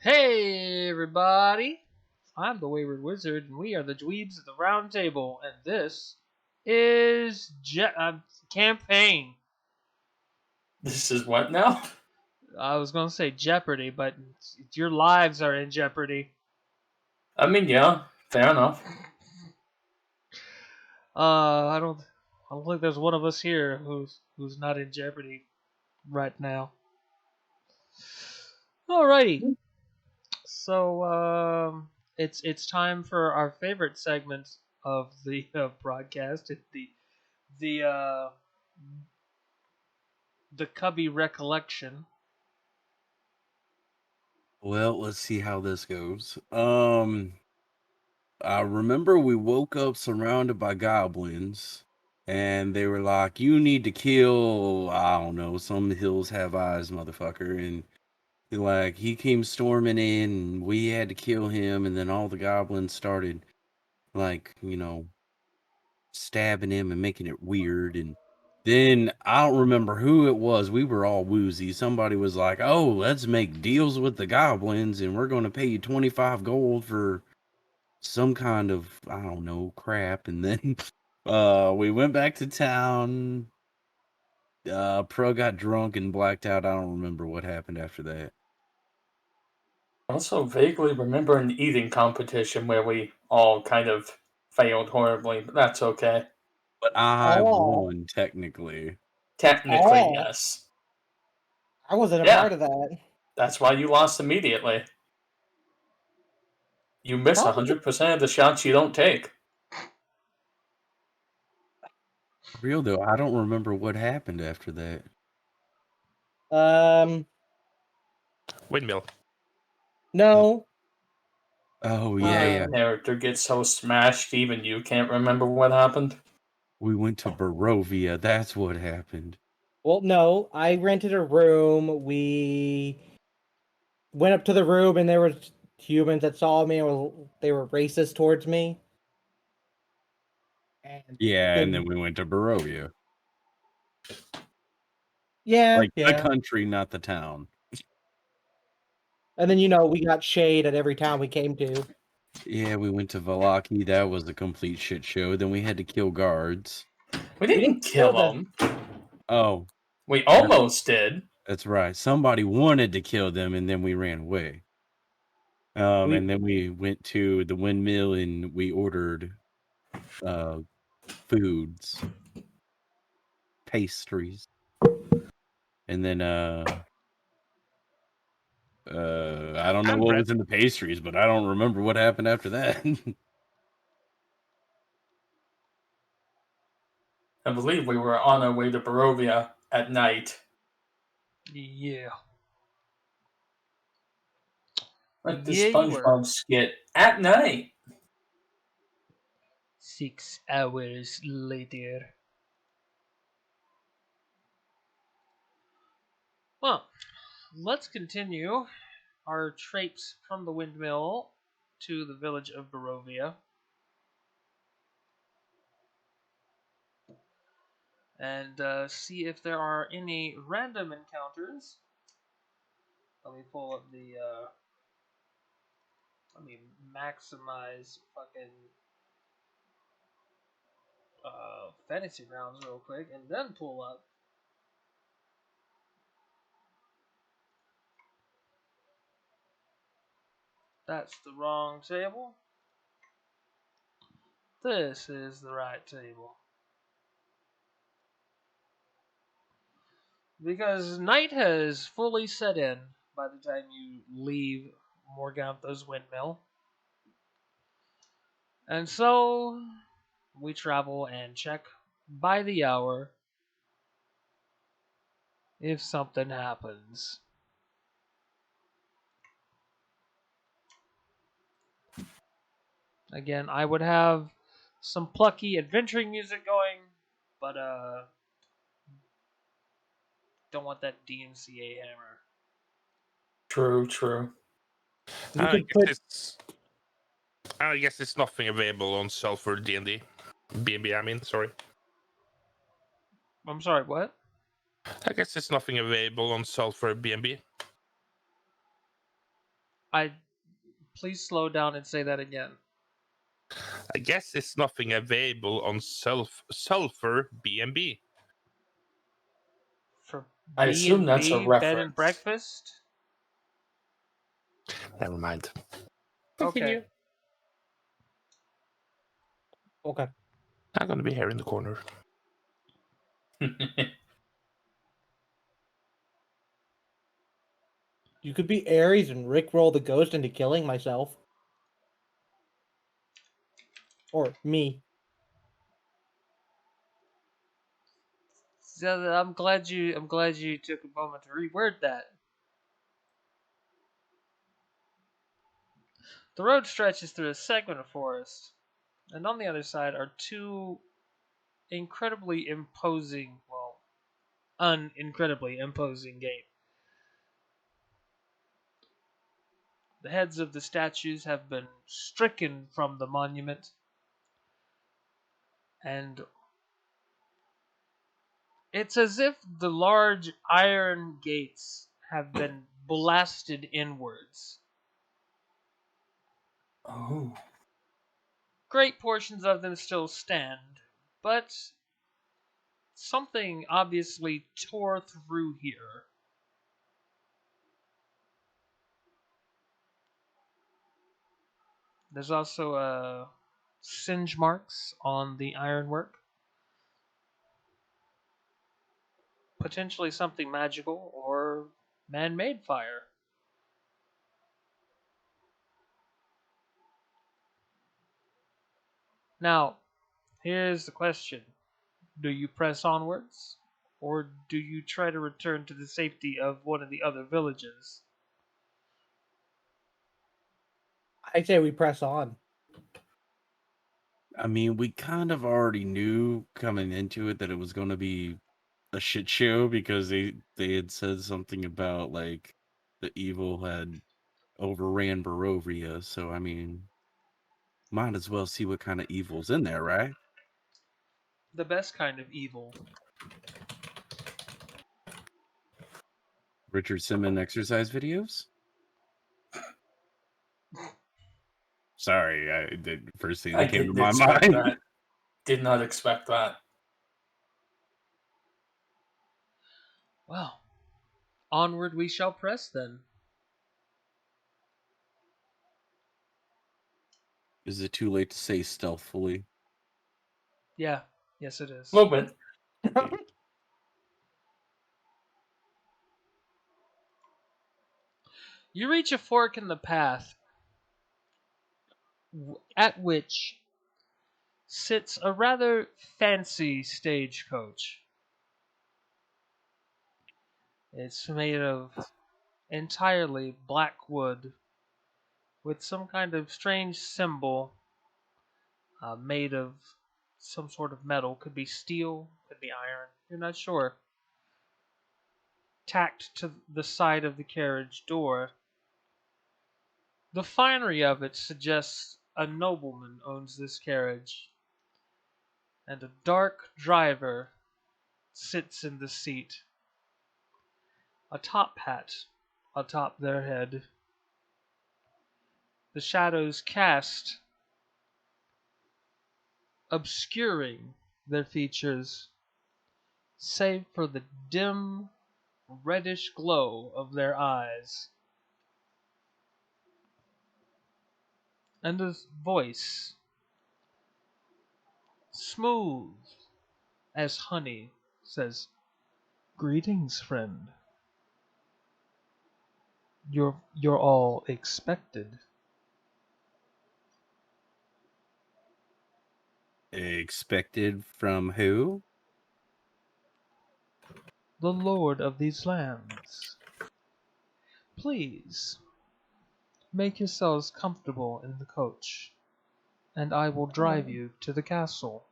Hey, everybody! I'm the Wayward Wizard, and we are the Dweebs of the Round Table, and this is campaign. This is what now? I was gonna say Jeopardy, but your lives are in jeopardy. I mean, yeah, fair enough. I don't think there's one of us here who's not in jeopardy right now. Alrighty, so it's time for our favorite segment of the broadcast. The uh, the Cubby recollection. Well, let's see how this goes. I remember we woke up surrounded by goblins, and they were like, "You need to kill, I don't know, some hills have eyes, motherfucker." And he came storming in, and we had to kill him, and then all the goblins started, stabbing him and making it weird. And then I don't remember who it was. We were all woozy. Somebody was like, "Oh, let's make deals with the goblins, and we're going to pay you 25 gold for some kind of, I don't know, crap." And then we went back to town. Pruh got drunk and blacked out. I don't remember what happened after that. Also, vaguely remember an eating competition where we all kind of failed horribly, but that's okay. But I Oh. won, technically. Technically, Oh. yes. I wasn't a Yeah. part of that. That's why you lost immediately. You miss How? 100% of the shots you don't take. Real though, I don't remember what happened after that. Windmill. No. Oh, My yeah. character gets so smashed, even you can't remember what happened. We went to Barovia. That's what happened. Well, no. I rented a room. We went up to the room, and there were humans that saw me, and they were racist towards me. And then we went to Barovia. Yeah, the country, not the town. And then, we got shade at every town we came to. Yeah, we went to Valaki. That was a complete shit show. Then we had to kill guards. We didn't kill them. Oh. We almost did. That's right. Somebody wanted to kill them, and then we ran away. And then we went to the windmill, and we ordered foods, pastries. And then I don't know what was in the pastries, but I don't remember what happened after that. I believe we were on our way to Barovia at night. Yeah. Like the SpongeBob skit at night. 6 hours later. Well, let's continue our traipse from the windmill to the village of Barovia. And see if there are any random encounters. Let me pull up the. Let me maximize fucking fantasy rounds real quick, and then pull up. That's the wrong table. This is the right table. Because night has fully set in by the time you leave Morgantha's windmill. And so we travel and check by the hour if something happens. Again, I would have some plucky adventuring music going, but don't want that DMCA hammer. True. I guess it's nothing available on Sulfur D&D. B&B, I mean, sorry. I'm sorry, what? I guess it's nothing available on Sulfur B&B. I please slow down and say that again. I guess it's nothing available on Sulfur B&B. For I assume that's a B&B bed and reference. breakfast. Never mind. Okay. Okay. I'm gonna be here in the corner. You could be Ares and rickroll the ghost into killing myself. Or me. So I'm glad you took a moment to reword that. The road stretches through a segment of forest, and on the other side are two incredibly imposing, well, unincredibly imposing gates. The heads of the statues have been stricken from the monument, and it's as if the large iron gates have been blasted inwards. Oh. Great portions of them still stand, but something obviously tore through here. There's also singe marks on the ironwork. Potentially something magical or man-made fire. Now, here's the question. Do you press onwards? Or do you try to return to the safety of one of the other villages? I say we press on. I mean, we kind of already knew coming into it that it was going to be a shit show because they had said something about like the evil had overran Barovia. So I mean, might as well see what kind of evil's in there, right? The best kind of evil. Richard Simmons exercise videos. Sorry, I did first thing I that came to didn't my expect mind. that. Did not expect that. Well, onward we shall press then. Is it too late to say stealthily? Yeah, yes it is. A little bit. You reach a fork in the path at which sits a rather fancy stagecoach. It's made of entirely black wood with some kind of strange symbol made of some sort of metal. Could be steel, could be iron. You're not sure. Tacked to the side of the carriage door. The finery of it suggests a nobleman owns this carriage, and a dark driver sits in the seat, a top hat atop their head. The shadows cast, obscuring their features, save for the dim, reddish glow of their eyes. And his voice, smooth as honey, says, "Greetings, friend. You're all expected." Expected from who? The lord of these lands. Please, make yourselves comfortable in the coach, and I will drive you to the castle.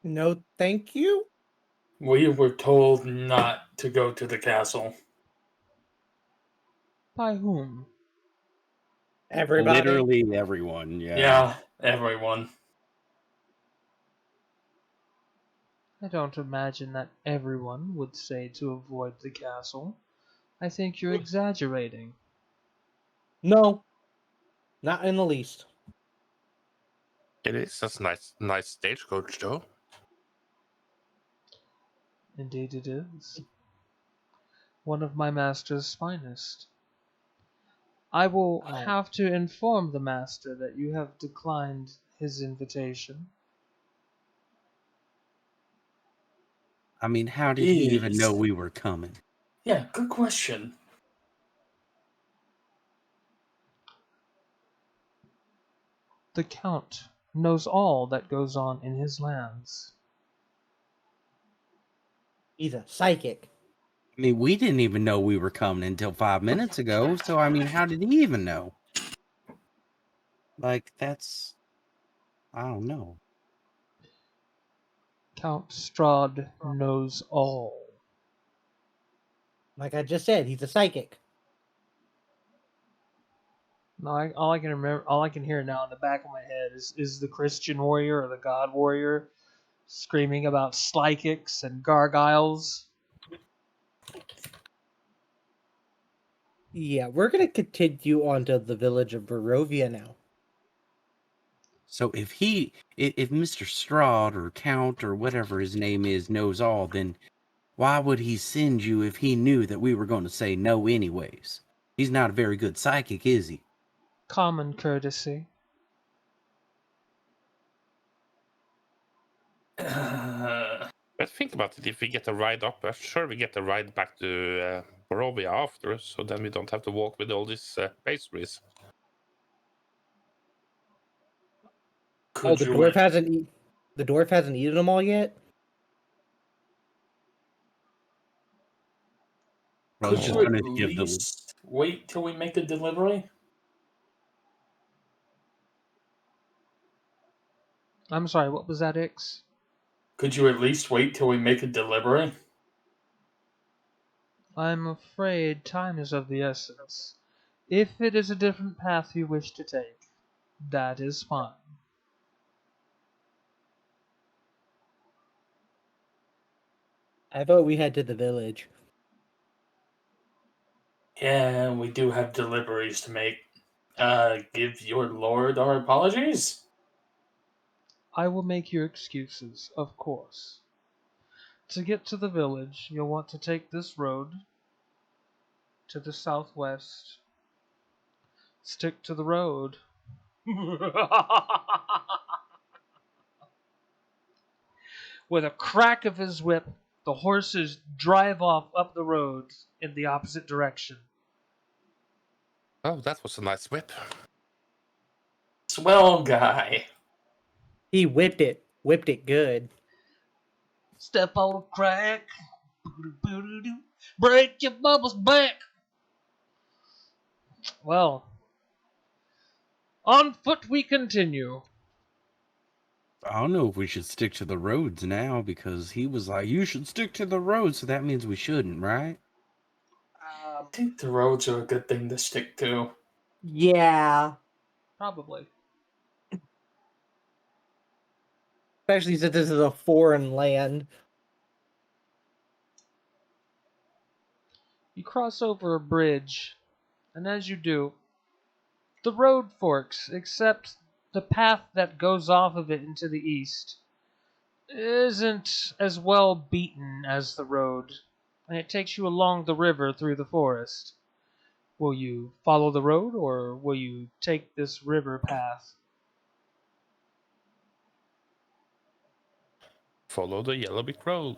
No, thank you. We were told not to go to the castle. By whom? Everybody. Literally everyone, yeah. Yeah, everyone. I don't imagine that everyone would say to avoid the castle. I think you're exaggerating. No, not in the least. It is. That's nice stagecoach, though. Indeed it is. One of my master's finest. I will Oh. have to inform the master that you have declined his invitation. I mean, how did he even Yes. know we were coming? Yeah, good question. The Count knows all that goes on in his lands. He's a psychic. I mean, we didn't even know we were coming until 5 minutes ago. So, I mean, how did he even know? Like, I don't know. Count Strahd knows all. Like I just said, he's a psychic. No, all I can hear now in the back of my head is the Christian warrior or the God warrior screaming about psychics and gargoyles. Yeah, we're gonna continue on to the village of Barovia now. So if Mr. Strahd or Count or whatever his name is knows all, then why would he send you if he knew that we were going to say no anyways? He's not a very good psychic, is he? Common courtesy. But think about it. If we get a ride up, sure we get a ride back to Barovia after, so then we don't have to walk with all these pastries. Oh, the dwarf hasn't eaten them all yet. I was Could just you going at to give the. least wait till we make the delivery? I'm sorry, what was that, Ix? Could you at least wait till we make a delivery? I'm afraid time is of the essence. If it is a different path you wish to take, that is fine. I thought we head to the village. Yeah, we do have deliveries to make. Give your lord our apologies. I will make your excuses, of course. To get to the village, you'll want to take this road to the southwest. Stick to the road. With a crack of his whip, the horses drive off up the road in the opposite direction. Oh, that was a nice whip. Swell guy. He whipped it good. Step on a crack. Break your bubbles back. Well, on foot we continue. I don't know if we should stick to the roads now because he was like, you should stick to the roads. So that means we shouldn't, right? I think the roads are a good thing to stick to. Yeah, Probably. especially since this is a foreign land. You cross over a bridge, and as you do, the road forks, except the path that goes off of it into the east isn't as well beaten as the road, and it takes you along the river through the forest. Will you follow the road, or will you take this river path? Follow the yellow brick road.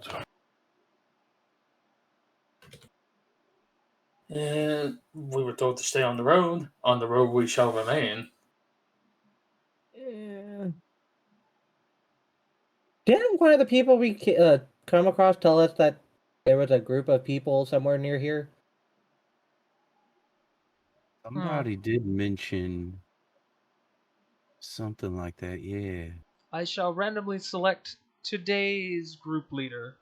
And we were told to stay on the road. On the road we shall remain. Yeah. Didn't one of the people we come across tell us that there was a group of people somewhere near here? Somebody did mention something like that, yeah. I shall randomly select today's group leader.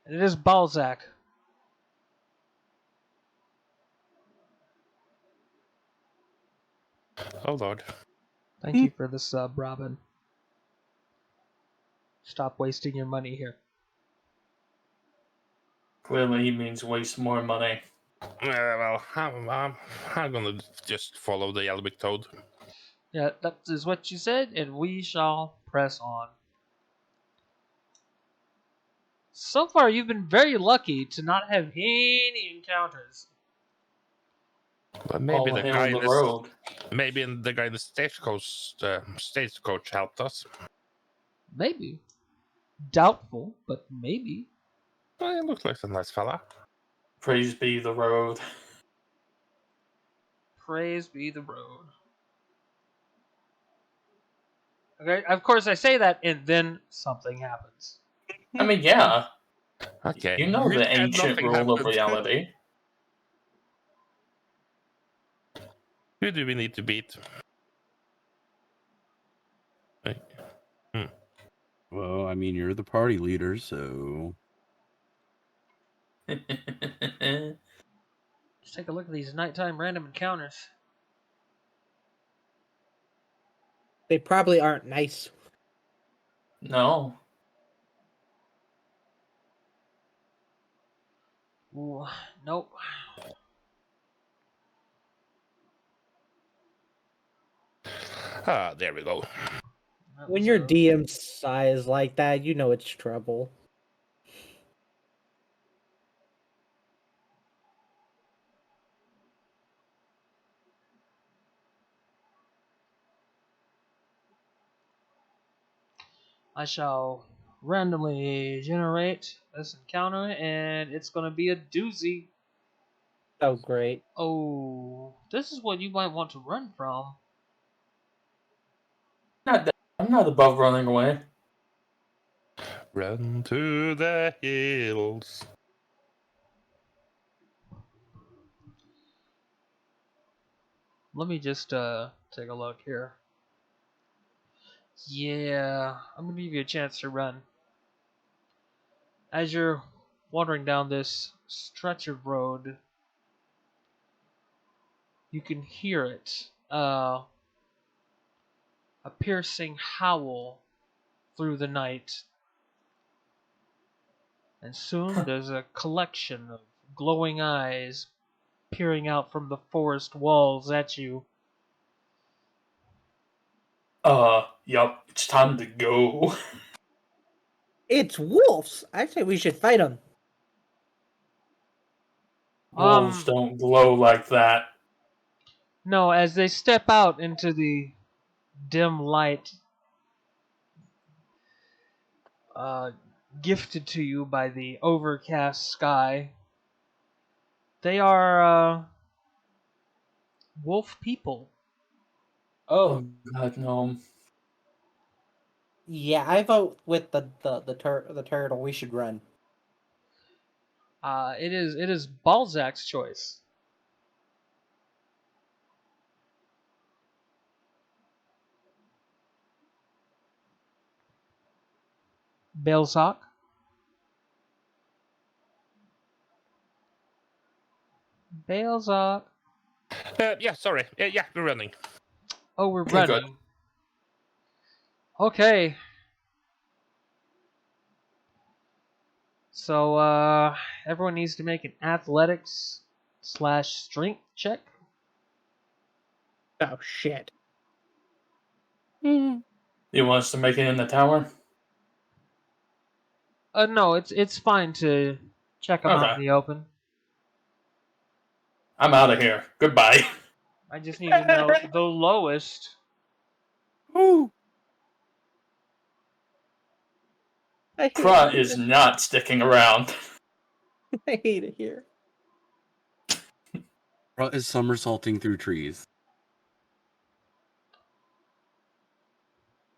And it is Bhaalzak. Oh lord. Thank you for the sub, Robin. Stop wasting your money here. Clearly, he means waste more money. Well, I'm gonna just follow the yellow toad. Yeah, that is what you said, and we shall press on. So far, you've been very lucky to not have any encounters. But maybe All the hail guy the road. maybe the guy in the stagecoach helped us. Maybe. Doubtful, but maybe. Well, he looks like a nice fella. Praise be the road. Praise be the road. Okay, of course I say that, and then something happens. I mean, yeah. Okay. You know the And ancient nothing rule of happened. reality. Who do we need to beat? Well, I mean, you're the party leader, so Let's take a look at these nighttime random encounters. They probably aren't nice. No. Ooh, nope. Ah, there we go. That When was your a- DM size like that, you know it's trouble. I shall randomly generate this encounter, and it's going to be a doozy. Oh, great. Oh, this is what you might want to run from. I'm not above running away. Run to the hills. Let me just take a look here. Yeah, I'm going to give you a chance to run. As you're wandering down this stretch of road, you can hear it. A piercing howl through the night. And soon there's a collection of glowing eyes peering out from the forest walls at you. Yup, it's time to go. It's wolves. I say we should fight them. Wolves don't glow like that. No, as they step out into the dim light gifted to you by the overcast sky, they are wolf people. Oh, God, no. Yeah, I vote with the turtle. We should run. It is Bhaalzak's choice. Bhaalzak. Bhaalzak. Yeah, sorry. Yeah, we're running. Oh, we're You're good. running. Okay. So, everyone needs to make an athletics/strength check. Oh shit. You want us to make it in the tower? No, it's fine to check them out Okay. in the open. I'm out of here. Goodbye. I just need to know the lowest. Woo! I hate Pruh it. is not sticking around. I hate it here. Is somersaulting through trees.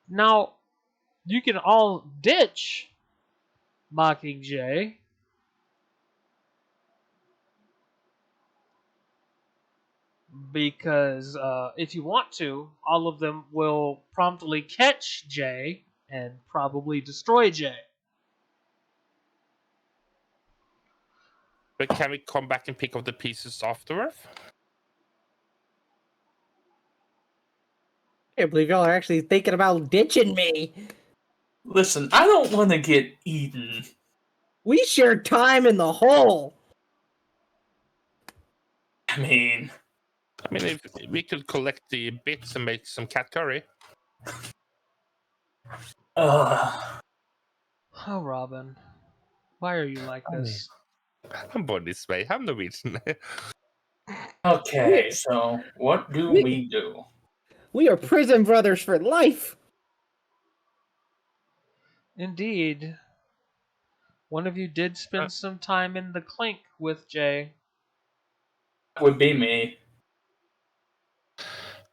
Now, you can all ditch Mockingjay. Because if you want to, all of them will promptly catch Jay and probably destroy Jay. But can we come back and pick up the pieces afterwards? I can't believe y'all are actually thinking about ditching me. Listen, I don't want to get eaten. We shared time in the hole. I mean, if we could collect the bits and make some cat curry. uh, Oh, Robin, why are you like this? I'm born this way. I'm Norwegian. okay, so what do we do? We are prison brothers for life. Indeed. One of you did spend some time in the clink with Jay. That would be me.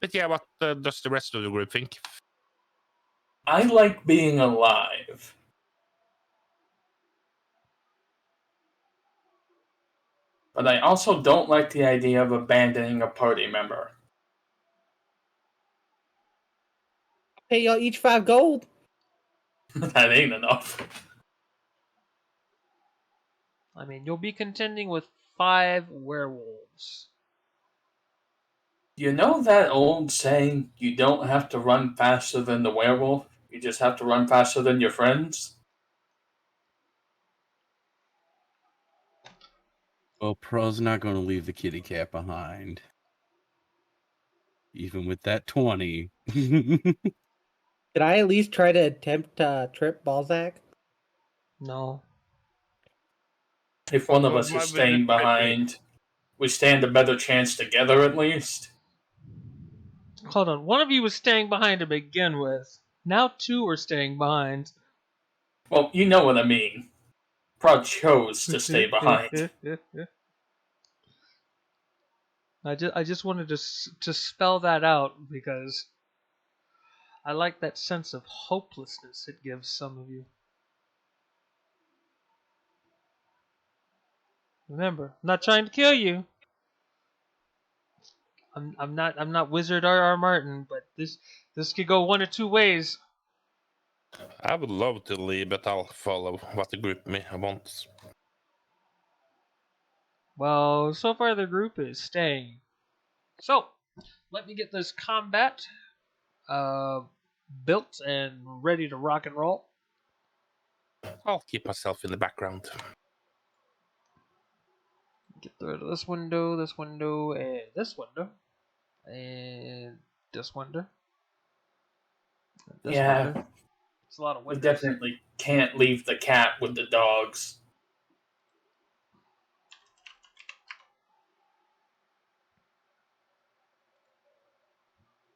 But yeah, what does the rest of the group think? I like being alive. But I also don't like the idea of abandoning a party member. Pay y'all each 5 gold. That ain't enough. I mean, you'll be contending with 5 werewolves. You know that old saying, you don't have to run faster than the werewolf, you just have to run faster than your friends? Well, Pruh's not going to leave the kitty cat behind. Even with that 20. Did I at least try to attempt to trip Bhaalzak? No. If one of us My is staying wizard might be- behind, we stand a better chance together at least. Hold on. One of you was staying behind to begin with. Now 2 are staying behind. Well, you know what I mean. Prod chose to stay behind. I just wanted to spell that out because I like that sense of hopelessness it gives some of you. Remember, I'm not trying to kill you. I'm not Wizard R.R. Martin, but this could go one or two ways. I would love to leave, but I'll follow what the group wants. Well, so far the group is staying. So, let me get this combat built and ready to rock and roll. I'll keep myself in the background. Get rid of this window, and this window, and this window. And this window. And this window. It's a lot of We windows. definitely can't leave the cat with the dogs.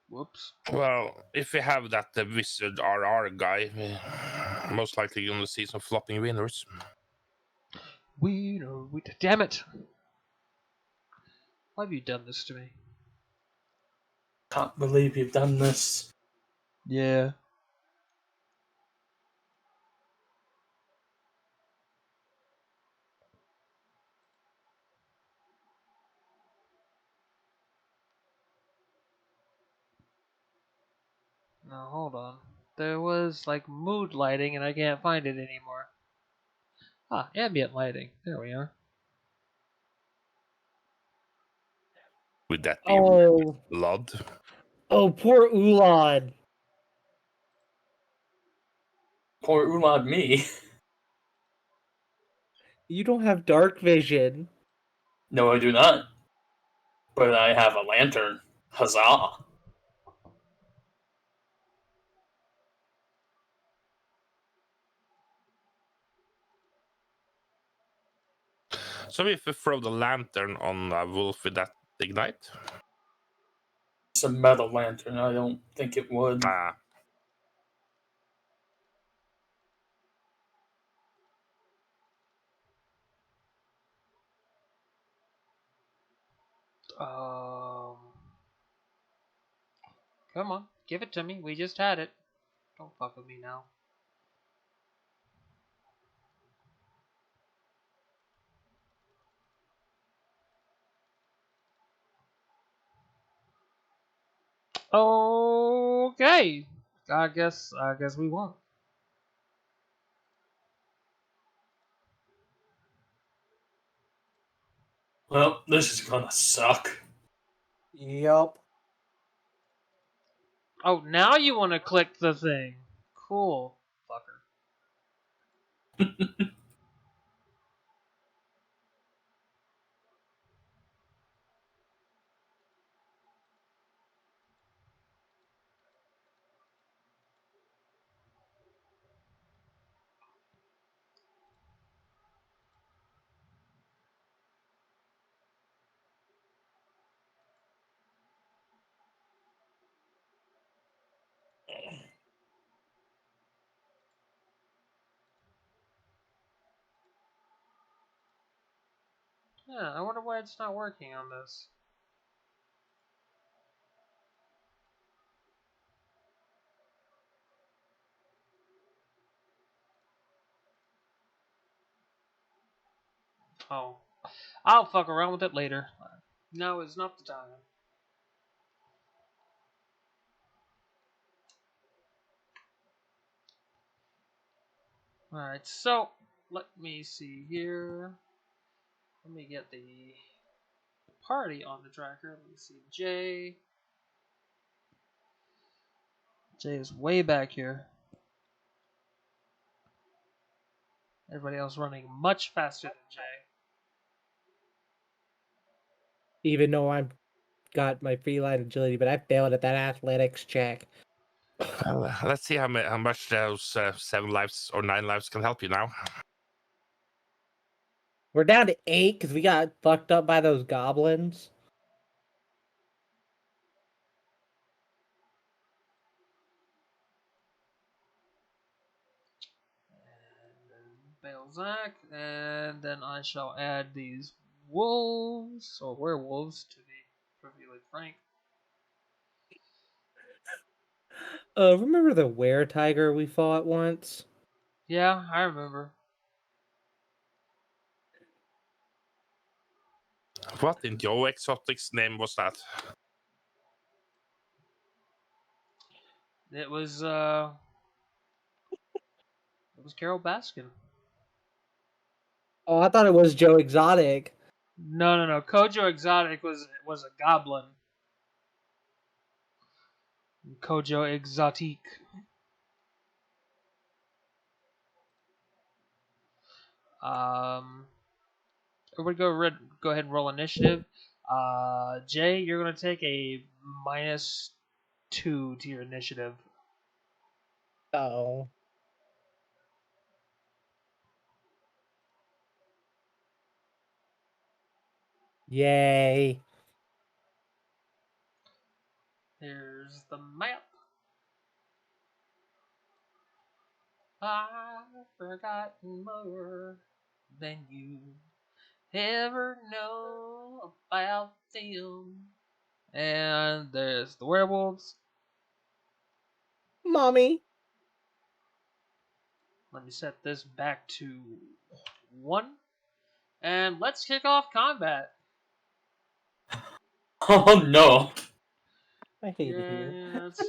Whoops. Well, if we have that Wizard RR guy, we're most likely going to see some flopping winners. Damn it! Why have you done this to me? Can't believe you've done this. Yeah. Now hold on. There was like mood lighting and I can't find it anymore. Ah, ambient lighting. There we are. Would that be Oh, blood? oh, poor Ulad. Poor Ulad me. You don't have dark vision. No, I do not. But I have a lantern. Huzzah! So if we throw the lantern on a wolf, would that ignite? It's a metal lantern. I don't think it would. Ah, Come on, give it to me. We just had it. Don't fuck with me now. Okay. I guess we won. Well, this is gonna suck. Yup. Oh, now you want to click the thing. Cool, fucker. Yeah, I wonder why it's not working on this. Oh. I'll fuck around with it later. Now is not the time. Alright, so let me see here. Let me get the party on the tracker. Let me see. Jay is way back here. Everybody else running much faster than Jay. Even though I've got my feline agility, but I failed at that athletics check. Well, let's see how much those 7 lives or 9 lives can help you now. We're down to 8 because we got fucked up by those goblins. Bhaalzak, and then I shall add these wolves or werewolves to be perfectly frank. Remember the were-tiger we fought once? Yeah, I remember. What in Joe Exotic's name was that? It was Carol Baskin. Oh, I thought it was Joe Exotic. No. Kojo Exotic was a goblin. Kojo Exotique. Everybody go ahead and roll initiative. Jay, you're gonna take a -2 to your initiative. Oh. Yay. Here's the map. I've forgotten more than you ever know about them. And there's the werewolves. Mommy. Let me set this back to 1. And let's kick off combat. Oh no. I hate it here. Yeah, that's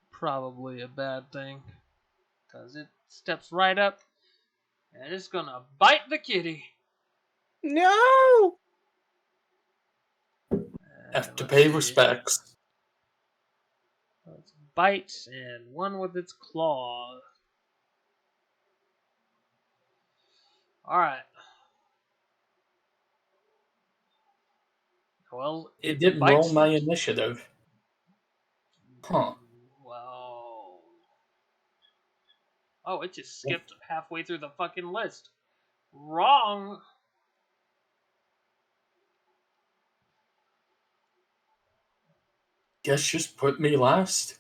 probably a bad thing. Because it steps right up and it's gonna bite the kitty. No! Have to Let's pay see. respects. Let's bite and one with its claw. Alright. Well, It didn't roll my initiative. Huh. Well. Oh, it just skipped halfway through the fucking list. Wrong. Guess just put me last.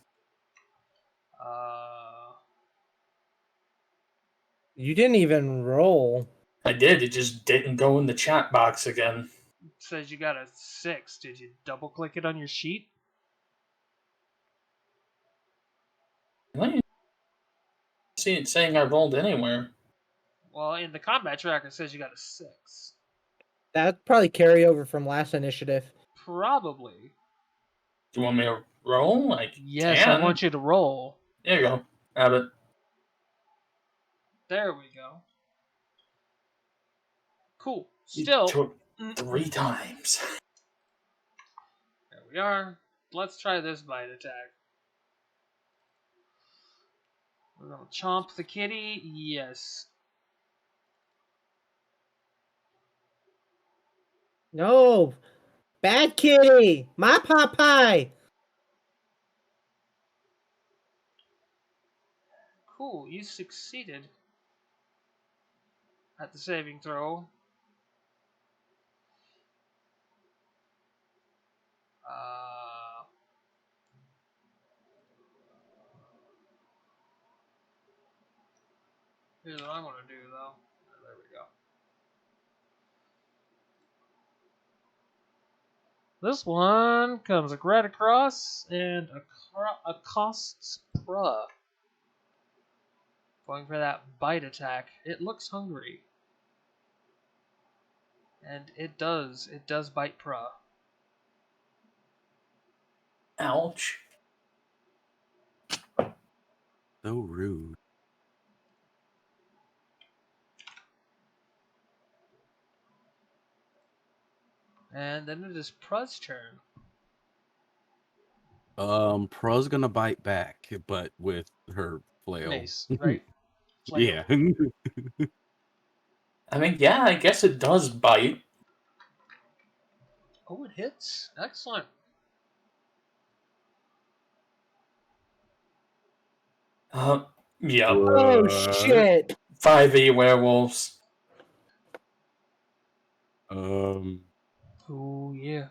You didn't even roll. I did, it just didn't go in the chat box again. It says you got a 6. Did you double click it on your sheet? I didn't see it saying I rolled anywhere. Well, in the combat tracker, it says you got a 6. That'd probably carry over from last initiative. Probably. Do you want me to roll? I Yes, can. I want you to roll. There you go. Have it. There we go. Cool. You Still. took 3 times. There we are. Let's try this bite attack. We're gonna chomp the kitty. Yes. No! Bad kitty! My Popeye! Cool. You succeeded at the saving throw. Here's what I'm gonna do though. There we go. This one comes right across and accosts Pruh. Going for that bite attack. It looks hungry. And it does. It does bite Pruh. Ouch. So rude. And then it is Pruh's turn. Pruh's gonna bite back, but with her flail. Mace, right? Yeah. I mean, yeah, I guess it does bite. Oh, it hits. Excellent. Yeah. Oh shit! 5e werewolves. Um, Oh, yeah.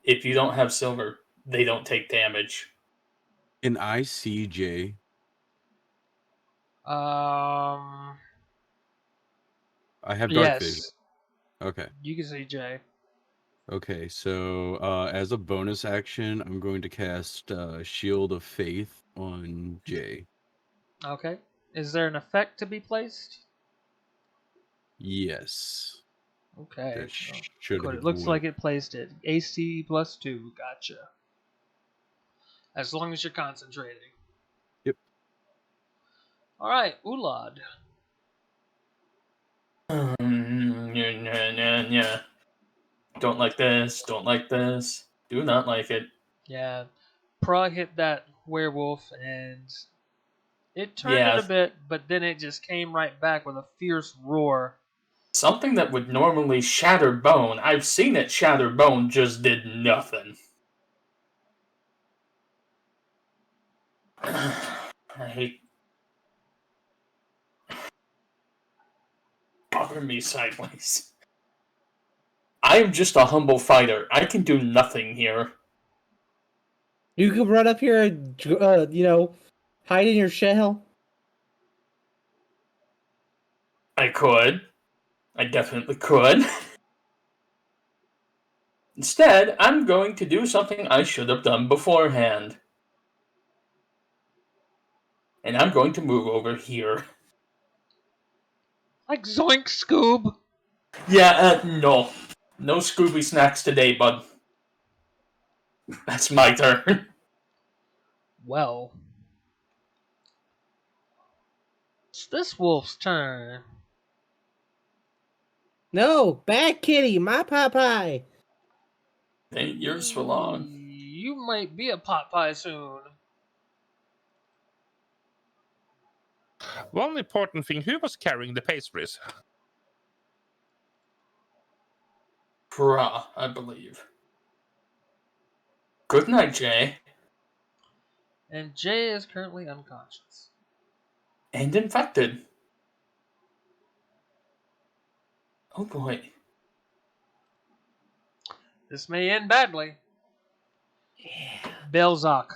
If you don't have silver, they don't take damage. can I see Jay? Um. I have dark vision. Yes. Okay. You can see Jay. Okay, so as a bonus action, I'm going to cast Shield of Faith on Jay. Okay. Is there an effect to be placed? Yes. Okay. That Oh, should good. have It looks went. like it placed it. AC +2. Gotcha. As long as you're concentrating. Yep. Alright, Ulad. Yeah. Don't like this. Don't like this. Do not like it. Yeah. Pruh hit that werewolf and it turned Yeah. it a bit, but then it just came right back with a fierce roar. Something that would normally shatter bone. I've seen it shatter bone, just did nothing. I hate. Bother me sideways. I am just a humble fighter. I can do nothing here. You could run up here and, hide in your shell. I could. I definitely could. Instead, I'm going to do something I should have done beforehand. And I'm going to move over here. Like zoink, Scoob! Yeah, no. No Scooby snacks today, bud. That's my turn. Well. It's this wolf's turn. No, bad kitty, my pie. Ain't yours for long. You might be a pot pie soon. One important thing, who was carrying the pastries? Pruh, I believe. Good night, Jay. And Jay is currently unconscious. And infected. Oh boy. This may end badly. Yeah. Bhaalzak.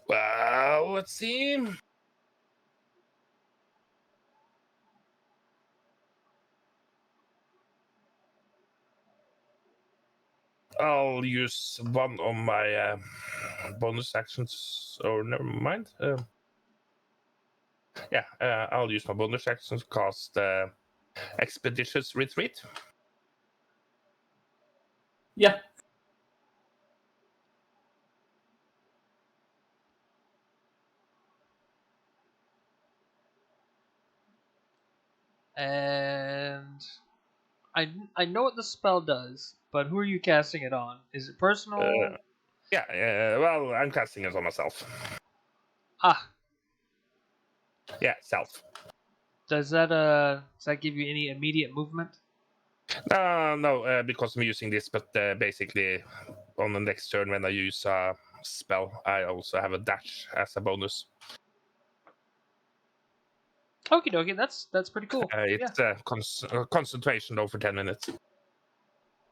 Well, let's see. I'll use one of my bonus actions. Or never mind. I'll use my bonus actions to cast Expeditious Retreat. Yeah. And I know what the spell does, but who are you casting it on? Is it personal? Well, I'm casting it on myself. Ah, Yeah, self. does that give you any immediate movement? No, because I'm using this, but basically on the next turn when I use a spell, I also have a dash as a bonus. Okie dokie, that's pretty cool. It's concentration over 10 minutes.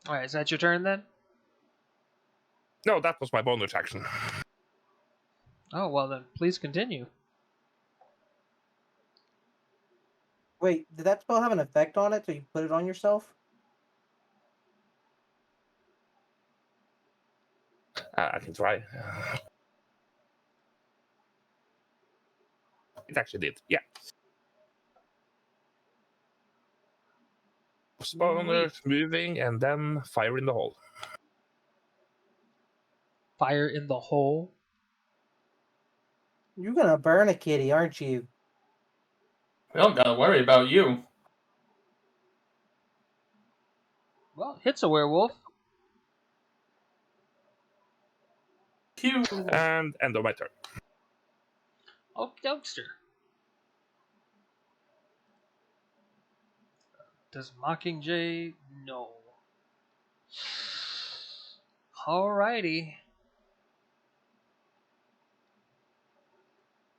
Alright, is that your turn then? No, that was my bonus action. Oh, well then, please continue. Wait, did that spell have an effect on it? So you put it on yourself? I can try. It actually did. Yeah. Spawners moving and then fire in the hole. Fire in the hole. You're gonna burn a kitty, aren't you? We don't gotta worry about you. Well, hits a werewolf. Phew. And end of my turn. Oh, Dokester. Does Mockingjay? No. Alrighty.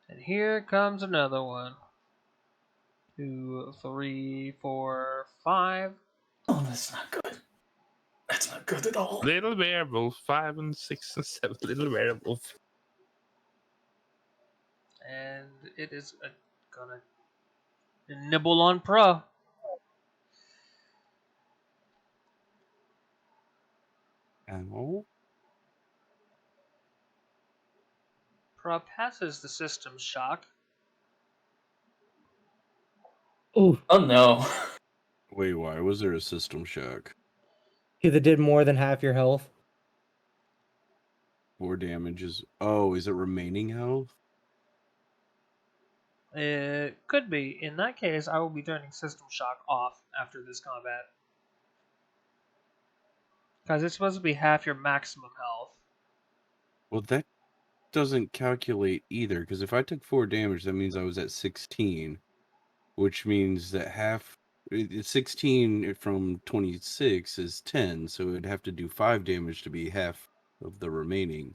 And here comes another one. 2, 3, 4, 5. Oh, that's not good. That's not good at all. Little werewolf, 5 and 6 and 7. Little werewolf. And it is gonna nibble on Pruh. Ow. Pruh passes the system shock. Ooh, Oh no. Wait, why was there a system shock? because it did more than half your health. 4 damage is... Oh, is it remaining health? It could be. In that case, I will be turning system shock off after this combat. Because it's supposed to be half your maximum health. Well, that doesn't calculate either, because if I took 4 damage, that means I was at 16, which means that half... 16 from 26 is 10, so it'd have to do 5 damage to be half of the remaining.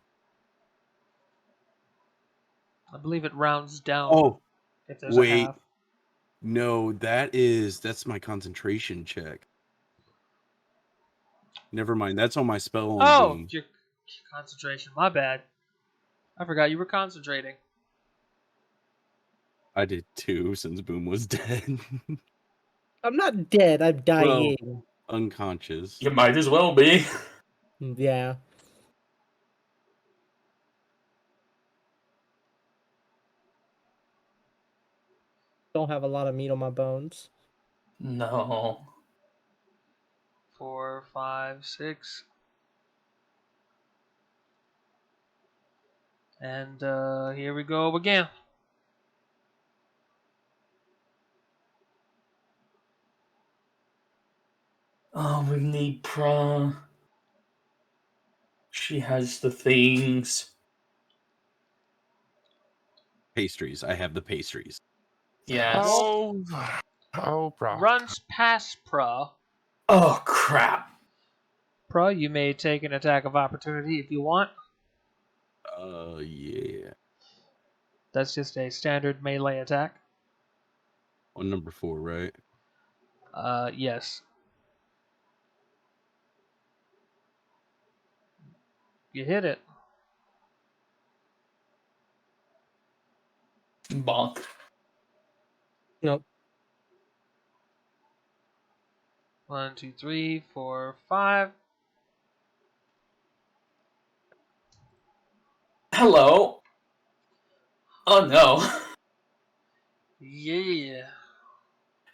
I believe it rounds down Oh, if there's a wait. half. No, that's my concentration check. Never mind, that's on my spell Oh, only. your concentration. My bad. I forgot you were concentrating. I did too, since Boom was dead. I'm not dead, I'm dying. Unconscious. You might as well be. Yeah. Don't have a lot of meat on my bones. No. 4, 5, 6. And here we go again. Oh, we need Pruh. She has the things. Pastries. I have the pastries. Yes. Oh, bro. Runs past Pruh. Oh, crap. Pruh, you may take an attack of opportunity if you want. Yeah. That's just a standard melee attack. On number 4, right? Yes. You hit it. Bonk. Nope. 1, 2, 3, 4, 5. Hello. Oh, no. Yeah.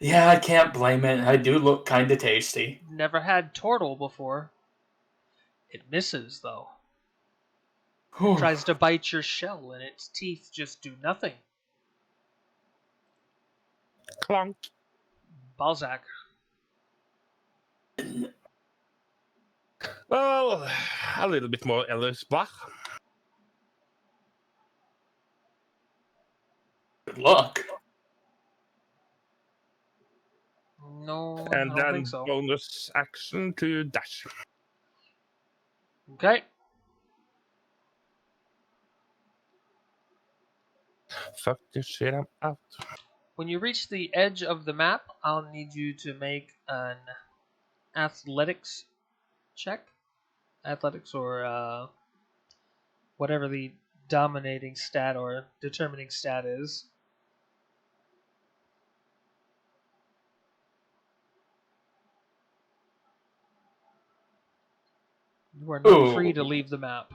Yeah, I can't blame it. I do look kind of tasty. Never had Tortle before. It misses, though. Whew. Tries to bite your shell, and its teeth just do nothing. Clonk. Bhaalzak. Well, a little bit more Ellis Bach. Good luck. No, And I don't then think so. bonus action to dash. Okay. Fuck this shit, I'm out. When you reach the edge of the map, I'll need you to make an athletics check. Athletics or whatever the dominating stat or determining stat is. You are not free Ooh. to leave the map.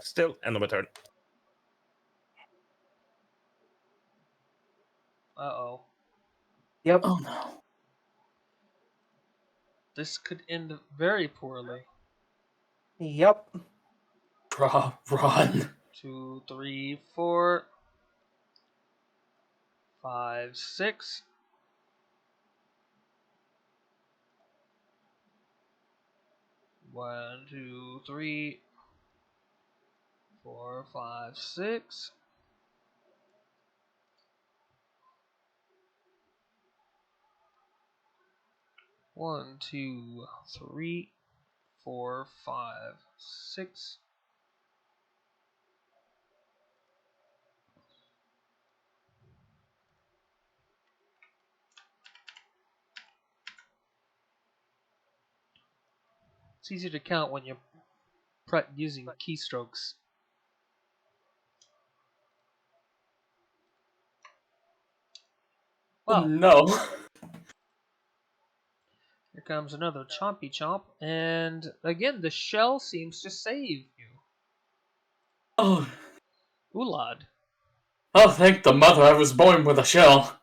Still, end of my turn. Uh-oh. Yep. Oh no. This could end very poorly. Yep. Run. 2, 3, 4, 5, 6. One, 2, 3, 4, 5, 6. One, 2, 3, 4, 5, 6. It's easy to count when you're using keystrokes. Oh Well, no. here comes another chompy chomp, and again the shell seems to save you. Oh. Ulad. Oh, thank the mother I was born with a shell.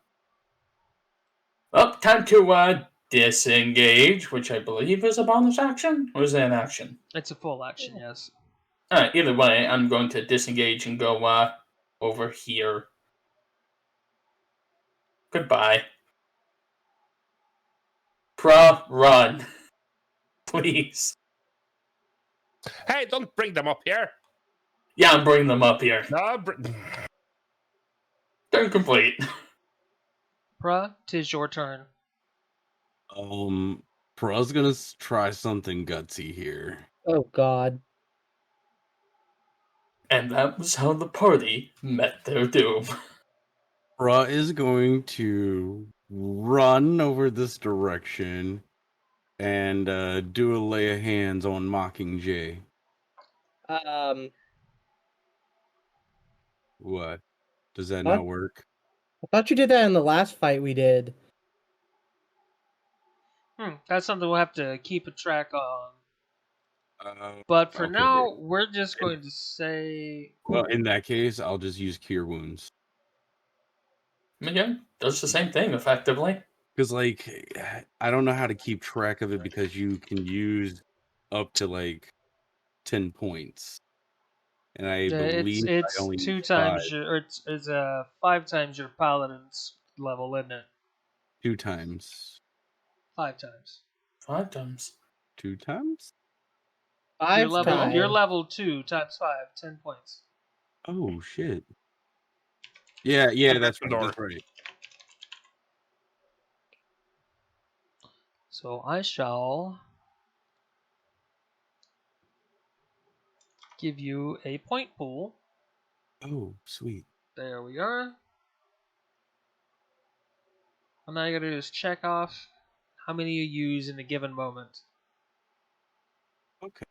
Oh, time to disengage, which I believe is a bonus action, or is it an action? It's a full action, yes. Either way, I'm going to disengage and go over here. Goodbye. Pruh, run. Please. Hey, don't bring them up here. Yeah, I'm bringing them up here. No, Turn complete. Pruh, 'tis your turn. Pruh's gonna try something gutsy here. Oh God. And that was how the party met their doom. Pruh is going to run over this direction and do a lay of hands on Mockingjay. What? Does that What? not work? I thought you did that in the last fight we did. That's something we'll have to keep a track on. Uh, But for okay. now, we're just going to say... Well, in that case, I'll just use Cure Wounds. Again, does the same thing effectively. Because, like, I don't know how to keep track of it because you can use up to, like, 10 points. And I believe I it's only 2 need times 5. your... Or it's 5 times your paladin's level, isn't it? 2 times. 5 times. 5 times. 2 times? Five times. You're level 2 times 5, 10 points. Oh, shit. Yeah, that's right. That's right. So I shall give you a point pool. Oh, sweet. There we are. And all you gotta do is check off how many you use in a given moment. Okay.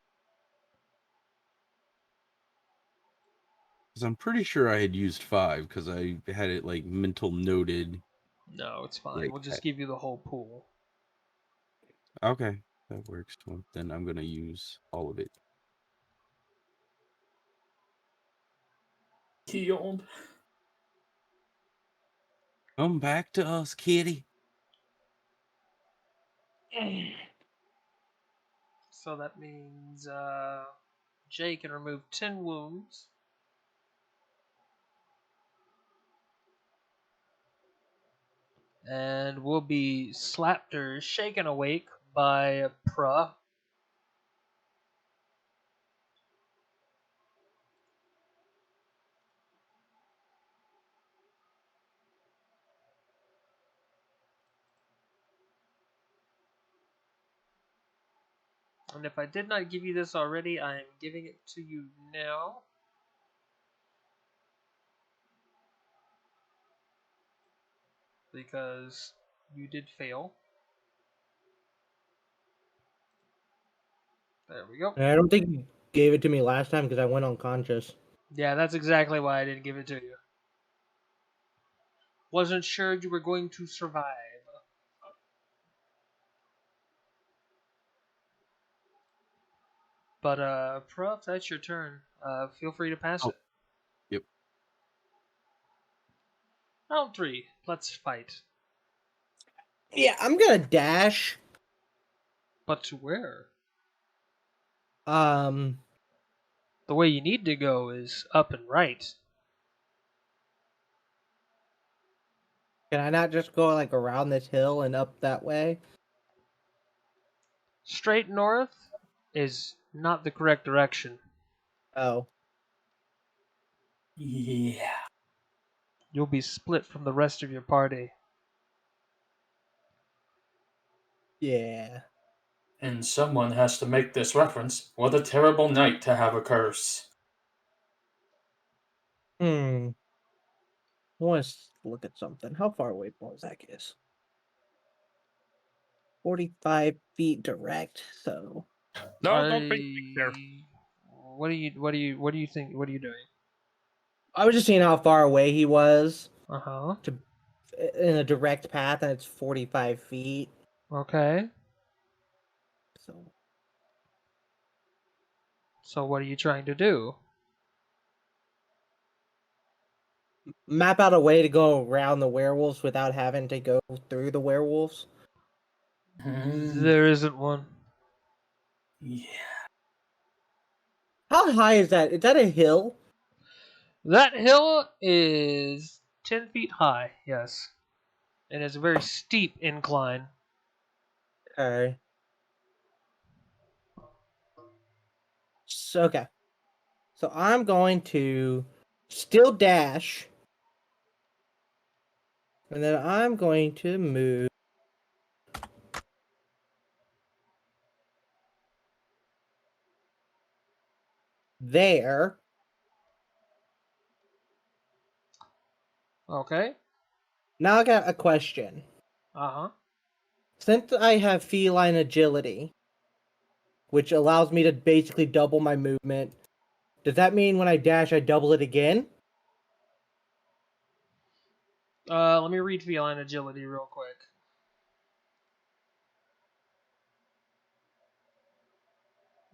Because I'm pretty sure I had used 5 because I had it, like, mental noted. No, it's fine. Like, We'll just give you the whole pool. Okay, that works. Well, then I'm going to use all of it. Healed. Come back to us, kitty. So that means Jay can remove 10 wounds. And will be slapped or shaken awake by Pruh. And if I did not give you this already, I am giving it to you now. Because you did fail. There we go. I don't think you gave it to me last time because I went unconscious. Yeah, that's exactly why I didn't give it to you. Wasn't sure you were going to survive. But Pruh, that's your turn. Feel free to pass Oh. it. Yep. Round 3. Let's fight. Yeah, I'm gonna dash. But to where? Um, The way you need to go is up and right. can I not just go like around this hill and up that way? Straight north is not the correct direction. Oh, Yeah. You'll be split from the rest of your party. yeah. And someone has to make this reference. What a terrible night to have a curse. I want to look at something. How far away Bhaalzak is? 45 feet direct. So No, don't bring me there. What do you think? What are you doing? I was just seeing how far away he was Uh-huh. in a direct path, and it's 45 feet. Okay. So So what are you trying to do? map out a way to go around the werewolves without having to go through the werewolves. There isn't one. Yeah. How high is that? Is that a hill? That hill is 10 feet high, yes. And it's a very steep incline. Okay. Okay. So I'm going to still dash. And then I'm going to move there. Okay. Now I got a question. Uh-huh. Since I have feline agility, which allows me to basically double my movement, does that mean when I dash I double it again? Let me read feline agility real quick.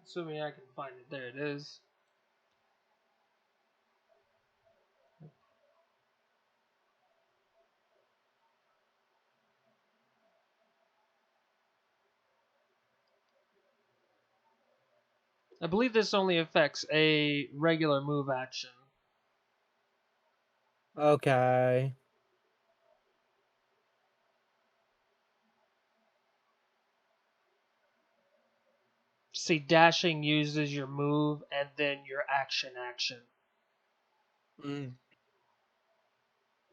Assuming I can find it. There it is. I believe this only affects a regular move action. Okay. See, dashing uses your move and then your action.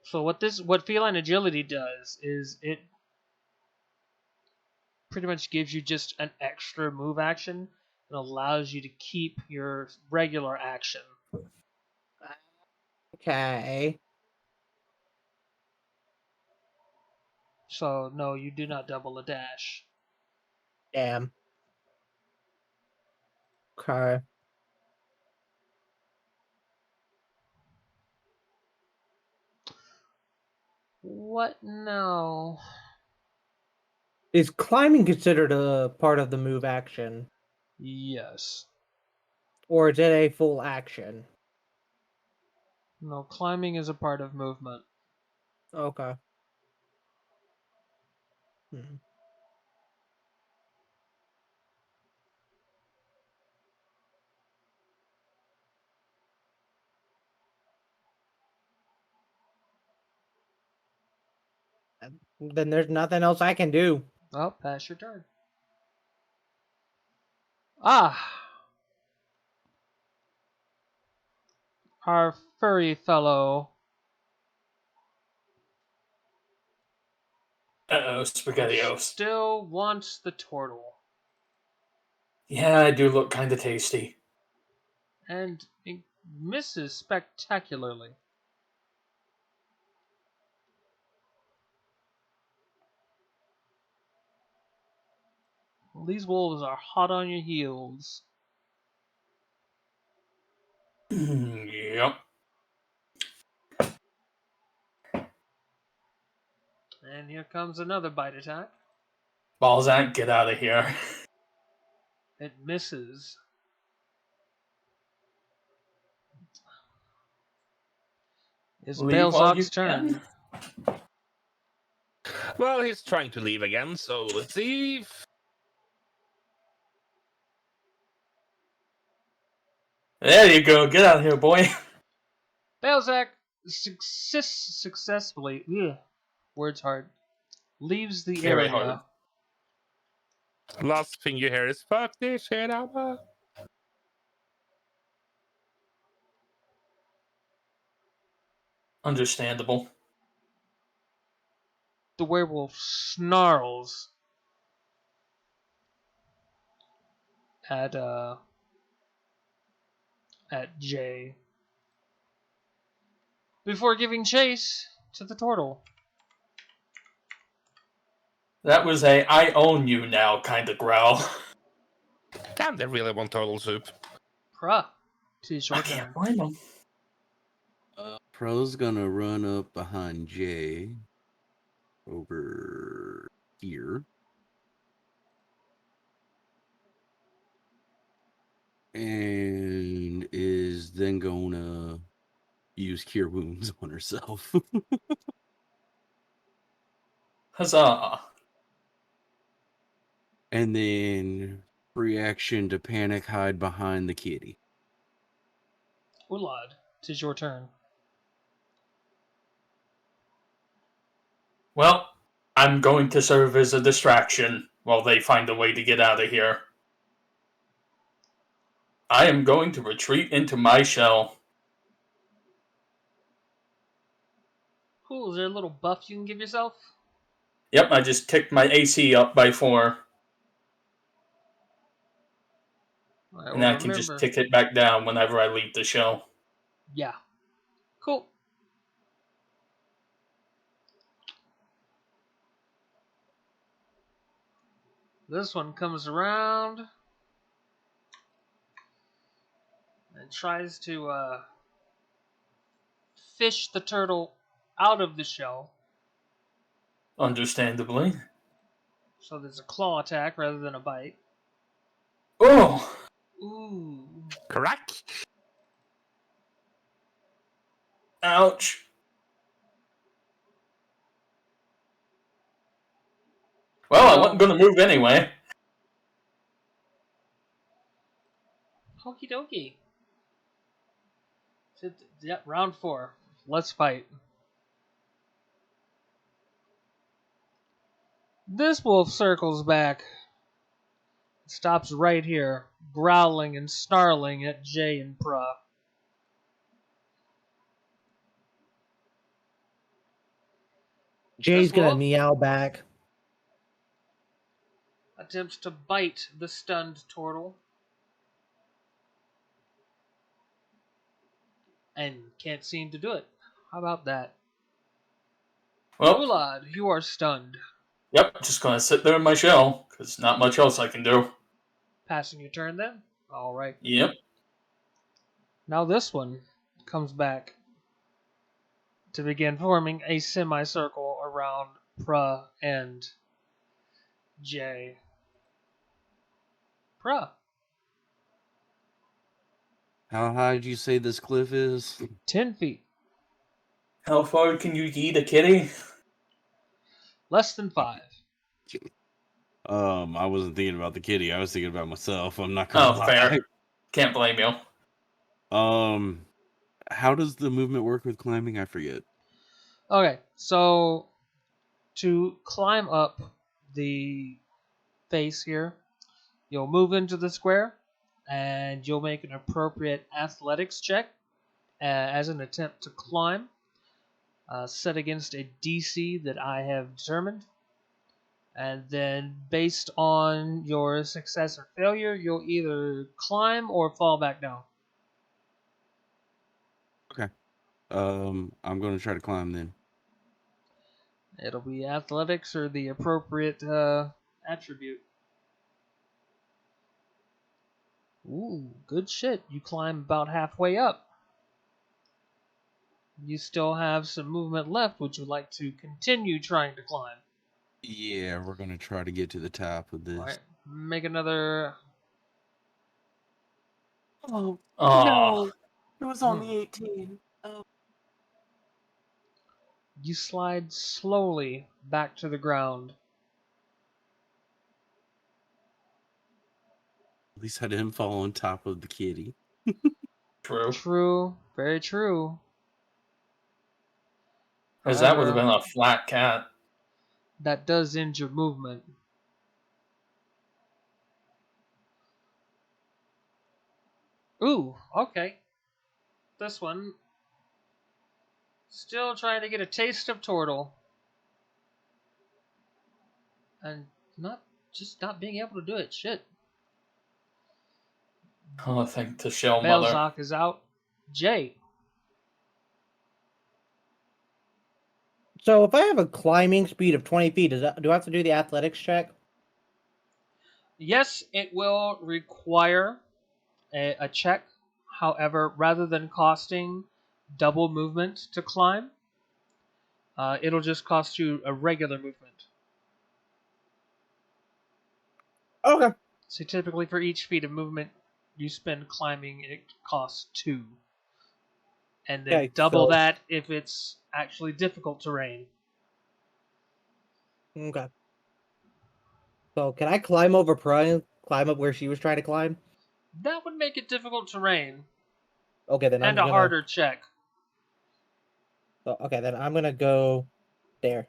So what feline agility does is it pretty much gives you just an extra move action and allows you to keep your regular action. Okay. So no, you do not double a dash. Damn. Okay. What now? Is climbing considered a part of the move action? Yes. Or is it a full action? No, climbing is a part of movement. Okay. Hmm. Then there's nothing else I can do. Oh, pass your turn. Ah! Our furry fellow Uh-oh, SpaghettiOs. still wants the Tortle. Yeah, I do look kinda tasty. And it misses spectacularly. These wolves are hot on your heels. Yep. And here comes another bite attack. Bhaalzak, get out of here. It misses. It's Leave while you Bhaalzak's turn. can. Well, he's trying to leave again, so let's see. There you go. Get out of here, boy. Bhaalzak successfully, words hard, leaves the Very area. hard. Last thing you hear is "fuck this shit up." Understandable. The werewolf snarls at Jay before giving chase to the Tortle. That was a "I own you now" kind of growl. Damn, they really want turtle soup. Pruh, tis your I turn. can't blame him. Pro's gonna run up behind Jay over here. And is then gonna use Cure Wounds on herself. Huzzah. And then reaction to panic hide behind the kitty. Ulad, tis your turn. Well, I'm going to serve as a distraction while they find a way to get out of here. I am going to retreat into my shell. Cool, is there a little buff you can give yourself? Yep, I just ticked my AC up by 4. And I can just tick it back down whenever I leave the shell. Yeah. Cool. This one comes around and tries to fish the turtle out of the shell. Understandably. So there's a claw attack rather than a bite. Oh! Ooh. Correct. Ouch. Well, I wasn't going to move anyway. Okie dokie. Yep, round 4. Let's fight. This wolf circles back. Stops right here, growling and snarling at Jay and Pruh. Jay's This gonna wolf meow back. attempts to bite the stunned Tortle. And can't seem to do it. How about that? Well, Ulad, you are stunned. yep, just going to sit there in my shell, because not much else I can do. Passing your turn then? Alright. Yep. Now this one comes back to begin forming a semicircle around Pruh and Jay. Pruh, How high did you say this cliff is? 10 feet. How far can you eat a kitty? Less than 5. I wasn't thinking about the kitty. I was thinking about myself. I'm not gonna Oh, lie. fair. Can't blame you. How does the movement work with climbing? I forget. Okay, so to climb up the face here, you'll move into the square and you'll make an appropriate athletics check as an attempt to climb, set against a DC that I have determined. And then based on your success or failure, you'll either climb or fall back down. Okay. I'm gonna try to climb then. It'll be athletics or the appropriate attribute. Ooh, good shit. You climb about halfway up. You still have some movement left. Would you like to continue trying to climb? Yeah, we're gonna try to get to the top of this. Alright, make another... Oh, Aw. no. It was only 18. Oh. You slide slowly back to the ground. At least I didn't fall on top of the kitty. True. True, very true. Because that would have However, been a flat cat. that does end your movement. Ooh, okay. This one. Still trying to get a taste of Tortle. And not being able to do it. Shit. Oh, I think the shell mother. Bhaalzak is out. Jay. So if I have a climbing speed of 20 feet, do I have to do the athletics check? Yes, it will require a check. However, rather than costing double movement to climb, it'll just cost you a regular movement. Okay. So typically for each feet of movement you spend climbing, it costs 2. And then Okay, double so- that if it's actually difficult terrain. Okay. So can I climb over Pruh and climb up where she was trying to climb? That would make it difficult terrain Okay, then and a harder check. Okay, then I'm gonna go there.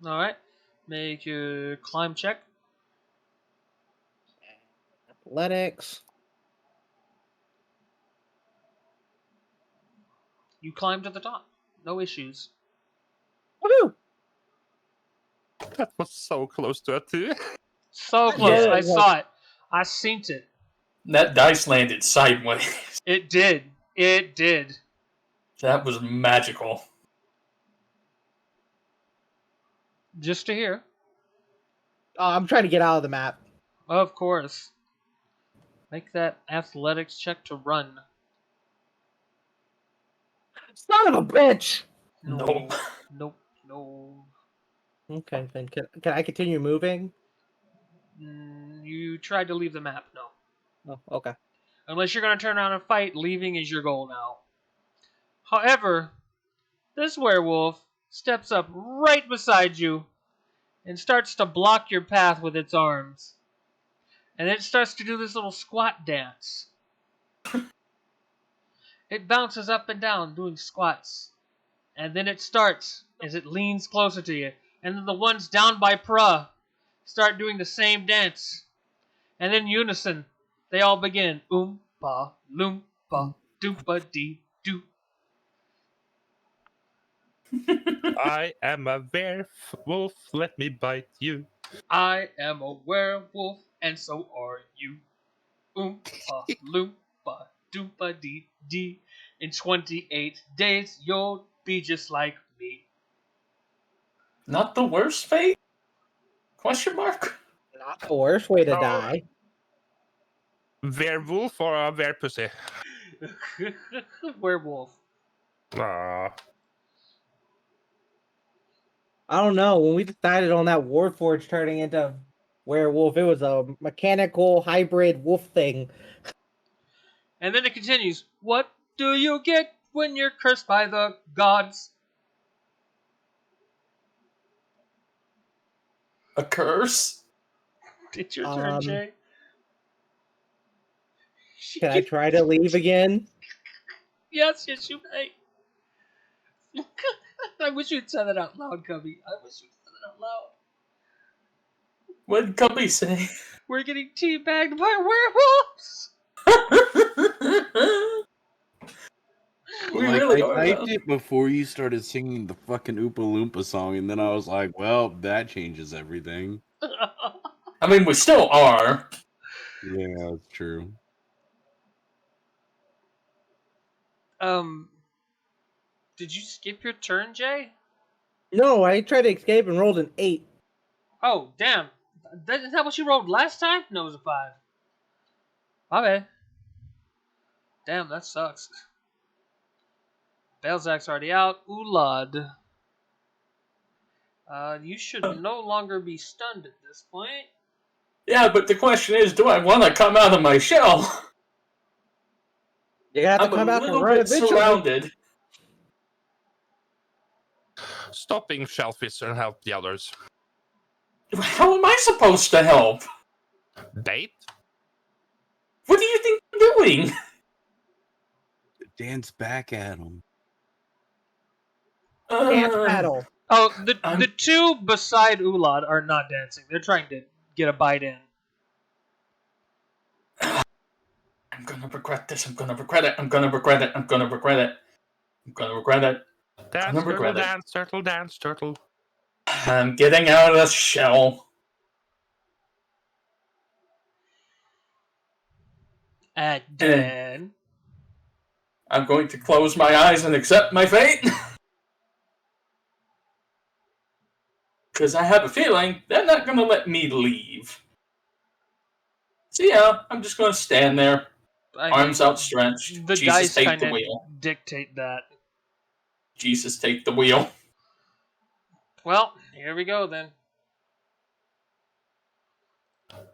Alright. Make your climb check. Athletics. You climb to the top. No issues. Woohoo! That was so close to a 2. So close. Yeah, I it was. saw it. I seen it. That dice landed sideways. It did. It did. That was magical. Just to hear. Oh, I'm trying to get out of the map. Of course. Make that athletics check to run. Son of a bitch! Nope. Nope. No. Okay, then can I continue moving? You tried to leave the map. No. Oh, okay. Unless you're going to turn around and fight, leaving is your goal now. However, this werewolf steps up right beside you and starts to block your path with its arms. And it starts to do this little squat dance. It bounces up and down doing squats. And then it starts as it leans closer to you. And then the ones down by Pruh start doing the same dance. And in unison, they all begin. Oompa, loompa, doompa dee doo. I am a werewolf, let me bite you. I am a werewolf, and so are you. Oompa, loompa, doompa dee dee. In 28 days, you'll be just like me. Not the worst fate? Question mark? Not the worst way to Oh. die. Werewolf or a werepussy? Werewolf. Ah, I don't know. When we decided on that Warforge turning into werewolf, it was a mechanical hybrid wolf thing. And then it continues. What do you get when you're cursed by the gods? A curse? It's your turn, Um, Jay. Can I try to leave again? Yes, you may. I wish you'd said that out loud, Cubby. I wish you'd said that out loud. What did Cubby say? We're getting teabagged by werewolves! We Like, really I are. typed though. it before you started singing the fucking Oompa Loompa song, and then I was like, well, that changes everything. I mean, we still are. Yeah, that's true. Did you skip your turn, Jay? No, I tried to escape and rolled an 8. Oh, damn. Is that what you rolled last time? No, it was a 5. Okay. Damn, that sucks. Bhaalzak's already out. Ulad. You should no longer be stunned at this point. Yeah, but the question is, do I want to come out of my shell? You have to I'm a come back and little run bit eventually. surrounded. Stopping shellfish and help the others. How am I supposed to help? Bait? What do you think I'm doing? Dance back at him. Dance battle. Oh, the I'm- two beside Ulad are not dancing. They're trying to get a bite in. I'm gonna regret this. I'm gonna regret it. I'm gonna regret it. I'm gonna regret it. I'm gonna regret it. Dance, gonna regret turtle, it. dance, turtle, dance, turtle. I'm getting out of the shell. And then I'm going to close my eyes and accept my fate. Because I have a feeling they're not going to let me leave. So yeah, I'm just going to stand there, arms outstretched. the Jesus, dice take kind the of wheel. dictate that. Jesus, take the wheel. Well, here we go then.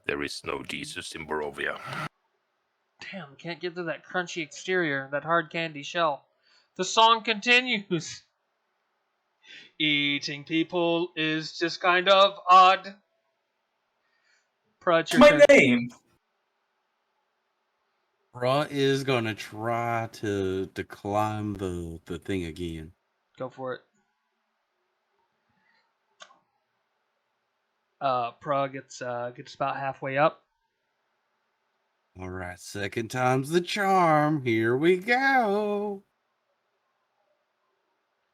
There is no Jesus in Barovia. Damn, can't get through that crunchy exterior, that hard candy shell. The song continues. Eating people is just kind of odd. Pruh, it's your My turn. name. Pruh is gonna try to climb the thing again. Go for it. Pruh gets about halfway up. All right, second time's the charm. Here we go.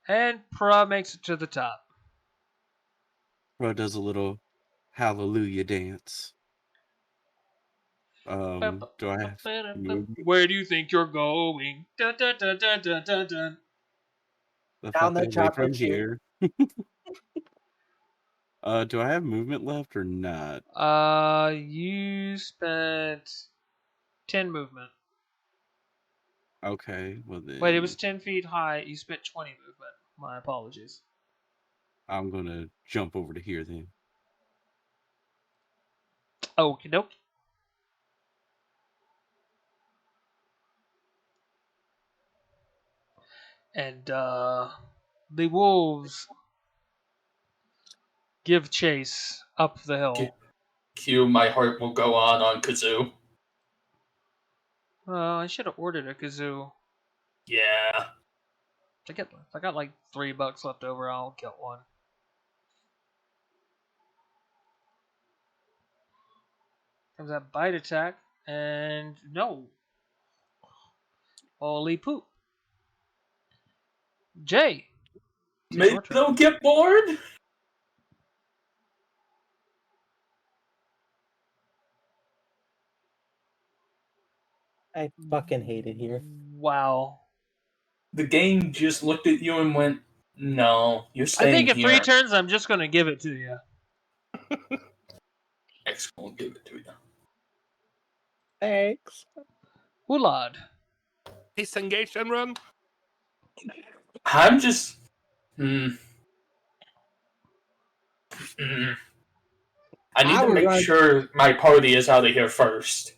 And Pruh makes it to the top. Pruh does a little hallelujah dance. Do I have movement? Where do you think you're going? Dun, dun, dun, dun, dun, dun, dun. The Down fuck the away chopper from chute. here. Do I have movement left or not? You spent 10 movement. Okay, well then. Wait, it was 10 feet high. You spent 20 movement. My apologies. I'm gonna jump over to here then. Okie doke. And the wolves give chase up the hill. Cue, my heart will go on kazoo. I should have ordered a kazoo. Yeah. I got like $3 left over. I'll get one. Comes that bite attack, and no. Holy poop. Jay. it's Maybe your turn. they'll get bored? I fucking hate it here. Wow. The game just looked at you and went, no, you're I staying think in here. 3 turns, I'm just going to give it to you. X will give it to you. Thanks. Ulad. Disengage and run. I'm just... I need to make sure my party is out of here first.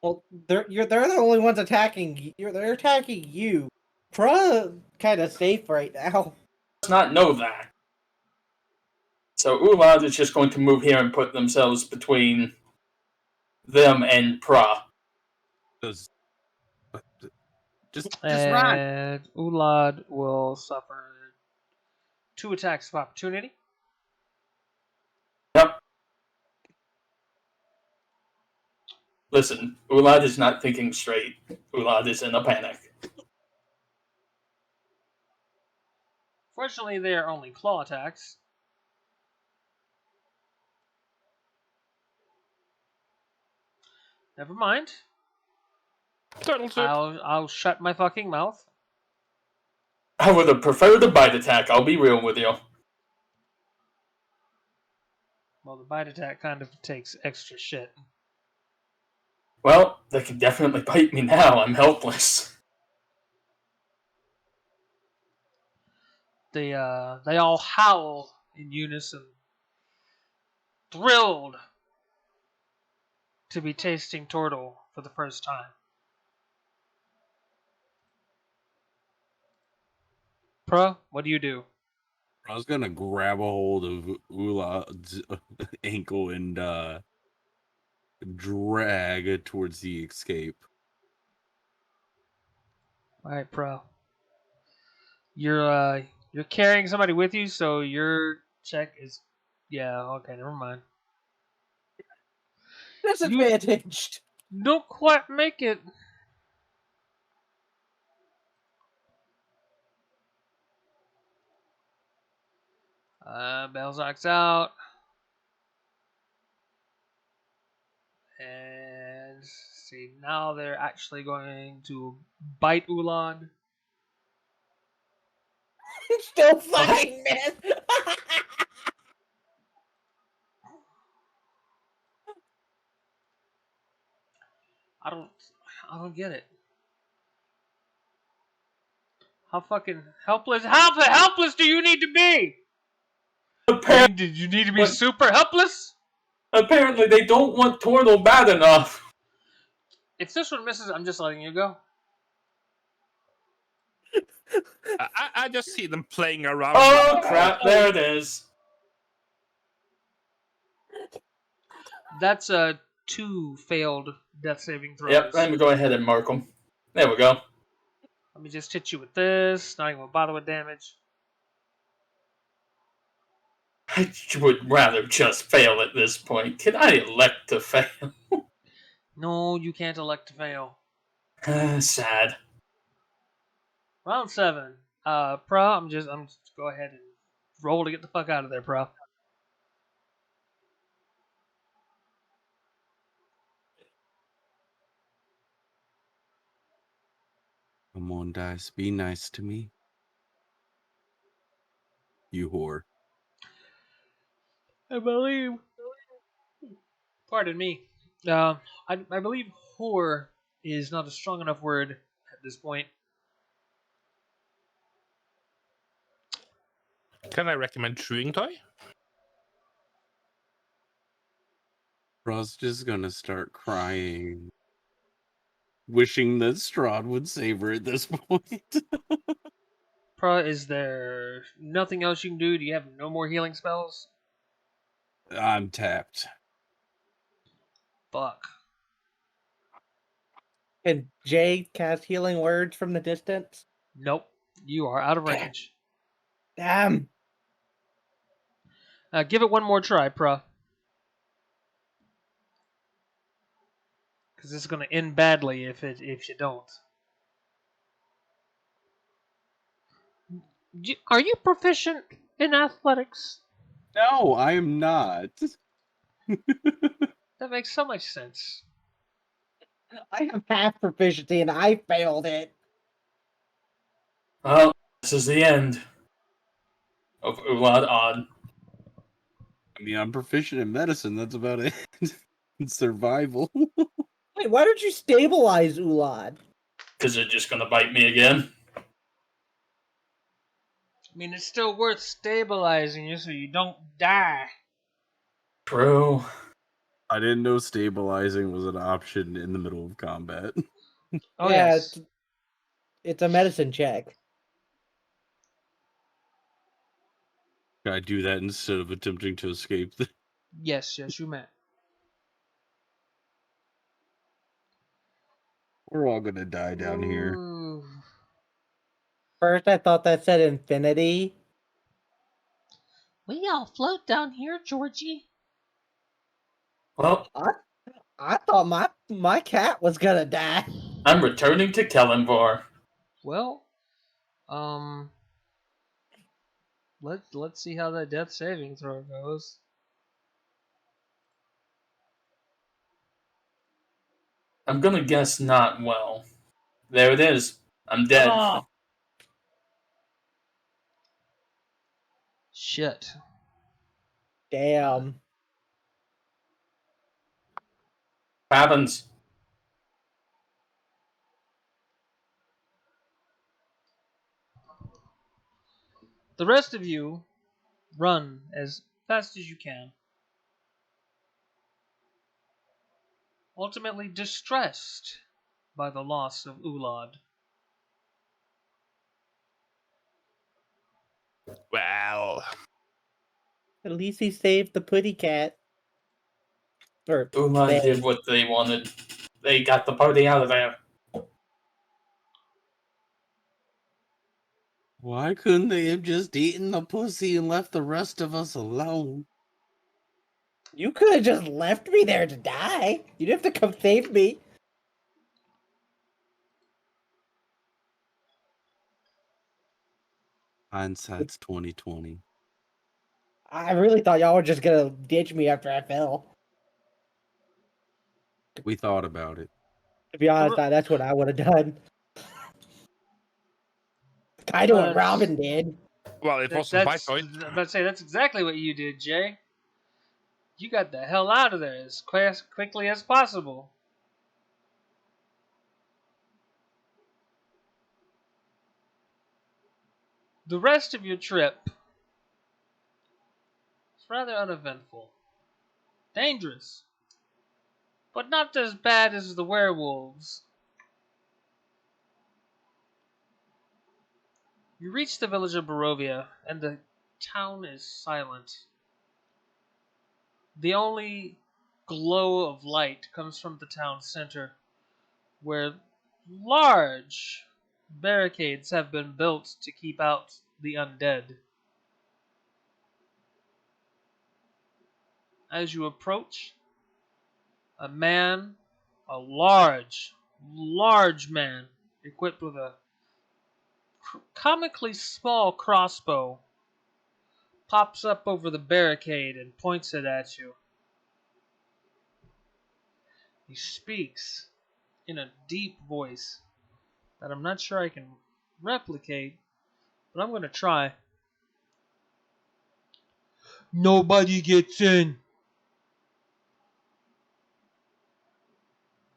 Well, they're the only ones attacking you. They're attacking you. Pruh kind of safe right now. Does not know that. So Ulad is just going to move here and put themselves between them and Pruh. Just run. And Ulad will suffer 2 attacks of opportunity. Yep. Listen, Ulad is not thinking straight. Ulad is in a panic. Fortunately, they are only claw attacks. Never mind. Turtle soup. I'll shut my fucking mouth. I would have preferred a bite attack, I'll be real with you. Well, the bite attack kind of takes extra shit. Well, they can definitely bite me now, I'm helpless. They all howl in unison. Thrilled. to be tasting Tortle for the first time. Pruh, what do you do? I was gonna grab a hold of Ulad's ankle and drag towards the escape. All right, Pruh. You're carrying somebody with you, so your check is, yeah, okay, never mind. Disadvantaged. Don't quite make it. Bhaalzak's out. And see, now they're actually going to bite Ulad. Still fucking miss. I don't get it. How fucking helpless? How helpless do you need to be? Apparently, Did you need to be super helpless? apparently they don't want Tortle bad enough. If this one misses, I'm just letting you go. I just see them playing around. Oh crap! There it is. That's 2 failed death saving throws. Yep, let me go ahead and mark them. There we go. Let me just hit you with this. Not even gonna bother with damage. I would rather just fail at this point. Can I elect to fail? No, you can't elect to fail. Sad. Round 7. Pruh, I'm just go ahead and roll to get the fuck out of there, Pruh. Come on, dice, be nice to me. You whore. I believe. Pardon me. I believe whore is not a strong enough word at this point. Can I recommend chewing toy? I was just gonna start crying. Wishing that Strahd would save her at this point. Pruh, is there nothing else you can do? Do you have no more healing spells? I'm tapped. Fuck. Can Jay cast healing words from the distance? Nope. You are out of range. Damn. Give it one more try, Pruh. Because this is going to end badly if you don't. Are you proficient in athletics? No, I am not. That makes so much sense. I have half proficiency and I failed it. Well, this is the end of Ulad Odd. I mean, I'm proficient in medicine. That's about it. Survival. Wait, why don't you stabilize Ulad? Because they're just going to bite me again. I mean, it's still worth stabilizing you so you don't die. True. I didn't know stabilizing was an option in the middle of combat. Oh, yeah, yes. it's a medicine check. Can I do that instead of attempting to escape? Yes, you may. We're all gonna die down here. Ooh. First, I thought that said infinity. We all float down here, Georgie. Well, I thought my cat was gonna die. I'm returning to Kellenvar. Well, let's see how that death saving throw goes. I'm going to guess not well. There it is. I'm dead. Oh. Shit. Damn. Happens. The rest of you run as fast as you can. ultimately distressed by the loss of Ulad. Well, At least he saved the putty cat. Or Ulad they. did what they wanted. They got the party out of there. Why couldn't they have just eaten the pussy and left the rest of us alone? You could have just left me there to die. You didn't have to come save me. Hindsight's 2020. I really thought y'all were just gonna ditch me after I fell. We thought about it. To be honest, that's what I would have done. Kind of what Robin did. well, it wasn't my choice. I'm about to say, that's exactly what you did, Jay. You got the hell out of there as quickly as possible. The rest of your trip is rather uneventful. Dangerous, but not as bad as the werewolves. You reach the village of Barovia, and the town is silent. The only glow of light comes from the town center, where large barricades have been built to keep out the undead. As you approach, a man, a large man, equipped with a comically small crossbow, pops up over the barricade and points it at you. He speaks in a deep voice that I'm not sure I can replicate, but I'm going to try. Nobody gets in.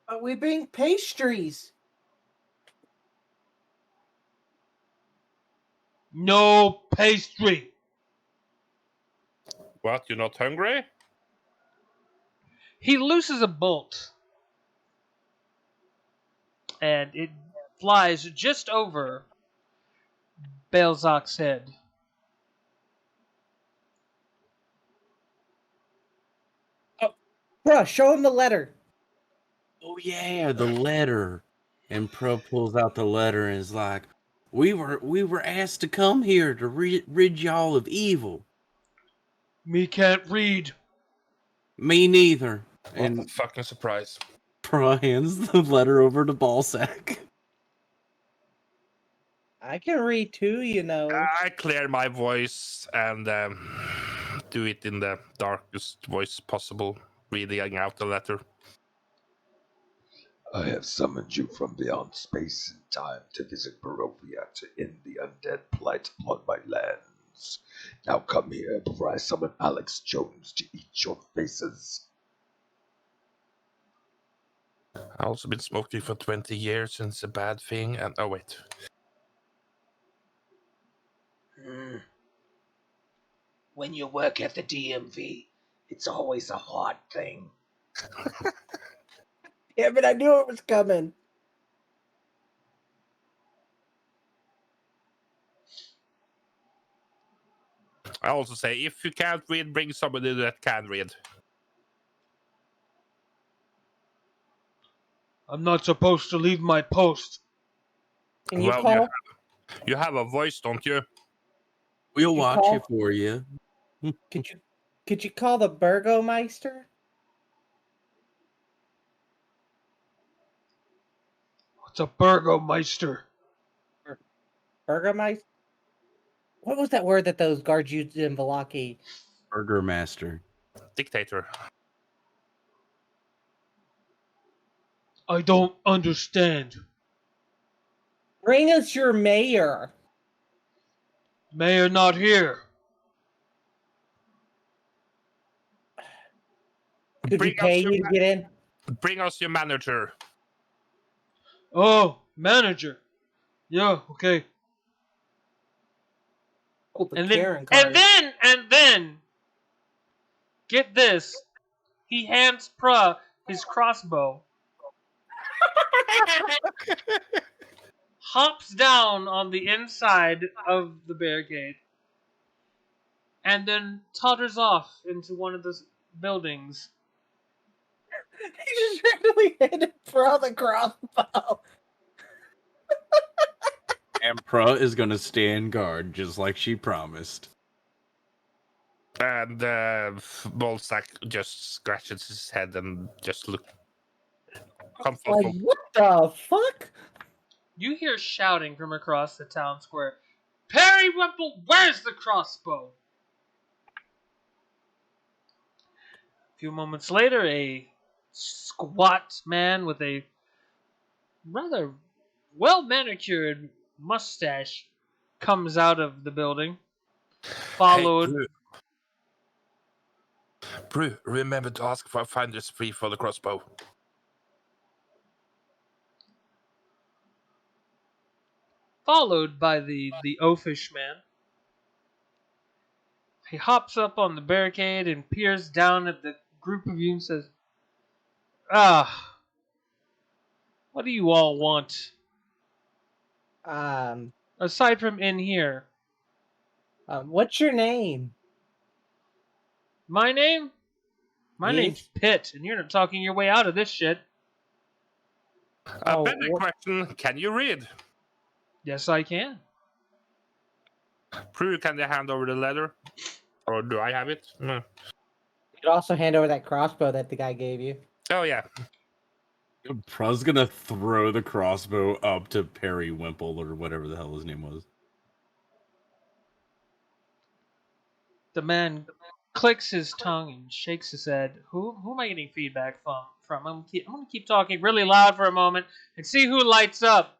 But we bring pastries. No pastry. What, you're not hungry? He looses a bolt, and it flies just over Bhaalzak's head. Bruh, show him the letter. Oh yeah, the letter. And Pruh pulls out the letter and is like, "We were asked to come here to rid y'all of evil." Me can't read. Me neither. What a And fucking surprise. Pruh hands the letter over to Bhaalzak. I can read too, you know. I clear my voice and do it in the darkest voice possible, reading out the letter. I have summoned you from beyond space and time to visit Barovia to end the undead blight upon my lands. Now come here before I summon Alex Jones to eat your faces. I've also been smoking for 20 years and it's a bad thing. And oh wait. When you work at the DMV, it's always a hard thing. Yeah, but I knew it was coming. I also say, if you can't read, bring somebody that can read. I'm not supposed to leave my post. Can you Well, call? you have a voice, don't you? We'll You watch call- it for you. Could you call the Burgomeister? What's a Burgomeister? Burgomeister? What was that word that those guards used in Valaki? Burgermaster. Dictator. I don't understand. Bring us your mayor. Mayor not here. Could you pay me to get in? Bring us your manager. Oh, manager. Yeah, okay. And then, get this. He hands Pruh his crossbow, hops down on the inside of the barricade, and then totters off into one of the buildings. He just randomly handed Pruh the crossbow. And Pruh is gonna stand guard just like she promised. And Bhaalzak just scratches his head and just look. Like, what the fuck? You hear shouting from across the town square. Periwinkle, where's the crossbow? A few moments later, a squat man with a rather well-manicured mustache comes out of the building, followed... Hey, Pruh, remember to ask for a finder's fee for the crossbow. followed by the oafish man. He hops up on the barricade and peers down at the group of you and says, "Ah, what do you all want? Aside from in here." What's your name? My name? My Yes. name's Pitt, and you're not talking your way out of this shit. A better question, can you read? Yes, I can. Pruh, can they hand over the letter? Or do I have it? No. You could also hand over that crossbow that the guy gave you. Oh, yeah. Pruh's gonna throw the crossbow up to Periwinkle or whatever the hell his name was. The man clicks his tongue and shakes his head. Who am I getting feedback from? I'm gonna keep talking really loud for a moment and see who lights up.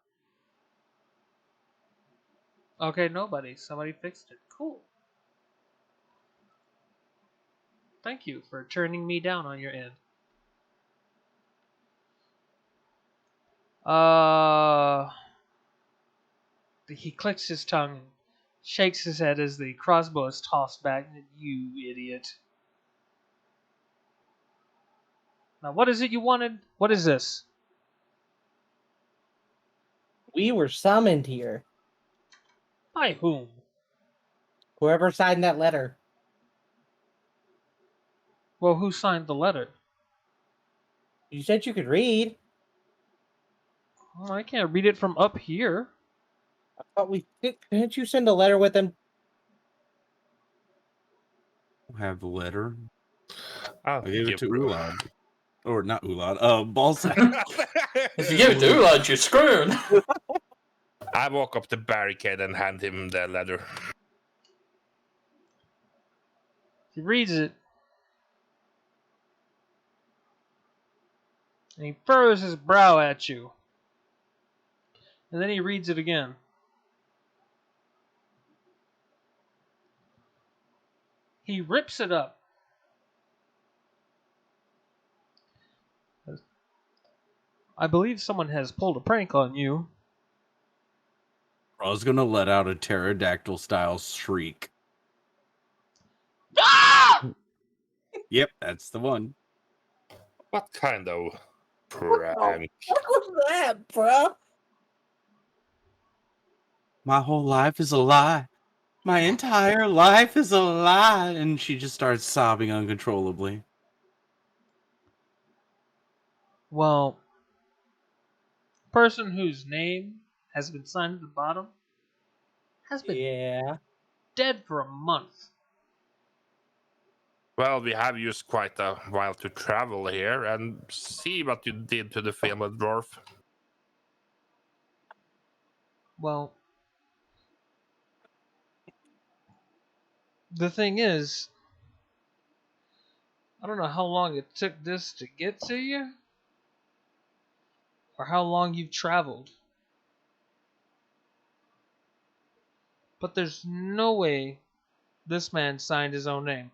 Okay, nobody. Somebody fixed it. Cool. Thank you for turning me down on your end. He clicks his tongue and shakes his head as the crossbow is tossed back. You idiot. Now, what is it you wanted? What is this? We were summoned here. By whom? Whoever signed that letter. Well, who signed the letter? You said you could read. Well, I can't read it from up here. I thought didn't you send a letter with them? Have the letter. I'll I gave it give to Pruh. Ulad. Or not Ulad, Bhaalzak. If you give it to Ulad, you're screwed. I walk up the barricade and hand him the letter. He reads it. And he furrows his brow at you. And then he reads it again. He rips it up. I believe someone has pulled a prank on you. I was gonna let out a pterodactyl style shriek. Ah! Yep, that's the one. What kind of prank? What was that, bro? My whole life is a lie. My entire life is a lie. And she just starts sobbing uncontrollably. Well, person whose name has been signed at the bottom has been dead for a month. Well, we have used quite a while to travel here and see what you did to the famous dwarf. Well, the thing is, I don't know how long it took this to get to you, or how long you've traveled. But there's no way this man signed his own name.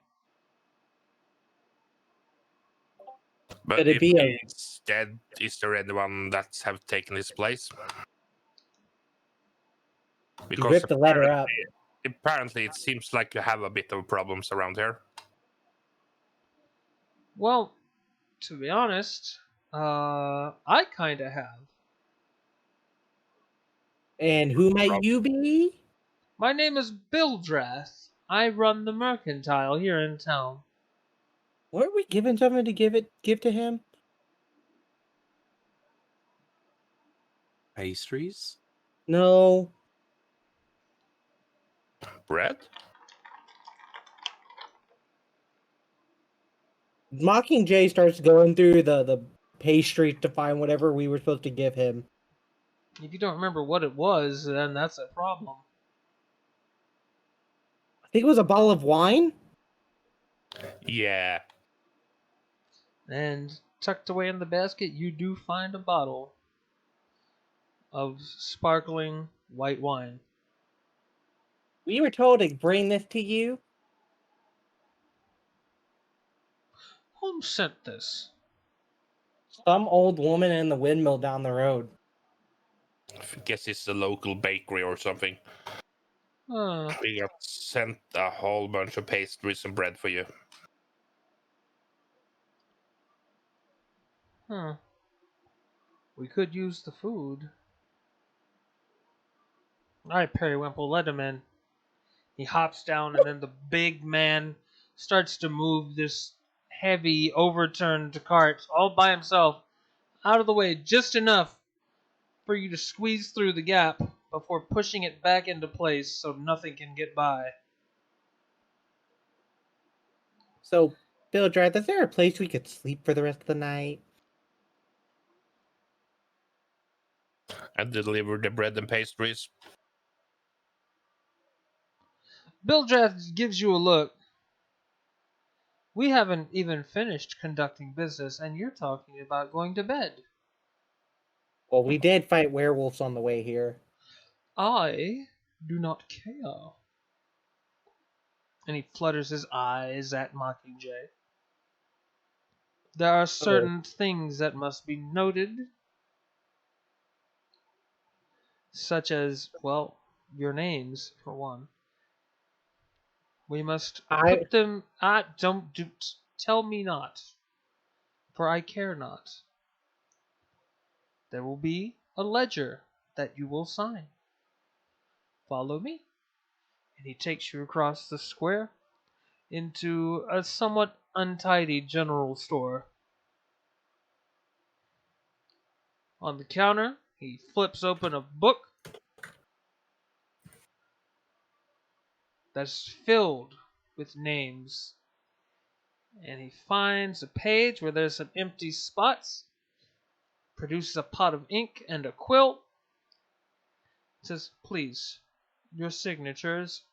But Could it if be he's dead, is there anyone that have taken his place? You ripped the letter up. Apparently, it seems like you have a bit of problems around here. Well, To be honest, I kinda have. And who might you be? My name is Bildrath. I run the mercantile here in town. Weren't we given something to give to him? Pastries? No. Bread? Mockingjay starts going through the pastries to find whatever we were supposed to give him. If you don't remember what it was, then that's a problem. I think it was a bottle of wine. Yeah. And tucked away in the basket, you do find a bottle of sparkling white wine. We were told to bring this to you. Whom sent this? Some old woman in the windmill down the road. I guess it's the local bakery or something. We got sent a whole bunch of pastries and bread for you. We could use the food. Alright, Periwinkle, let him in. He hops down, and then the big man starts to move this heavy, overturned cart all by himself out of the way just enough for you to squeeze through the gap before pushing it back into place so nothing can get by. So, Bildrath, is there a place we could sleep for the rest of the night? And deliver the bread and pastries. Bildrath gives you a look. We haven't even finished conducting business, and you're talking about going to bed. Well, we did fight werewolves on the way here. I do not care. And he flutters his eyes at Mockingjay. There are certain things that must be noted, such as, well, your names, for one. We must put them... tell me not, for I care not. There will be a ledger that you will sign. Follow me. And he takes you across the square into a somewhat untidy general store. On the counter, he flips open a book that's filled with names. And he finds a page where there's some empty spots, produces a pot of ink and a quill, says, please, your signatures,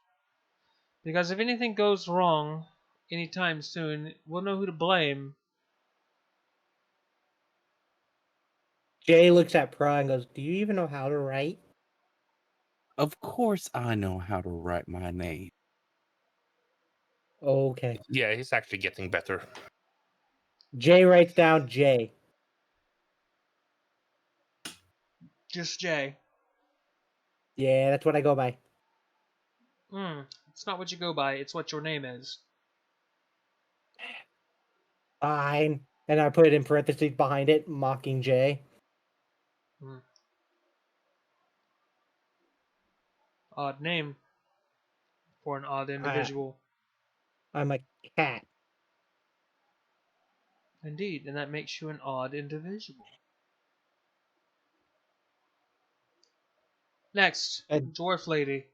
because if anything goes wrong anytime soon, we'll know who to blame. Jay looks at Pruh and goes, do you even know how to write? Of course I know how to write my name. Okay. Yeah, he's actually getting better. Jay writes down Jay. Just Jay. Yeah, that's what I go by. It's not what you go by, it's what your name is. Fine. And I put it in parentheses behind it, Mockingjay. Odd name for an odd individual. I'm a cat. Indeed, and that makes you an odd individual. Next, dwarf lady.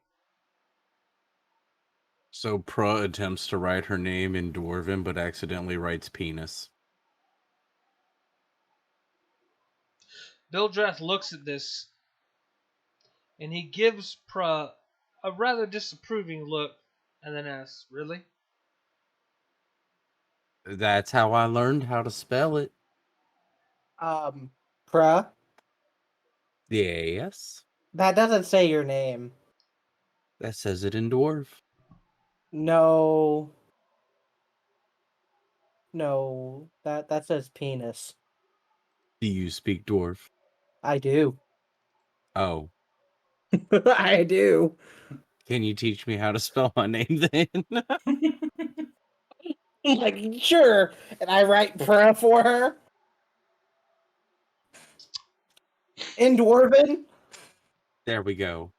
So Pruh attempts to write her name in Dwarven, but accidentally writes penis. Bildrath looks at this, and he gives Pruh a rather disapproving look, and then asks, really? That's how I learned how to spell it. Pruh? Yes. That doesn't say your name. That says it in Dwarf. No. No. That says penis. Do you speak Dwarf? I do. Oh. I do. Can you teach me how to spell my name then? like, sure. And I write Pruh for her. In Dwarven. There we go.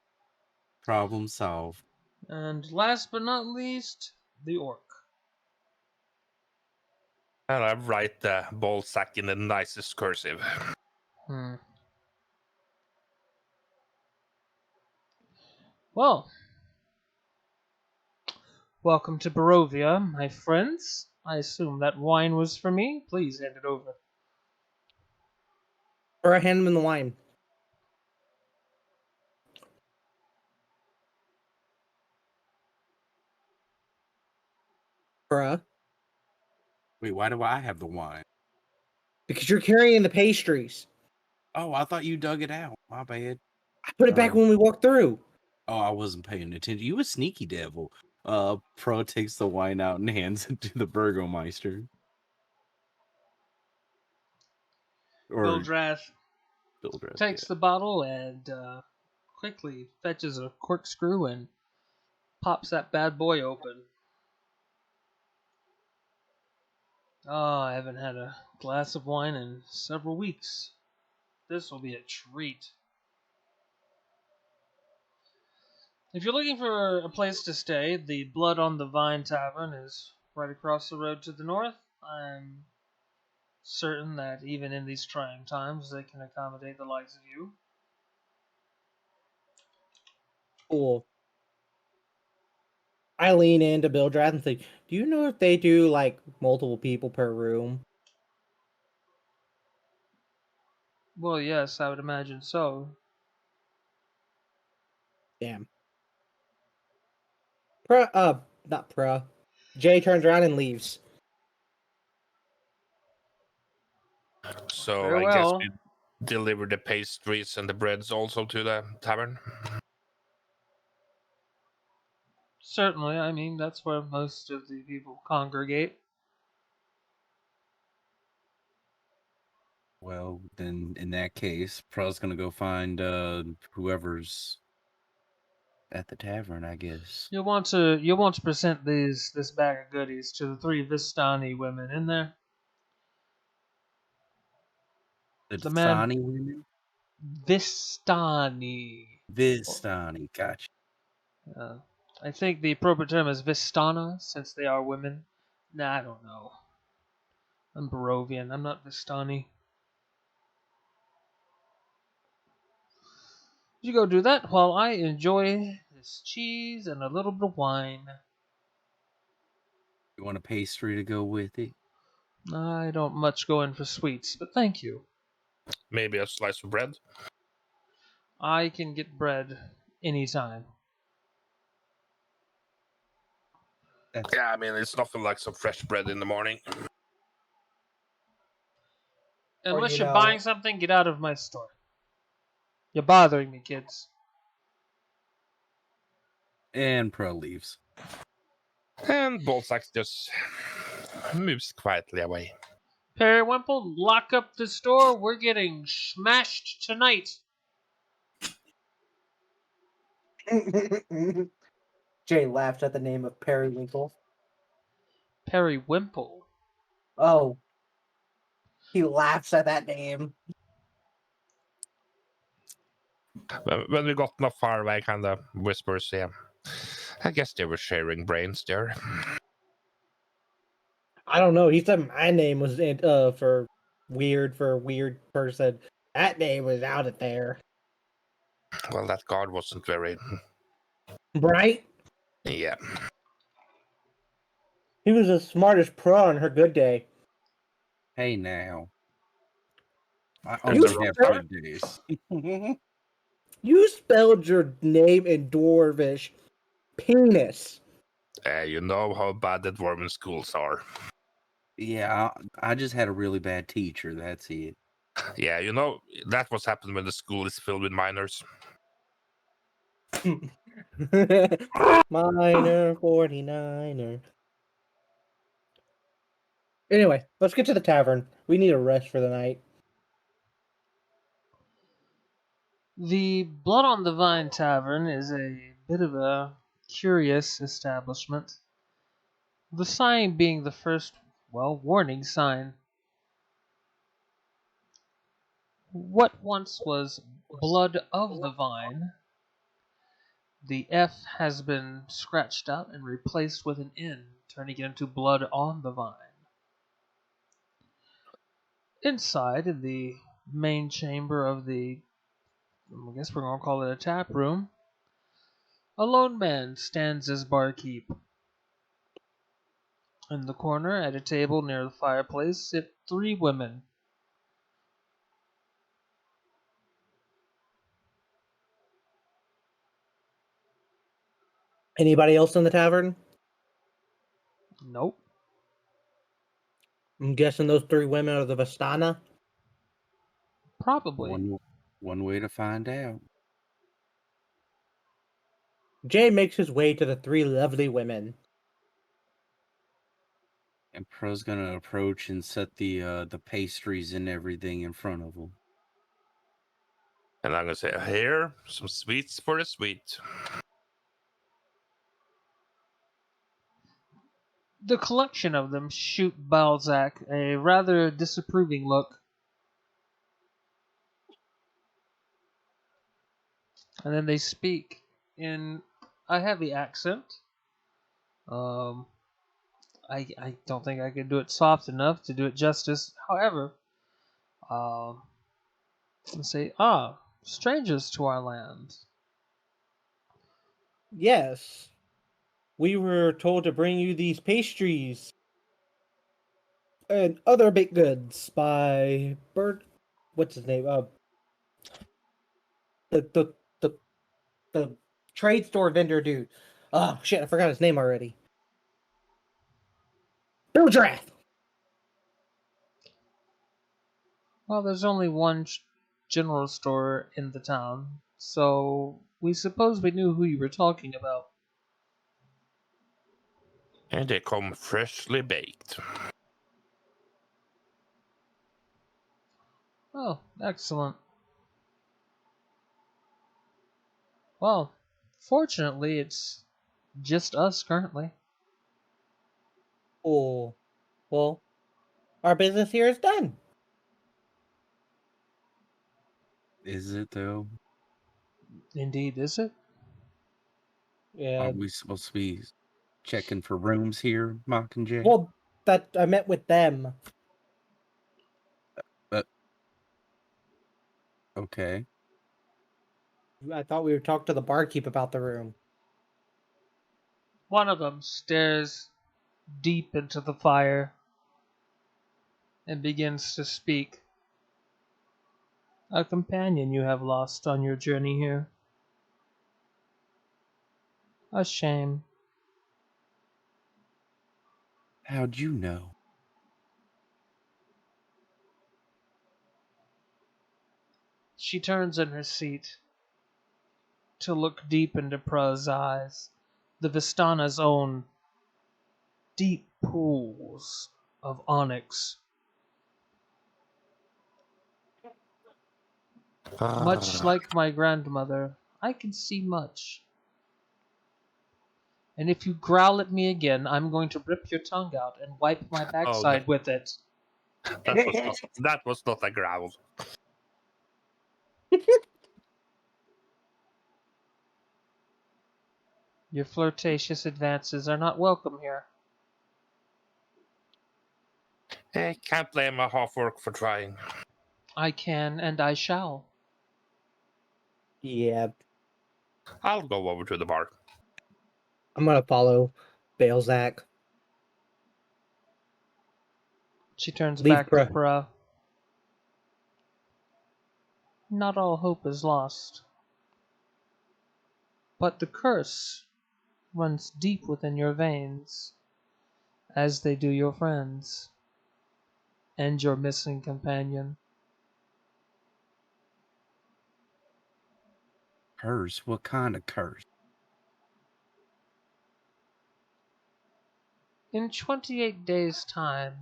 Problem solved. And last but not least, the orc. And I write Bhaalzak in the nicest cursive. Well, welcome to Barovia, my friends. I assume that wine was for me. Please hand it over. Or I hand him the wine. Bruh. Wait, why do I have the wine? Because you're carrying the pastries. Oh, I thought you dug it out. My bad. I put it back when we walked through. Oh, I wasn't paying attention. You a sneaky devil. Pro takes the wine out and hands it to the Burgomeister. Or Bhaalzak Bildred, takes the bottle and quickly fetches a corkscrew and pops that bad boy open. Oh, I haven't had a glass of wine in several weeks. This will be a treat. If you're looking for a place to stay, the Blood on the Vine Tavern is right across the road to the north. I'm certain that even in these trying times, they can accommodate the likes of you. Cool. I lean into Bildred and say, do you know if they do, like, multiple people per room? Well, yes, I would imagine so. Damn. Not Pruh. Jay turns around and leaves. So Very I guess well. we deliver the pastries and the breads also to the tavern. Certainly, I mean, that's where most of the people congregate. Well, then in that case, Pro's gonna go find whoever's at the tavern, I guess. You'll want to present this bag of goodies to the 3 Vistani women in there. The man Vistani women? Vistani. Vistani, gotcha. I think the appropriate term is Vistana, since they are women. Nah, I don't know. I'm Barovian. I'm not Vistani. You go do that while I enjoy this cheese and a little bit of wine. You want a pastry to go with it? I don't much go in for sweets, but thank you. Maybe a slice of bread. I can get bread anytime. Yeah, I mean, it's nothing like some fresh bread in the morning. Unless you're buying something, get out of my store. You're bothering me, kids. And Pro leaves. And Bhaalzak just moves quietly away. Periwinkle, lock up the store. We're getting smashed tonight. Jay laughed at the name of Periwinkle. Periwimple. Oh. He laughs at that name. When we got not far away, kind of whispers, yeah. I guess they were sharing brains there. I don't know. He said my name was for a weird person. That name was out of there. Well, that guard wasn't very... Right? Yeah. He was as smart as Pruh on her good day. Hey now. I You only have spelled- good days. You spelled your name in Dwarvish. Penis. You know how bad the Dwarven schools are. Yeah, I just had a really bad teacher, that's it. Yeah, you know, that's what's happened when the school is filled with minors. Minor 49er. Anyway, let's get to the tavern. We need a rest for the night. The Blood on the Vine Tavern is a bit of a curious establishment. The sign being the first, warning sign. What once was blood of the vine, the F has been scratched out and replaced with an N, turning it into blood on the vine. Inside, in the main chamber of I guess we're going to call it a tap room, a lone man stands as barkeep. In the corner, at a table near the fireplace, sit 3 women. Anybody else in the tavern? Nope. I'm guessing those 3 women are the Vistana. Probably. One way to find out. Jay makes his way to the 3 lovely women. And Pruh's gonna approach and set the pastries and everything in front of him. And I'm gonna say, here, some sweets for the sweet. The collection of them shoot Bhaalzak a rather disapproving look. And then they speak in a heavy accent. I don't think I can do it soft enough to do it justice. However, let's say, strangers to our land. Yes. We were told to bring you these pastries and other baked goods by what's his name? The the trade store vendor dude. Oh shit, I forgot his name already. Bhaalzak. Well, there's only one general store in the town, so we suppose we knew who you were talking about. And they come freshly baked. Oh, excellent. Well, fortunately, it's just us currently. Oh, well, our business here is done. Is it though? Indeed, is it? Yeah. Aren't we supposed to be checking for rooms here, Mockingjay? Well, that I met with them. Okay. I thought we would talk to the barkeep about the room. One of them stares deep into the fire and begins to speak. A companion you have lost on your journey here. A shame. How'd you know? She turns in her seat to look deep into Pruh's eyes, the Vistana's own deep pools of onyx. Much like my grandmother, I can see much. And if you growl at me again, I'm going to rip your tongue out and wipe my backside with it. That was not a growl. Your flirtatious advances are not welcome here. I can't blame a Half-Orc for trying. I can and I shall. Yeah, I'll go over to the bar. I'm gonna follow Bhaalzak. She turns Leave back to Pruh. Pruh. Not all hope is lost. But the curse runs deep within your veins, as they do your friends and your missing companion. Curse? What kind of curse? In 28 days' time,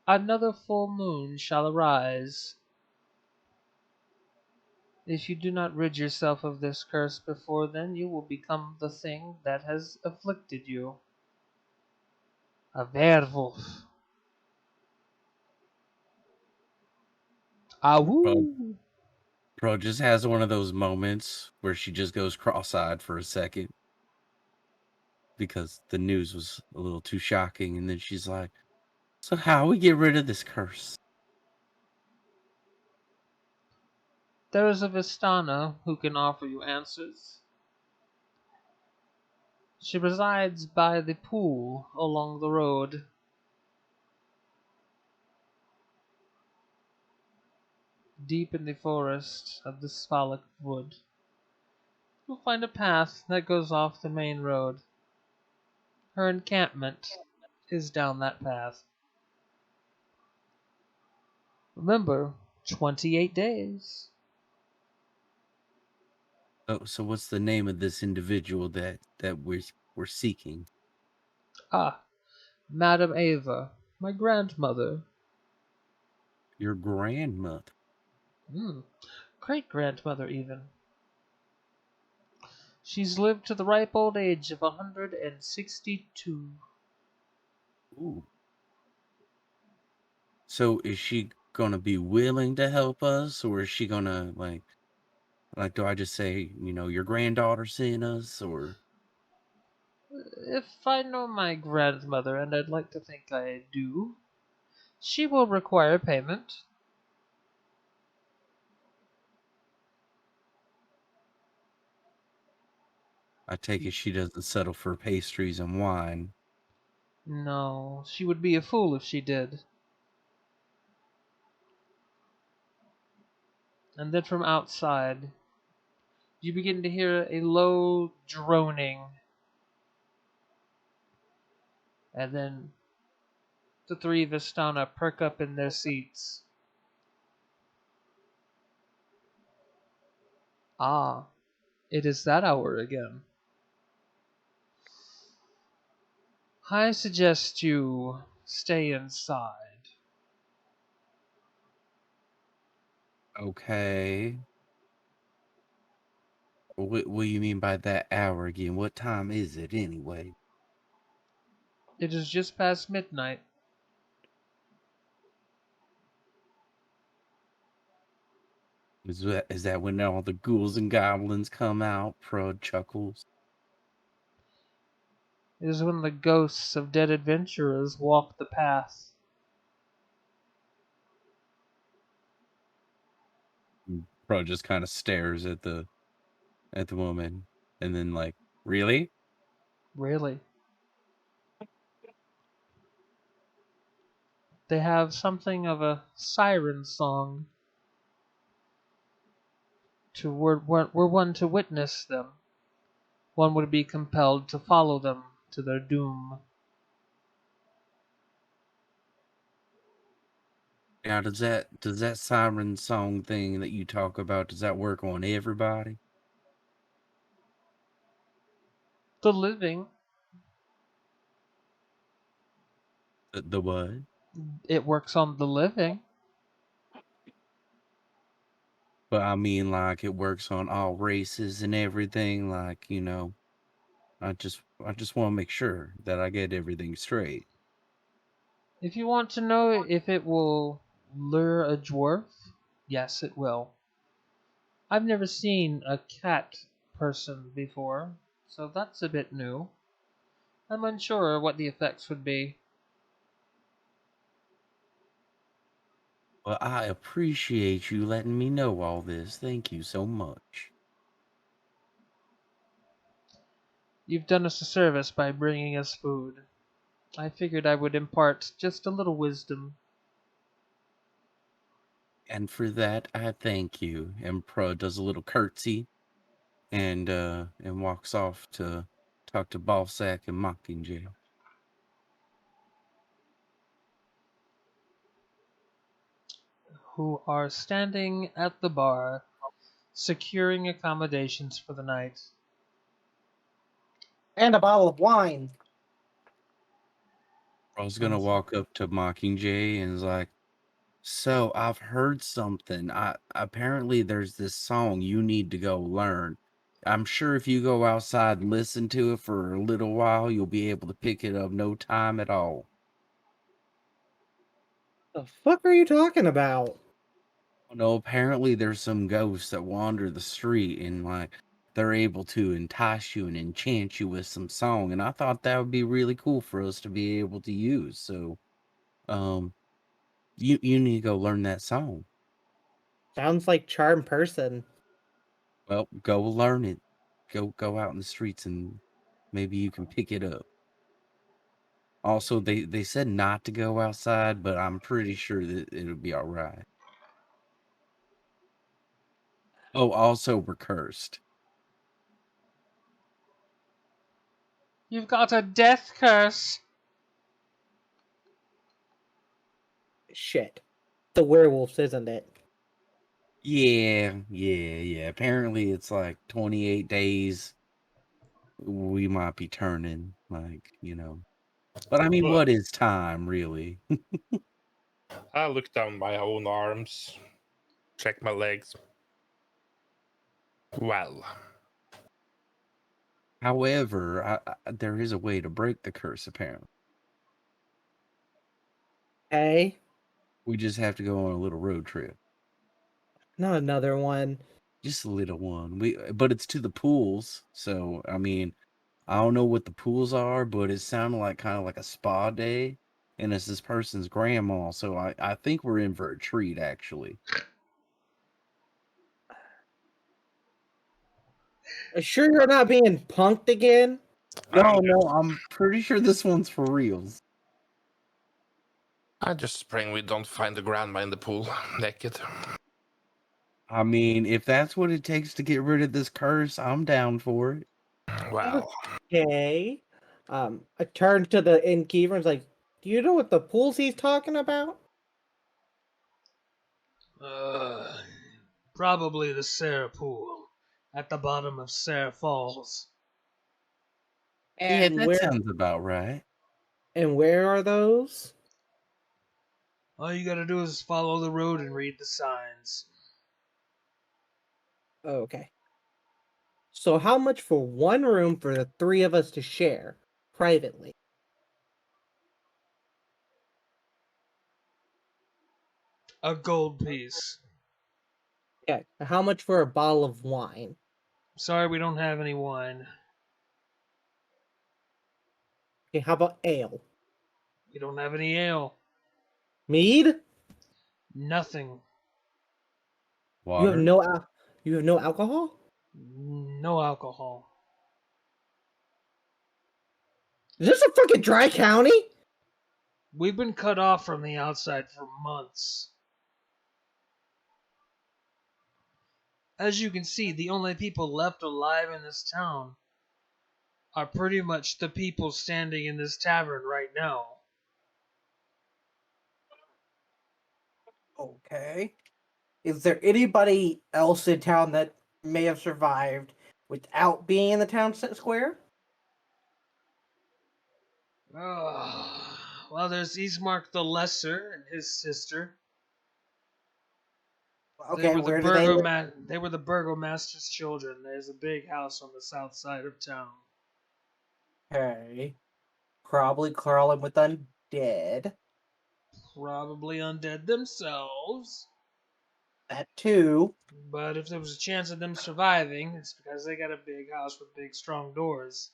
another full moon shall arise. If you do not rid yourself of this curse before then, you will become the thing that has afflicted you. A werewolf. Ah, woo! Bro just has one of those moments where she just goes cross-eyed for a second because the news was a little too shocking, and then she's like, "So how we get rid of this curse?" There is a Vistana who can offer you answers. She resides by the pool along the road. Deep in the forest of the Svalak wood. You'll find a path that goes off the main road. Her encampment is down that path. Remember, 28 days. Oh, so what's the name of this individual that we're seeking? Ah, Madam Ava, my grandmother. Your grandmother. Great-grandmother, even. She's lived to the ripe old age of 162. Ooh. So is she gonna be willing to help us, or is she gonna like do I just say, your granddaughter sent us, or If I know my grandmother, and I'd like to think I do, she will require payment. I take it she doesn't settle for pastries and wine? No, she would be a fool if she did. And then from outside, you begin to hear a low droning. And then the three Vistana perk up in their seats. Ah, it is that hour again. I suggest you stay inside. Okay. What do you mean by that hour again? What time is it anyway? It is just past midnight. Is that when all the ghouls and goblins come out? Prud chuckles. It is when the ghosts of dead adventurers walk the path. Prud just kind of stares at the woman, and then like, really? Really. They have something of a siren song. Were one to witness them, one would be compelled to follow them to their doom. Now, does that siren song thing that you talk about, does that work on everybody? The living, The what? it works on the living. But I mean, like, it works on all races and everything. Like, I just want to make sure that I get everything straight. If you want to know if it will lure a dwarf, yes, it will. I've never seen a cat person before, so that's a bit new. I'm unsure what the effects would be. Well, I appreciate you letting me know all this. Thank you so much. You've done us a service by bringing us food. I figured I would impart just a little wisdom. And for that, I thank you. And Pro does a little curtsy and walks off to talk to Bhaalzak and Mockingjay. Who are standing at the bar, securing accommodations for the night. And a bottle of wine. I was gonna walk up to Mockingjay and is like, "So I've heard something. Apparently there's this song you need to go learn, I'm sure if you go outside and listen to it for a little while, you'll be able to pick it up no time at all. The fuck are you talking about? No, apparently there's some ghosts that wander the street and like they're able to entice you and enchant you with some song, and I thought that would be really cool for us to be able to use. So, you need to go learn that song. Sounds like charm person. Well, go learn it. Go out in the streets and maybe you can pick it up. Also, they said not to go outside, but I'm pretty sure that it'll be all right. Oh, also we're cursed. You've got a death curse. Shit. The werewolves, isn't it? Yeah. Apparently it's like 28 days we might be turning, like, But I mean, Well, what is time, really? I look down my own arms, check my legs. Well, However, there is a way to break the curse, apparently. Hey, We just have to go on a little road trip. not another one. Just a little one. But it's to the pools, so, I mean, I don't know what the pools are, but it sounded like kind of like a spa day, and it's this person's grandma, so I think we're in for a treat, actually. Sure you're not being punked again? No, I'm pretty sure this one's for reals. I'm just praying we don't find the grandma in the pool naked. I mean, if that's what it takes to get rid of this curse, I'm down for it. Well, Okay. I turned to the innkeeper and was like, do you know what the pools he's talking about? Probably the Sarah Pool at the bottom of Sarah Falls. Yeah, And that sounds about right. where are those? All you gotta do is follow the road and read the signs. Okay. So how much for one room for the three of us to share privately? A gold piece. Okay. How much for a bottle of wine? Sorry, we don't have any wine. Okay, how about ale? We don't have any ale. Mead? Nothing. You have Water? no alcohol? No alcohol. Is this a fucking dry county? We've been cut off from the outside for months. As you can see, the only people left alive in this town are pretty much the people standing in this tavern right now. Okay. Is there anybody else in town that may have survived without being in the town square? Well, there's Ismark the Lesser and his sister. Okay, where do they live? They were the burgomaster's children. There's a big house on the south side of town. Okay. Probably crawling with undead. Probably undead themselves. That too. But if there was a chance of them surviving, it's because they got a big house with big strong doors.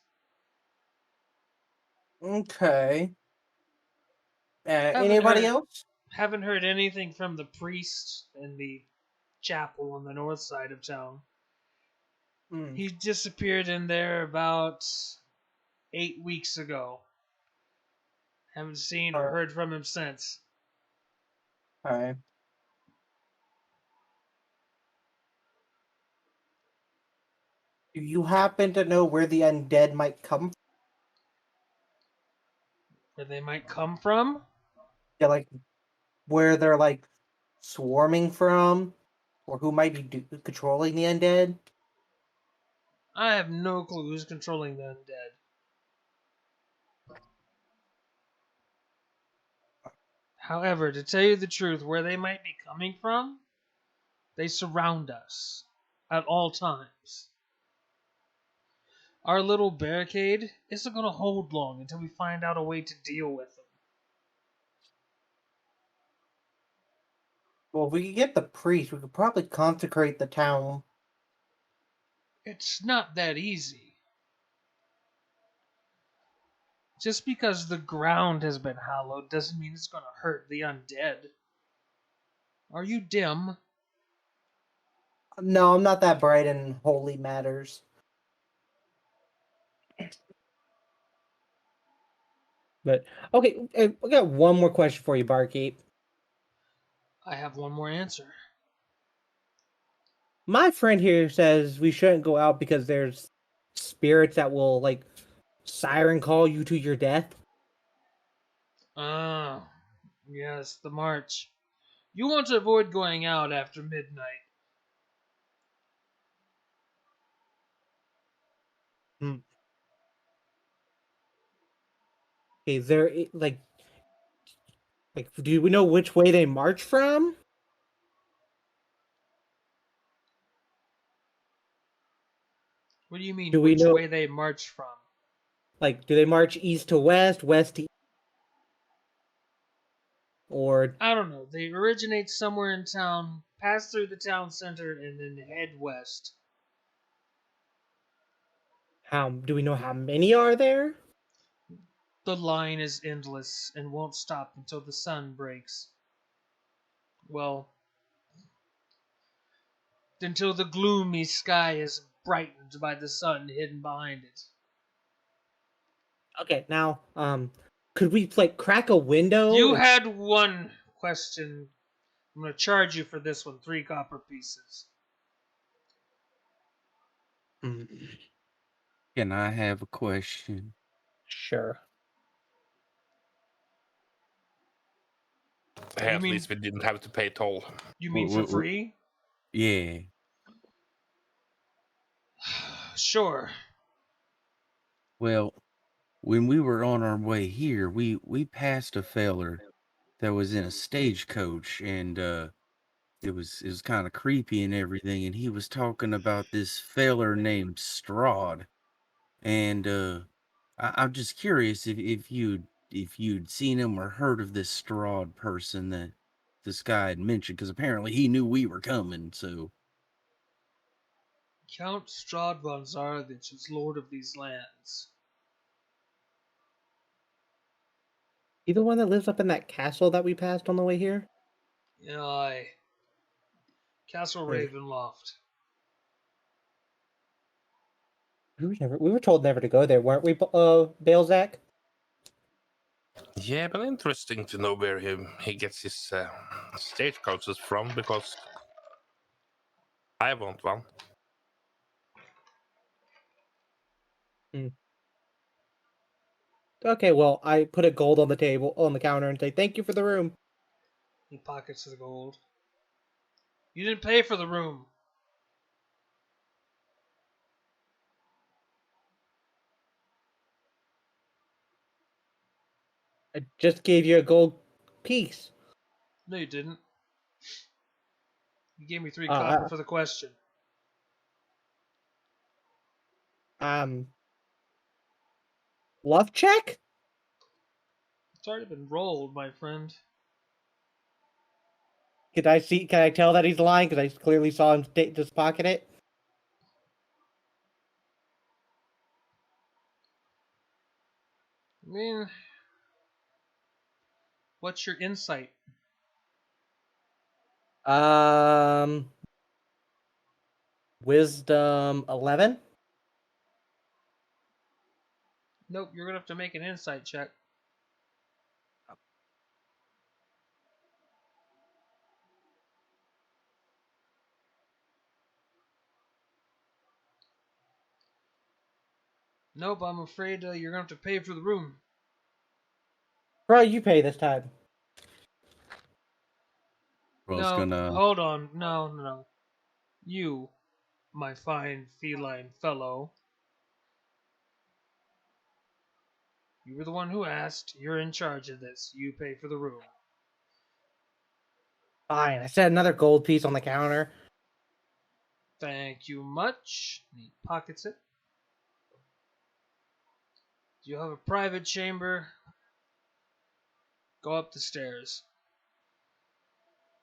Okay. Haven't Anybody heard else? haven't heard anything from the priest in the chapel on the north side of town. Hmm. He disappeared in there about 8 weeks ago. Haven't seen or heard from him since. Okay. Do you happen to know where the undead might come from? Where they might come from? Yeah, like where they're like swarming from, or who might be controlling the undead? I have no clue who's controlling the undead. However, to tell you the truth, where they might be coming from, they surround us at all times. Our little barricade isn't going to hold long until we find out a way to deal with them. Well, if we could get the priest, we could probably consecrate the town. It's not that easy. Just because the ground has been hallowed doesn't mean it's going to hurt the undead. Are you dim? No, I'm not that bright in holy matters. But okay, I got one more question for you, Barkeep. I have one more answer. My friend here says we shouldn't go out because there's spirits that will like siren call you to your death. Ah, yes, the march. You want to avoid going out after midnight. Okay, is there like do we know which way they march from? What do you mean, Do we which know- way they march from? Like, do they march east to west, west to east? Or I don't know. They originate somewhere in town, pass through the town center, and then head west. how do we know how many are there? The line is endless and won't stop until the sun breaks. Well, until the gloomy sky is brightened by the sun hidden behind it. Okay, now could we like crack a window? You had one question. I'm going to charge you for this one 3 copper pieces. Can I have a question? Sure. Hey, at mean- least we didn't have to pay toll. You mean for free? Yeah. Sure. Well, when we were on our way here, we passed a feller that was in a stagecoach, and it was kind of creepy and everything, and he was talking about this feller named Strahd, and I'm just curious if you'd seen him or heard of this Strahd person that this guy had mentioned, because apparently he knew we were coming. So Count Strahd von Zarovich is lord of these lands. You the one that lives up in that castle that we passed on the way here? Aye. Castle Wait. Ravenloft. We were told never to go there, weren't we, Bhaalzak? Yeah, but interesting to know where he gets his stagecoaches from, because I want one. Okay, well, I put a gold on the table, on the counter, and say, thank you for the room. He pockets the gold. You didn't pay for the room. I just gave you a gold piece. No, you didn't. You gave me 3 Uh, copper for the question. Love check? It's already been rolled, my friend. Can I tell that he's lying? Because I clearly saw him just pocket it. I mean, what's your insight? Wisdom 11? Nope, you're gonna have to make an insight check. Nope, I'm afraid you're gonna have to pay for the room. Bro, you pay this time. Bro's gonna. Hold on. No. You, my fine feline fellow. You were the one who asked. You're in charge of this. You pay for the room. Fine, I set another gold piece on the counter. Thank you much. He pockets it. You have a private chamber. Go up the stairs.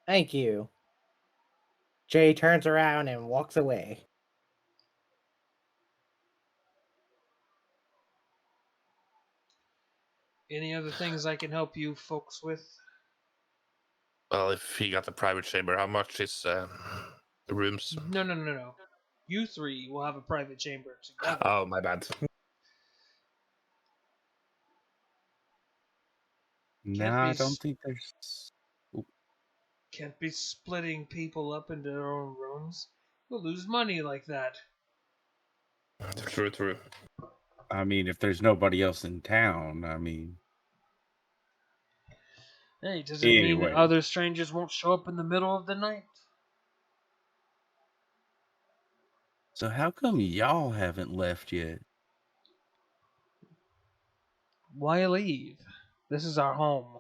Thank you. Jay turns around and walks away. Any other things I can help you folks with? Well, if he got a private chamber, how much is the rooms? No. You three will have a private chamber together. Oh, my bad. No, I don't think there's. Can't be splitting people up into their own rooms. You'll lose money like that. True. I mean, if there's nobody else in town, I mean. Hey, does it mean Anyway. other strangers won't show up in the middle of the night? So how come y'all haven't left yet? Why leave? This is our home.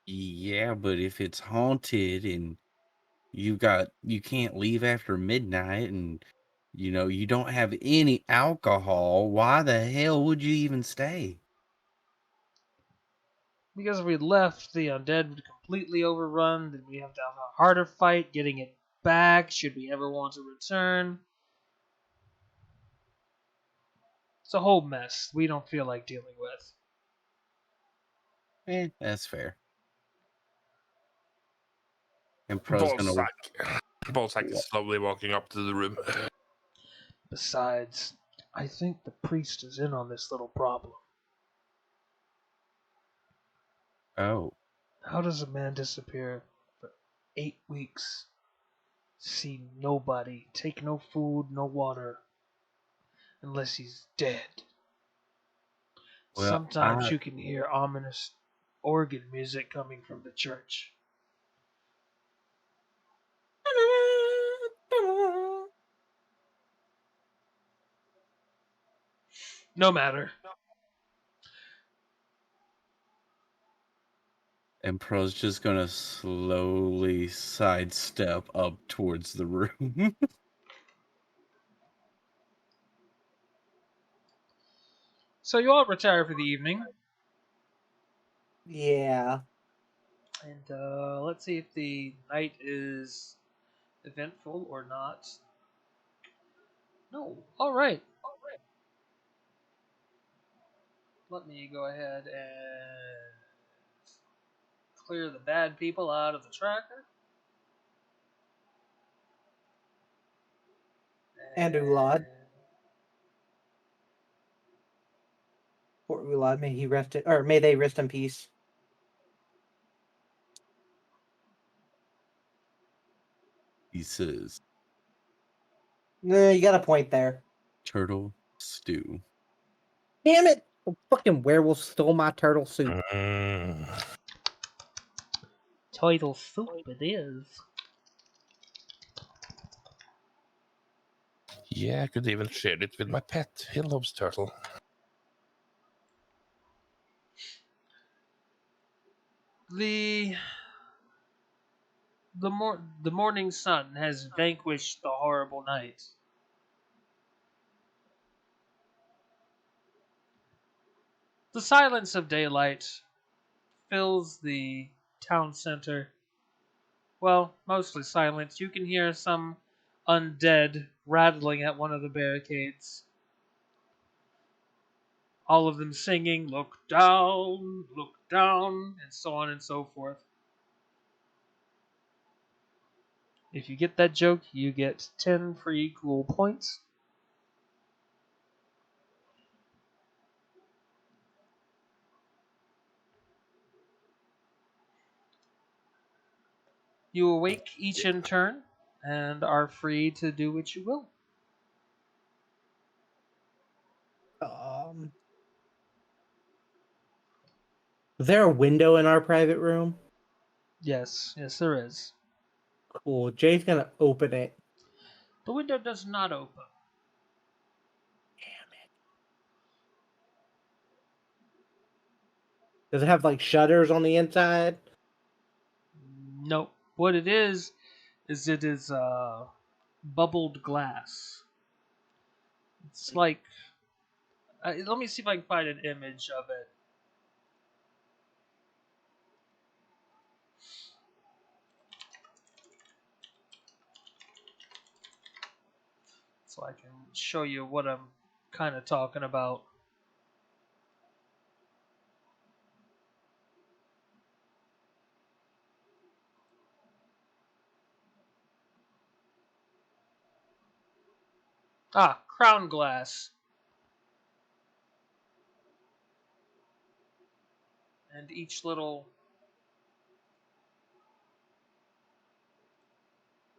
Yeah, but if it's haunted and you can't leave after midnight and you don't have any alcohol, why the hell would you even stay? Because if we left, the undead would completely overrun, then we have to have a harder fight getting it back should we ever want to return. It's a whole mess we don't feel like dealing with. That's fair. And Pro's gonna Bhaalzak is slowly walking up to the room. Besides, I think the priest is in on this little problem. Oh. How does a man disappear for 8 weeks? See nobody, take no food, no water, unless he's dead. Well, Sometimes you can hear ominous organ music coming from the church. No matter. And Pro's just gonna slowly sidestep up towards the room. So you all retire for the evening. Yeah. And let's see if the night is eventful or not. No. Alright. Let me go ahead and clear the bad people out of the tracker. And Ulad. Poor Ulad, may they rest in peace. He says, You got a point there. turtle stew. Damn it! A fucking werewolf stole my turtle soup. Turtle soup it is. Yeah, I could even share it with my pet. He loves turtle. The morning sun has vanquished the horrible night. The silence of daylight fills the town center. Well, mostly silence. You can hear some undead rattling at one of the barricades. All of them singing, look down, and so on and so forth. If you get that joke, you get 10 free cool points. You awake each in turn and are free to do what you will. Is there a window in our private room? Yes, there is. Cool. Jay's gonna open it. The window does not open. Damn it. Does it have like shutters on the inside? Nope. What it is it is bubbled glass. It's like Let me see if I can find an image of it. So I can show you what I'm kind of talking about. Ah, crown glass. And each little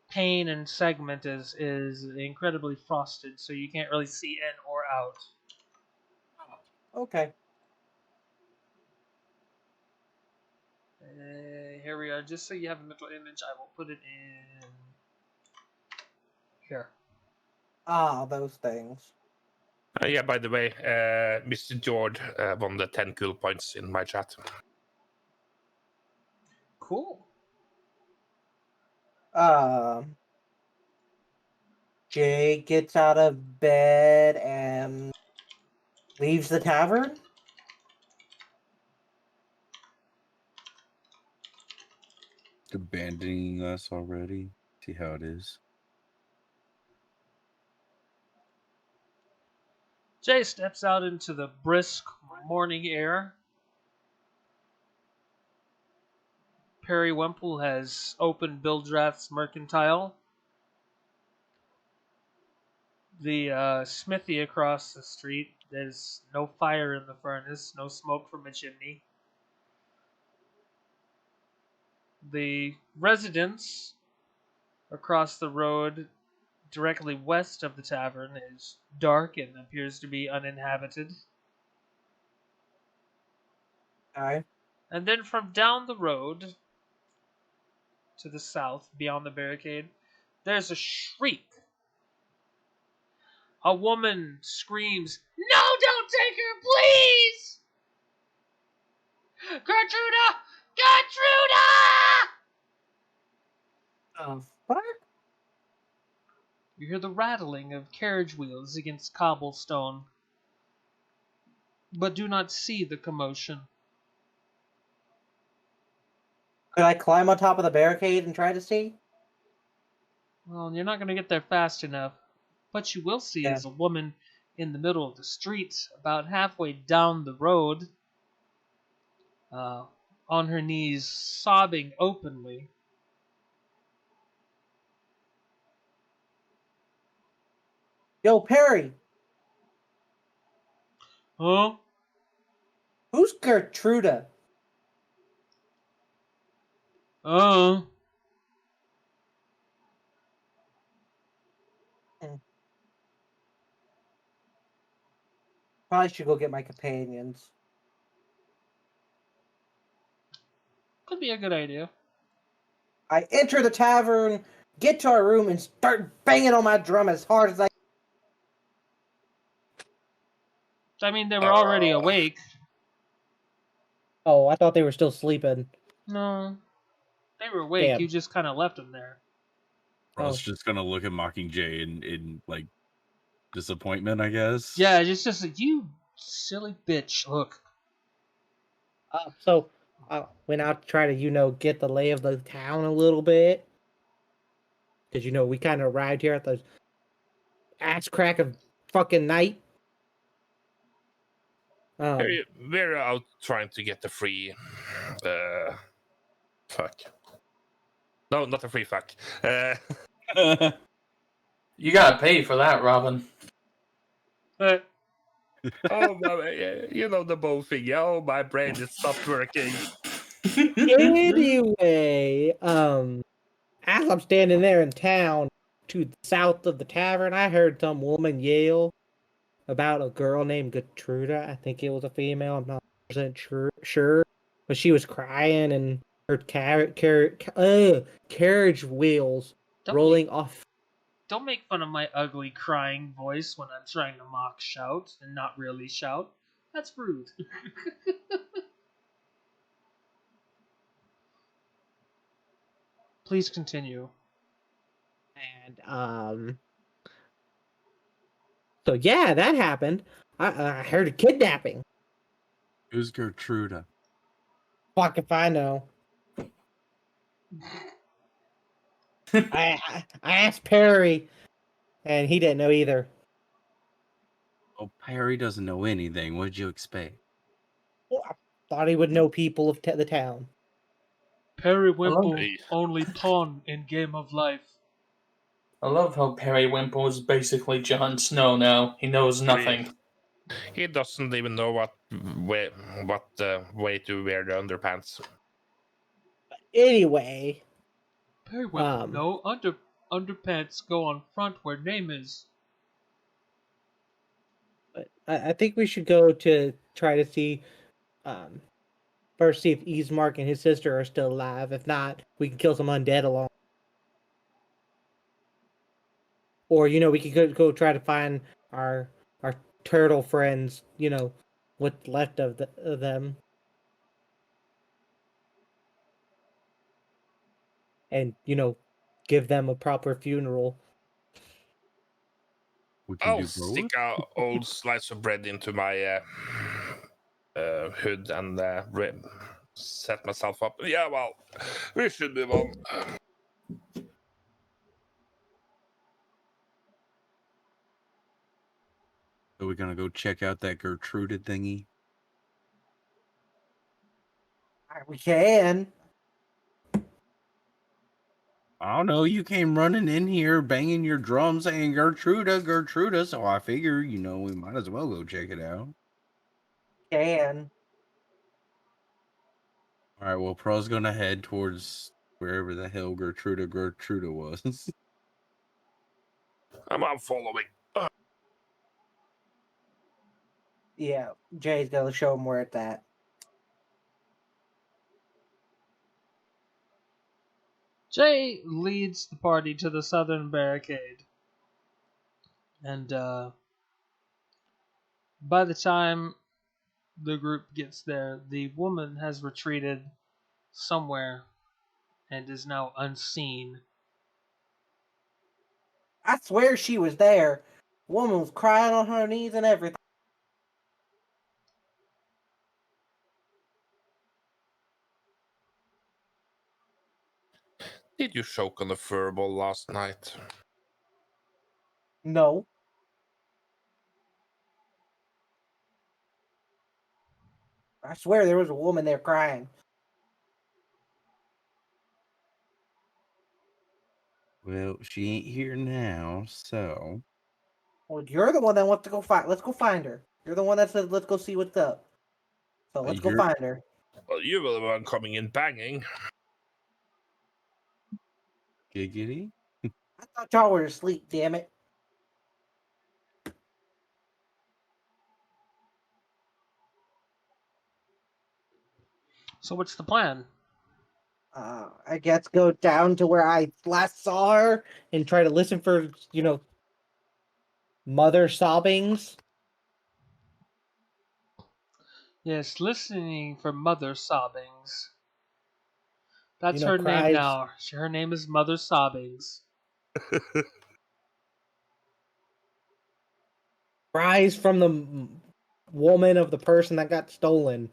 pane and segment is incredibly frosted, so you can't really see in or out. Okay. Here we are. Just so you have a mental image, I will put it in here. Ah, those things. Yeah, by the way, Mr. George won the 10 cool points in my chat. Cool. Jay gets out of bed and leaves the tavern. Abandoning us already. See how it is. Jay steps out into the brisk morning air. Perry Wemple has opened Bhaalzak's mercantile. The smithy across the street, there's no fire in the furnace, no smoke from a chimney. The residence across the road directly west of the tavern is dark and appears to be uninhabited. Okay. And then from down the road to the south, beyond the barricade, there's a shriek. A woman screams, "No, don't take her, please! Gertruda! Gertruda!" Fuck? You hear the rattling of carriage wheels against cobblestone, but do not see the commotion. Could I climb on top of the barricade and try to see? Well, you're not going to get there fast enough. What you will see is a woman in the middle of the street, about halfway down the road, on her knees, sobbing openly. Yo, Perry! Huh? Who's Gertruda? Uh. Probably should go get my companions. Could be a good idea. I enter the tavern, get to our room, and start banging on my drum as hard as I. I mean, they were already awake. Oh, I thought they were still sleeping. No. They were awake. Damn. You just kind of left them there. I was just gonna look at Mockingjay in like disappointment, I guess. Yeah, it's just like, you silly bitch. Look. So I went out to try to, get the lay of the town a little bit. Because, we kind of arrived here at the ass crack of fucking night. We're out trying to get the free... fuck. No, not a free fuck. You gotta pay for that, Robin. Oh, the bow thing. Yeah, oh, my brain is stopped working. Anyway, as I'm standing there in town to the south of the tavern, I heard some woman yell about a girl named Gertruda. I think it was a female. I'm not 100% sure. But she was crying and her carriage wheels rolling off. Don't make fun of my ugly crying voice when I'm trying to mock shout and not really shout. That's rude. Please continue. And so yeah, that happened. I heard a kidnapping. Who's Gertruda? Fuck if I know. I asked Perry, and he didn't know either. Oh, Perry doesn't know anything. What'd you expect? Well, I thought he would know people of the town. Periwinkle, Hey. only pawn in game of life. I love how Periwinkle is basically Jon Snow now. He knows nothing. He doesn't even know what way to wear the underpants. Anyway, Periwinkle, no underpants go on front where name is. but I think we should go to try to see, first see if Easemark and his sister are still alive. If not, we can kill some undead along. Or we could go try to find our turtle friends. What's left of them, and give them a proper funeral. We can I'll do both. stick a old slice of bread into my hood and set myself up. Yeah, well, we should move on. So we're gonna go check out that Gertruda thingy. We can. I don't know. You came running in here, banging your drum, saying Gertruda, Gertruda. So I figure, we might as well go check it out. Can. All right. Well, Pro's gonna head towards wherever the hell Gertruda was. I'm following. Yeah, Jay's gonna show him where it's at. Jay leads the party to the southern barricade. And by the time the group gets there, the woman has retreated somewhere and is now unseen. I swear she was there. Woman was crying on her knees and everything. Did you choke on the furball last night? No. I swear there was a woman there crying. Well, she ain't here now, so. Well, you're the one that wants to go find. Let's go find her. You're the one that said, let's go see what's up. So let's go find her. Well, you were the one coming in banging. Giggity. I thought y'all were asleep, damn it. So what's the plan? I guess go down to where I last saw her and try to listen for, mother sobbings. Yes, listening for Mother Sobbings. That's her name Cries. now. Her name is Mother Sobbings. Cries from the woman of the person that got stolen.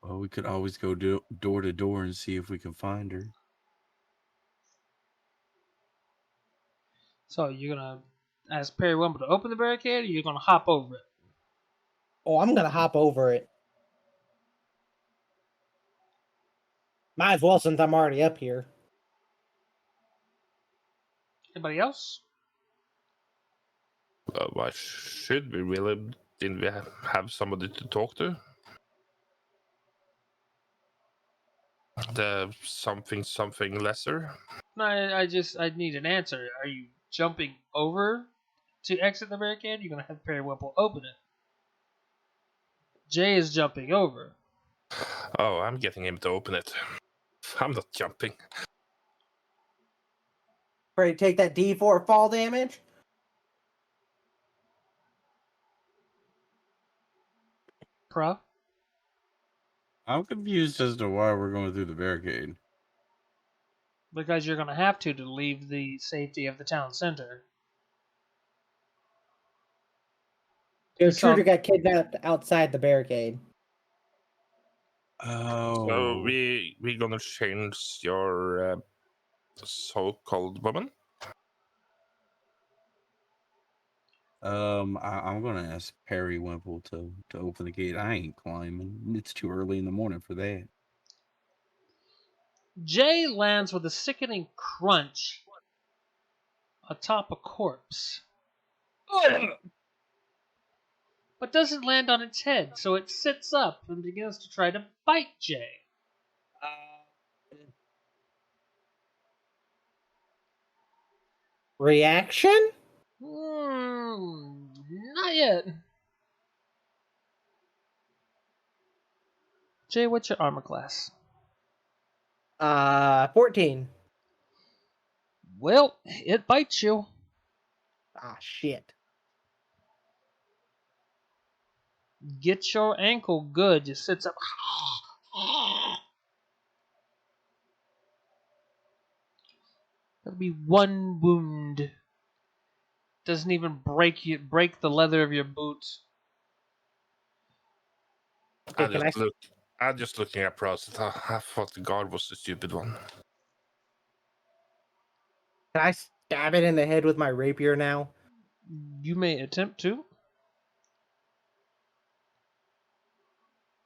Well, we could always go door to door and see if we can find her. So you're gonna ask Periwinkle to open the barricade, or you're gonna hop over it? Oh, I'm gonna hop over it. Might as well since I'm already up here. Anybody else? Why should we really? Didn't we have somebody to talk to? The something lesser? No, I need an answer. Are you jumping over to exit the barricade? You're gonna have Periwinkle open it. Jay is jumping over. Oh, I'm getting him to open it. I'm not jumping. Ready to take that D4 fall damage? Pruh? I'm confused as to why we're going through the barricade. Because you're going to have to leave the safety of the town center. The So- intruder got kidnapped outside the barricade. Oh. So we gonna change your so-called woman. I'm gonna ask Perry Wimple to open the gate. I ain't climbing. It's too early in the morning for that. Jay lands with a sickening crunch atop a corpse. But doesn't land on its head, so it sits up and begins to try to bite Jay. Reaction? Not yet. Jay, what's your armor class? 14. Well, it bites you. Ah, shit. Get your ankle good. Just sits up. That'll be one wound. Doesn't even break the leather of your boots. Okay, I'm just looking at pros. I thought the guard was the stupid one. Can I stab it in the head with my rapier now? You may attempt to.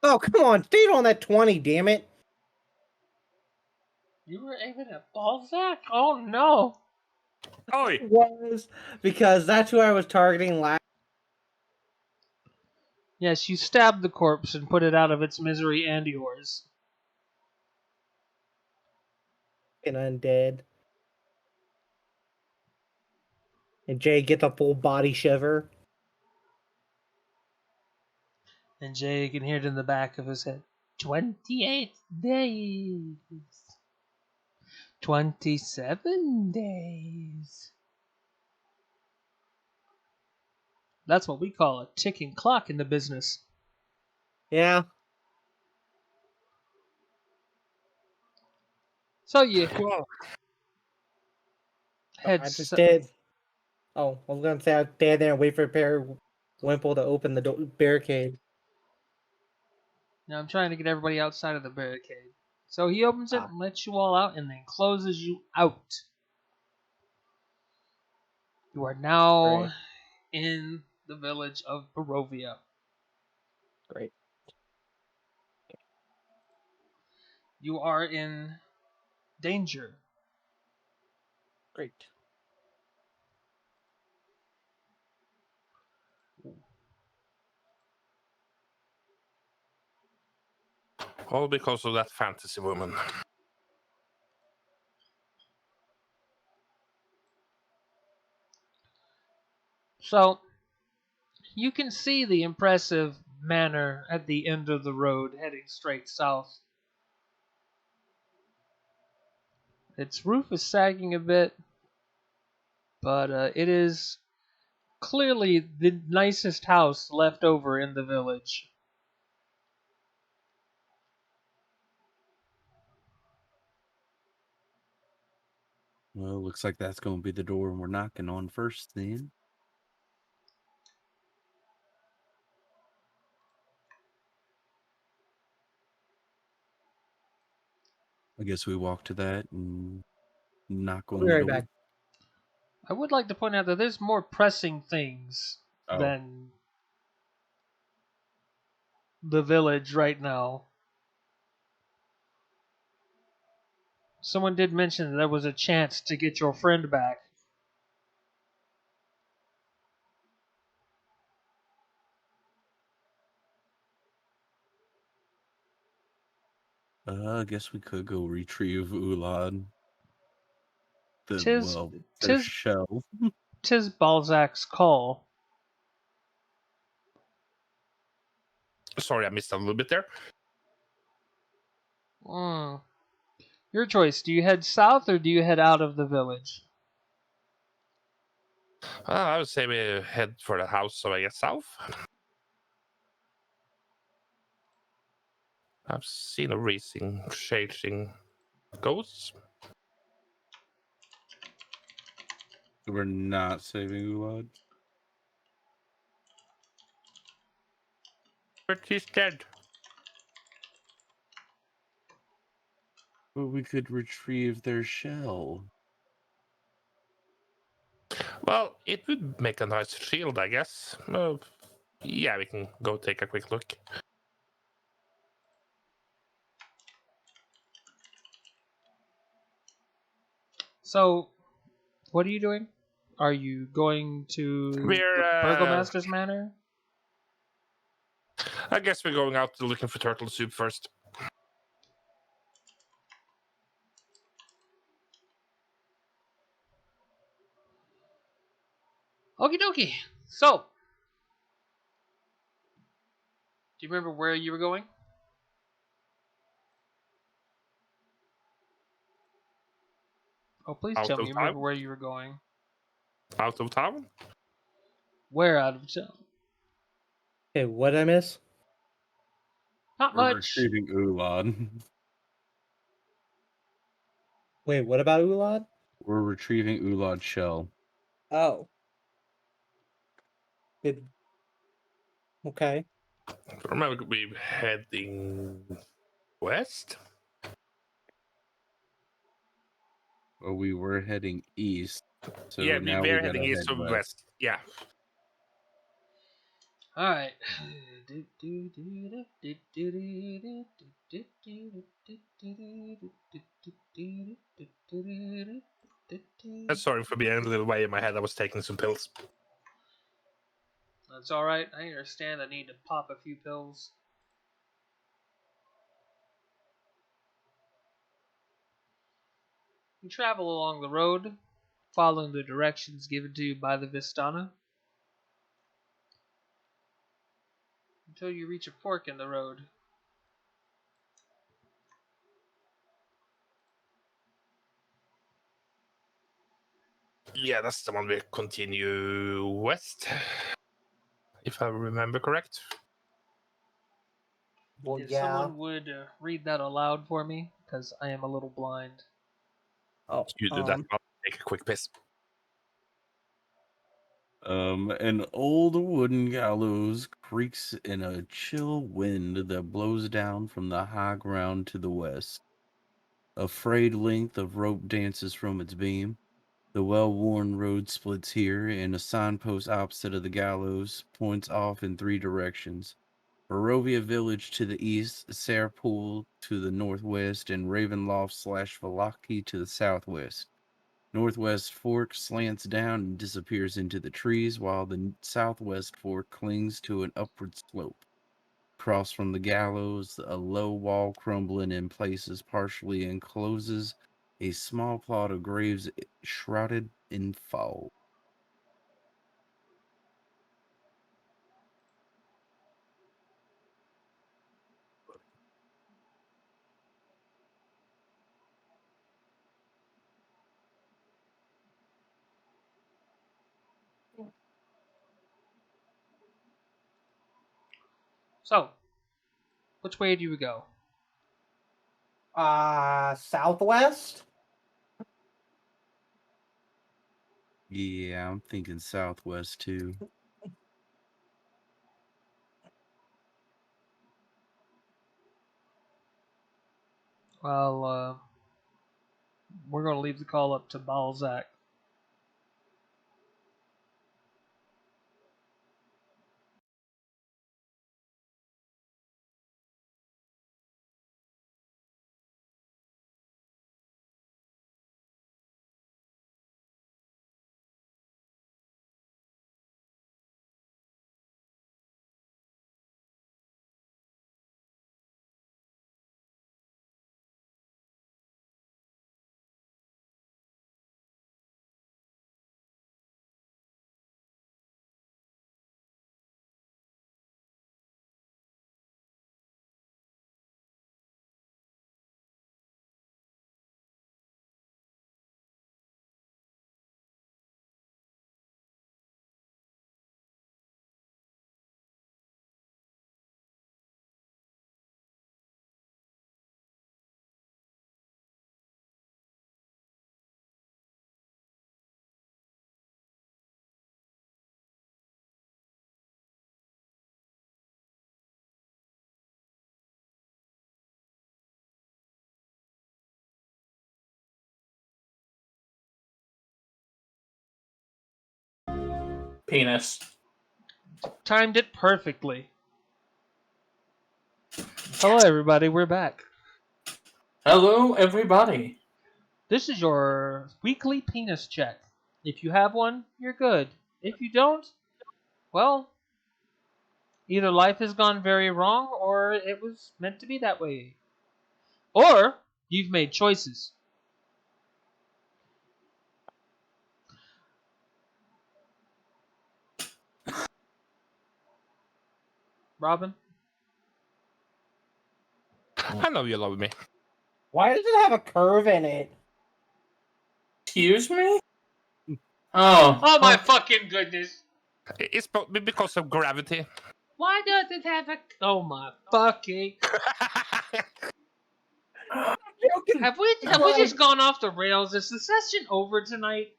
Oh, come on. Stay on that 20, damn it. You were aiming at Bhaalzak? Oh no! Oi! It was because that's who I was targeting last. Yes, you stabbed the corpse and put it out of its misery and yours. And undead. And Jay gets a full body shiver. And Jay can hear it in the back of his head. 28 days. 27 days. That's what we call a ticking clock in the business. Yeah. So you head I just did. Oh, I was going to say I'd stand there and wait for Perry Wimple to open the barricade. Now I'm trying to get everybody outside of the barricade. So he opens it and lets you all out and then closes you out. You are now Great. in the village of Barovia. Great. You are in danger. Great. All because of that fantasy woman. So you can see the impressive manor at the end of the road heading straight south. Its roof is sagging a bit, but it is clearly the nicest house left over in the village. Well, looks like that's going to be the door we're knocking on first then. I guess we walk to that and knock on We'll be the right door. back. I would like to point out that there's more pressing things Oh. than the village right now. Someone did mention that there was a chance to get your friend back. I guess we could go retrieve Ulad. Tis Their shell. Bhaalzak's call. Sorry, I missed a little bit there. Your choice. Do you head south or do you head out of the village? I would say we head for the house, so I guess south. I've seen a racing, chasing ghosts. We're not saving Ulad. But he's dead. But we could retrieve their shell. Well, it would make a nice shield, I guess. Yeah, we can go take a quick look. So, what are you doing? Are you going to We're, the Burgomaster's Manor? I guess we're going out looking for turtle soup first. Okie dokie. So, do you remember where you were going? Oh, please Out tell me of you remember town? where you were going. Out of town? Where out of town? Hey, what did I miss? Not We're much. retrieving Ulad. Wait, what about Ulad? We're retrieving Ulad's shell. Oh. Okay. Remember, we're heading west? But we were heading east. So Yeah, now we're we heading gotta east head to west. west. Yeah. All right. Sorry for being a little way in my head. I was taking some pills. That's all right. I understand. I need to pop a few pills. You travel along the road, following the directions given to you by the Vistana, until you reach a fork in the road. Yeah, that's the one we continue west. If I remember correct. Well, If yeah. someone would read that aloud for me, because I am a little blind. Oh, You do that. I'll take a quick piss. An old wooden gallows creaks in a chill wind that blows down from the high ground to the west. A frayed length of rope dances from its beam. The well-worn road splits here, and a signpost opposite of the gallows points off in three directions. Barovia Village to the east, Sarpool to the northwest, and Ravenloft/Valaki to the southwest. Northwest fork slants down and disappears into the trees, while the southwest fork clings to an upward slope. Across from the gallows, a low wall crumbling in places partially encloses a small plot of graves shrouded in fog. So, which way do you go? Southwest? Yeah, I'm thinking southwest too. Well, we're going to leave the call up to Bhaalzak. penis. Timed it perfectly. Hello, everybody. We're back. Hello, everybody. This is your weekly penis check. If you have one, you're good. If you don't, well, either life has gone very wrong or it was meant to be that way. Or you've made choices. Robin? I know you love me. Why does it have a curve in it? Excuse me? Oh. Oh my fucking goodness. It's because of gravity. Why does it have a... Oh my fucking... Have we just gone off the rails? Is the session over tonight?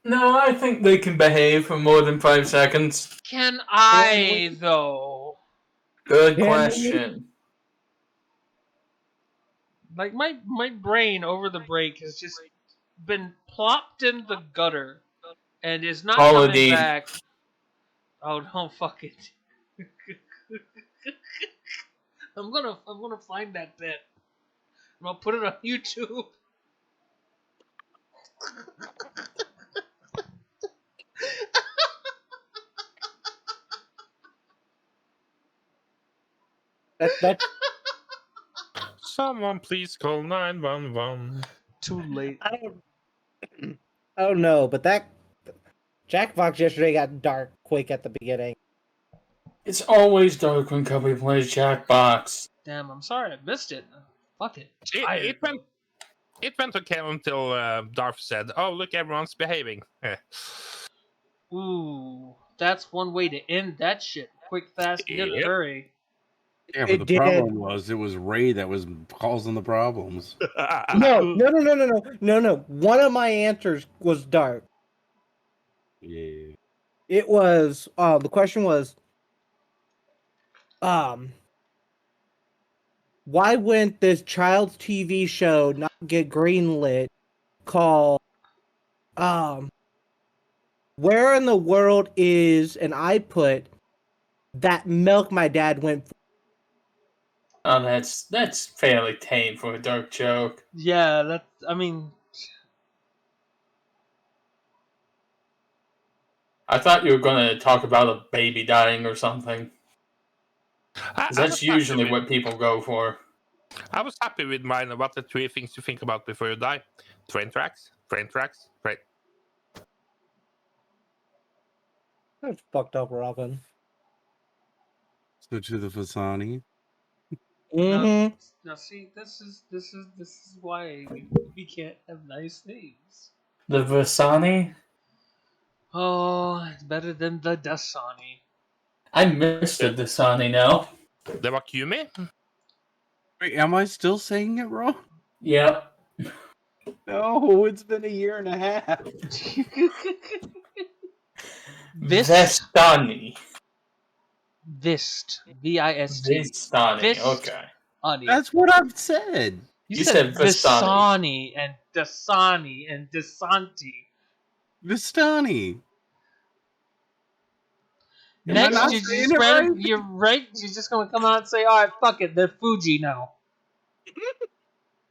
No, I think they can behave for more than 5 seconds. Can I, though? Good question. Like, my brain over the break has just been plopped in the gutter and is not coming back. Oh, don't fuck it. I'm gonna find that bit. I'm gonna put it on YouTube. That's Someone please call 911. Too late. I don't know, but that Jackbox yesterday got dark quick at the beginning. It's always dark when Cubby plays Jackbox. Damn, I'm sorry I missed it. Fuck it. It went okay until Dwarf said, "Oh, look, everyone's behaving." Ooh, that's one way to end that shit. Quick, fast, in a Yep. hurry. Yeah, but It the did. problem was it was Ray that was causing the problems. No. One of my answers was dark. Yeah. It was the question was why wouldn't this child's TV show not get greenlit called Where in the World Is, and I put that milk my dad went for. Oh, that's fairly tame for a dark joke. Yeah, I mean... I thought you were going to talk about a baby dying or something. 'Cause that's usually what people go for. I was happy with mine about the 3 things to think about before you die. Train tracks. That's fucked up, Robin. So to the Fasani. Mm-hmm. Now see, this is why we can't have nice things. The Vasani? Oh, it's better than the Dasani. I missed the Dasani now. The Wakumi? Wait, am I still saying it wrong? Yep. No, it's been a year and a half. Vestani. Vist. V-I-S-T. Vistani, Vist. okay. That's what I've said. You said Vistani. Visani and Dasani and Dasanti. Vistani. Am I Next, not you saying just it right? you're right. You're just gonna come out and say, "All right, fuck it, they're Fuji now."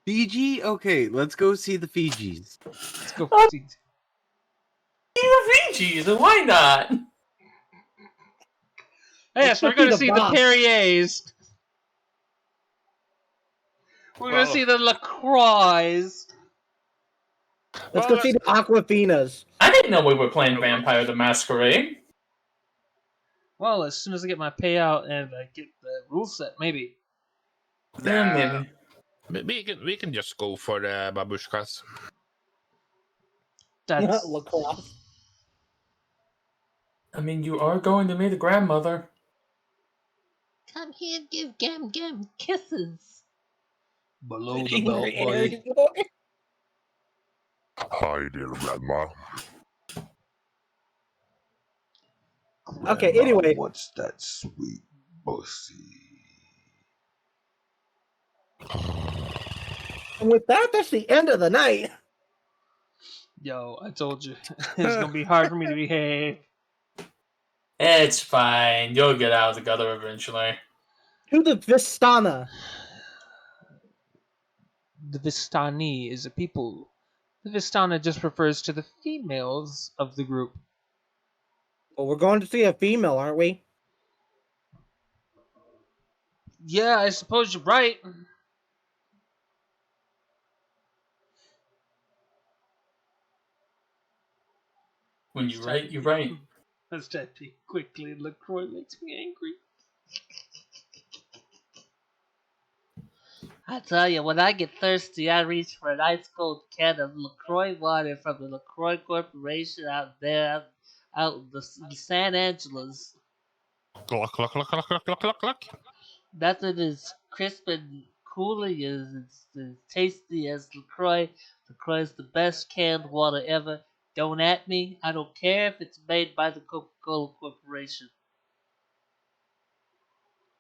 Fiji? Okay, let's go see the Fijis. Let's go. See. The Fijis, why not? Yes, we're gonna the see the boss. Perriers. We're gonna see the LaCroix. Let's go see the Aquafinas. I didn't know we were playing Vampire the Masquerade. Well, as soon as I get my payout and I get the rule set, maybe. Yeah, We can just go for the babushkas. That's Lacrosse. I mean, you are going to meet a grandmother. Come here and give Gam Gam kisses. Below the Angry belt, Harry boy. boy. Hi, dear grandma. Okay, Grandma anyway. wants that sweet pussy. And with that, that's the end of the night. Yo, I told you. It's gonna be hard for me to behave. It's fine. You'll get out of the gutter eventually. To the Vistana. The Vistani is a people. The Vistana just refers to the females of the group. Well, we're going to see a female, aren't we? Yeah, I suppose you're right. When you're right, you're right. Let's type quickly. LaCroix makes me angry. I tell you, when I get thirsty, I reach for an ice cold can of LaCroix water from the LaCroix Corporation out there, out in the San Angeles. Cluck, cluck, cluck, cluck, cluck, cluck, cluck, cluck. Nothing as crisp and cooling as tasty as LaCroix. LaCroix is the best canned water ever. Don't at me. I don't care if it's made by the Coca-Cola Corporation.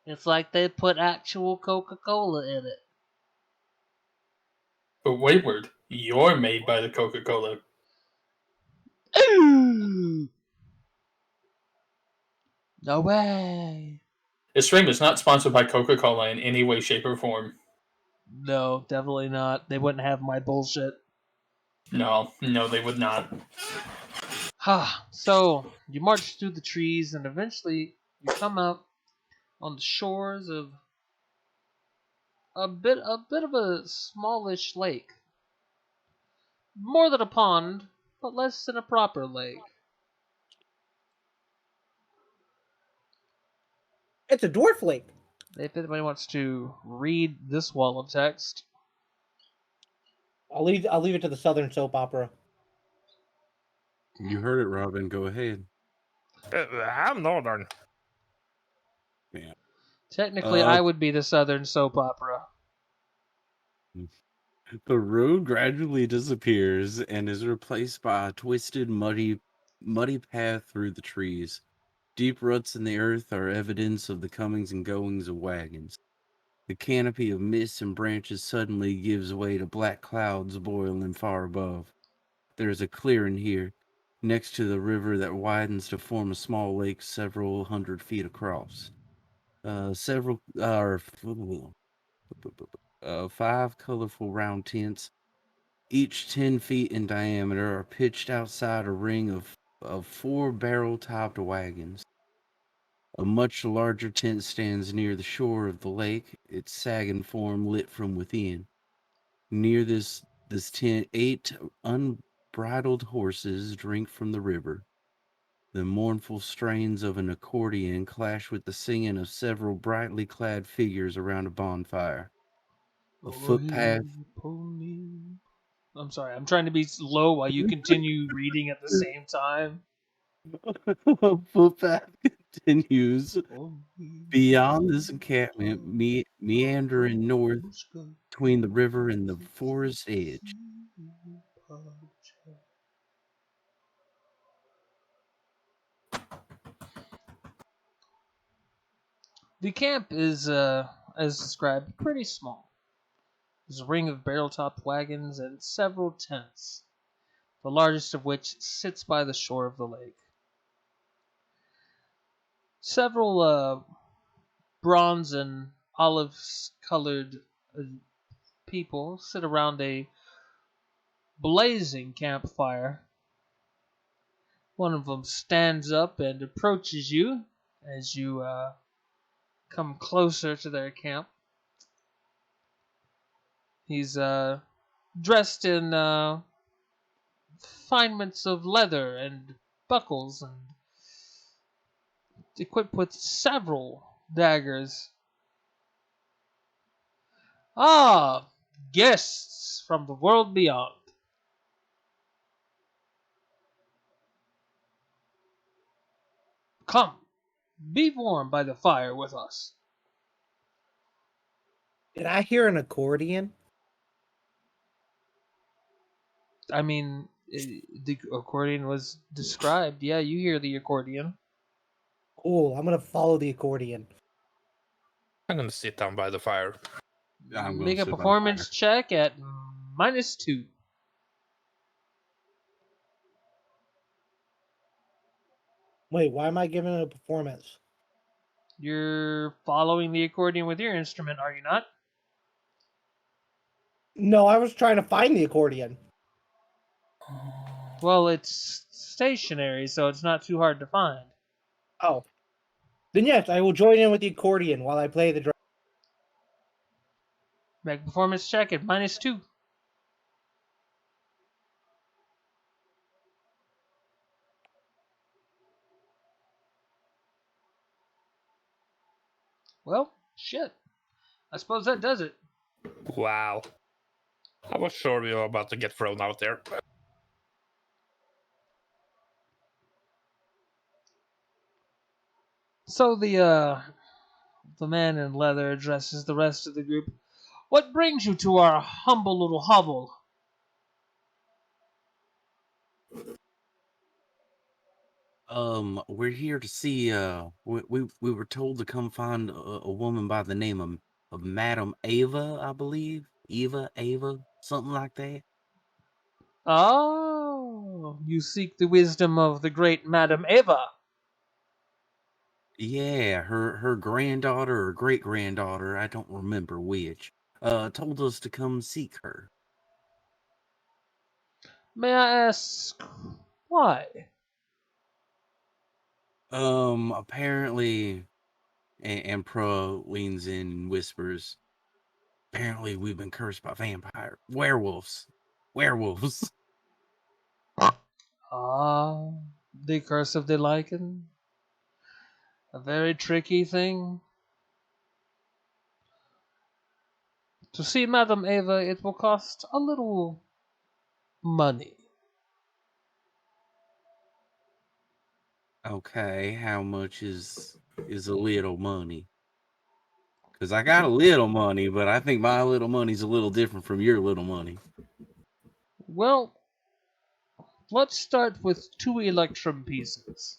It's like they put actual Coca-Cola in it. But Wayward, you're made by the Coca-Cola. No way. This stream is not sponsored by Coca-Cola in any way, shape, or form. No, definitely not. They wouldn't have my bullshit. No, they would not. So, you march through the trees and eventually you come out on the shores of a bit of a smallish lake. More than a pond, but less than a proper lake. It's a dwarf lake. If anybody wants to read this wall of text, I'll leave it to the Southern soap opera. You heard it, Robin. Go ahead. I'm northern. Yeah. technically I would be the Southern soap opera. The road gradually disappears and is replaced by a twisted, muddy path through the trees. Deep ruts in the earth are evidence of the comings and goings of wagons. The canopy of mist and branches suddenly gives way to black clouds boiling far above. There is a clearing here, next to the river that widens to form a small lake several hundred feet across. Five colorful round tents, each 10 feet in diameter, are pitched outside a ring of four barrel-topped wagons. A much larger tent stands near the shore of the lake, its sagging form lit from within. Near this tent, 8 unbridled horses drink from the river. The mournful strains of an accordion clash with the singing of several brightly clad figures around a bonfire. A footpath. I'm sorry, I'm trying to be low while you continue reading at the same time. A footpath continues beyond this encampment, meandering north between the river and the forest edge. The camp is, as described, pretty small. There's a ring of barrel-topped wagons and several tents, the largest of which sits by the shore of the lake. Several bronze and olive-colored people sit around a blazing campfire. One of them stands up and approaches you as you come closer to their camp. He's dressed in finements of leather and buckles and equipped with several daggers. Ah, guests from the world beyond. Come, be warm by the fire with us. Did I hear an accordion? I mean, the accordion was described. Yeah, you hear the accordion. Cool, I'm gonna follow the accordion. I'm gonna sit down by the fire. I'm gonna Make a sit by the performance fire. check at -2. Wait, why am I giving it a performance? You're following the accordion with your instrument, are you not? No, I was trying to find the accordion. Well, it's stationary, so it's not too hard to find. Oh. Then yes, I will join in with the accordion while I play the drum. Make a performance check at -2. Well, shit. I suppose that does it. Wow. I was sure we were about to get thrown out there. So the man in leather addresses the rest of the group. What brings you to our humble little hovel? We're here to see. We were told to come find a woman by the name of Madam Ava, I believe. Ava, something like that. Oh, you seek the wisdom of the great Madam Ava. Yeah, her granddaughter or great granddaughter, I don't remember which. Told us to come seek her. May I ask why? Apparently, and Pruh leans in and whispers. Apparently, we've been cursed by werewolves. Werewolves. Ah, the curse of the lichen. A very tricky thing. To see Madam Ava, it will cost a little money. Okay, how much is a little money? Because I got a little money, but I think my little money's a little different from your little money. Well, let's start with 2 electrum pieces.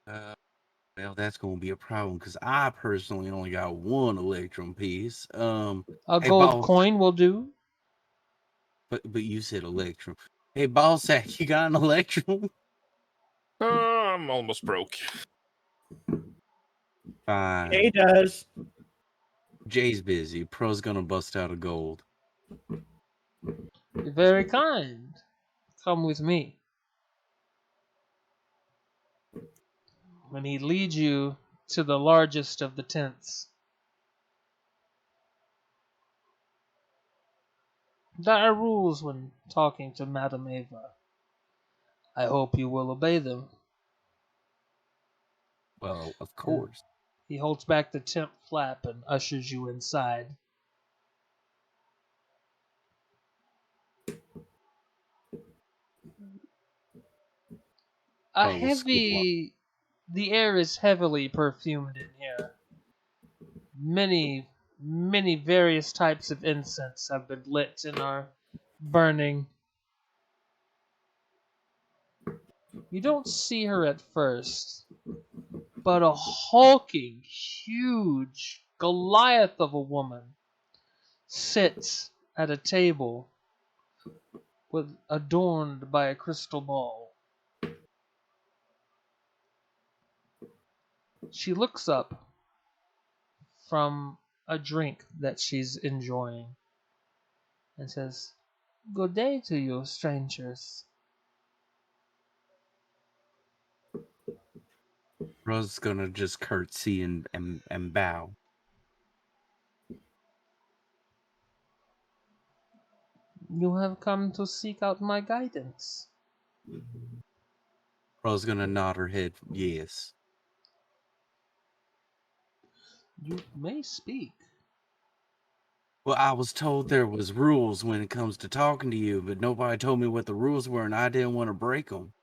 Well, that's going to be a problem because I personally only got 1 electrum piece. A Hey, gold boss, coin will do. but you said electrum. Hey, Bhaalzak, you got an electrum? I'm almost broke. Fine. He does. Jay's busy. Pro's gonna bust out a gold. You're very kind. Come with me. And he leads you to the largest of the tents. There are rules when talking to Madam Ava. I hope you will obey them. Well, of course. He holds back the tent flap and ushers you inside. Pro will skip one. The air is heavily perfumed in here. Many various types of incense have been lit and are burning. You don't see her at first, but a hulking, huge Goliath of a woman sits at a table adorned by a crystal ball. She looks up from a drink that she's enjoying and says, "Good day to you, strangers." Pro's gonna just curtsy and bow. You have come to seek out my guidance. Pro's gonna nod her head yes. You may speak. Well, I was told there was rules when it comes to talking to you, but nobody told me what the rules were, and I didn't want to break them.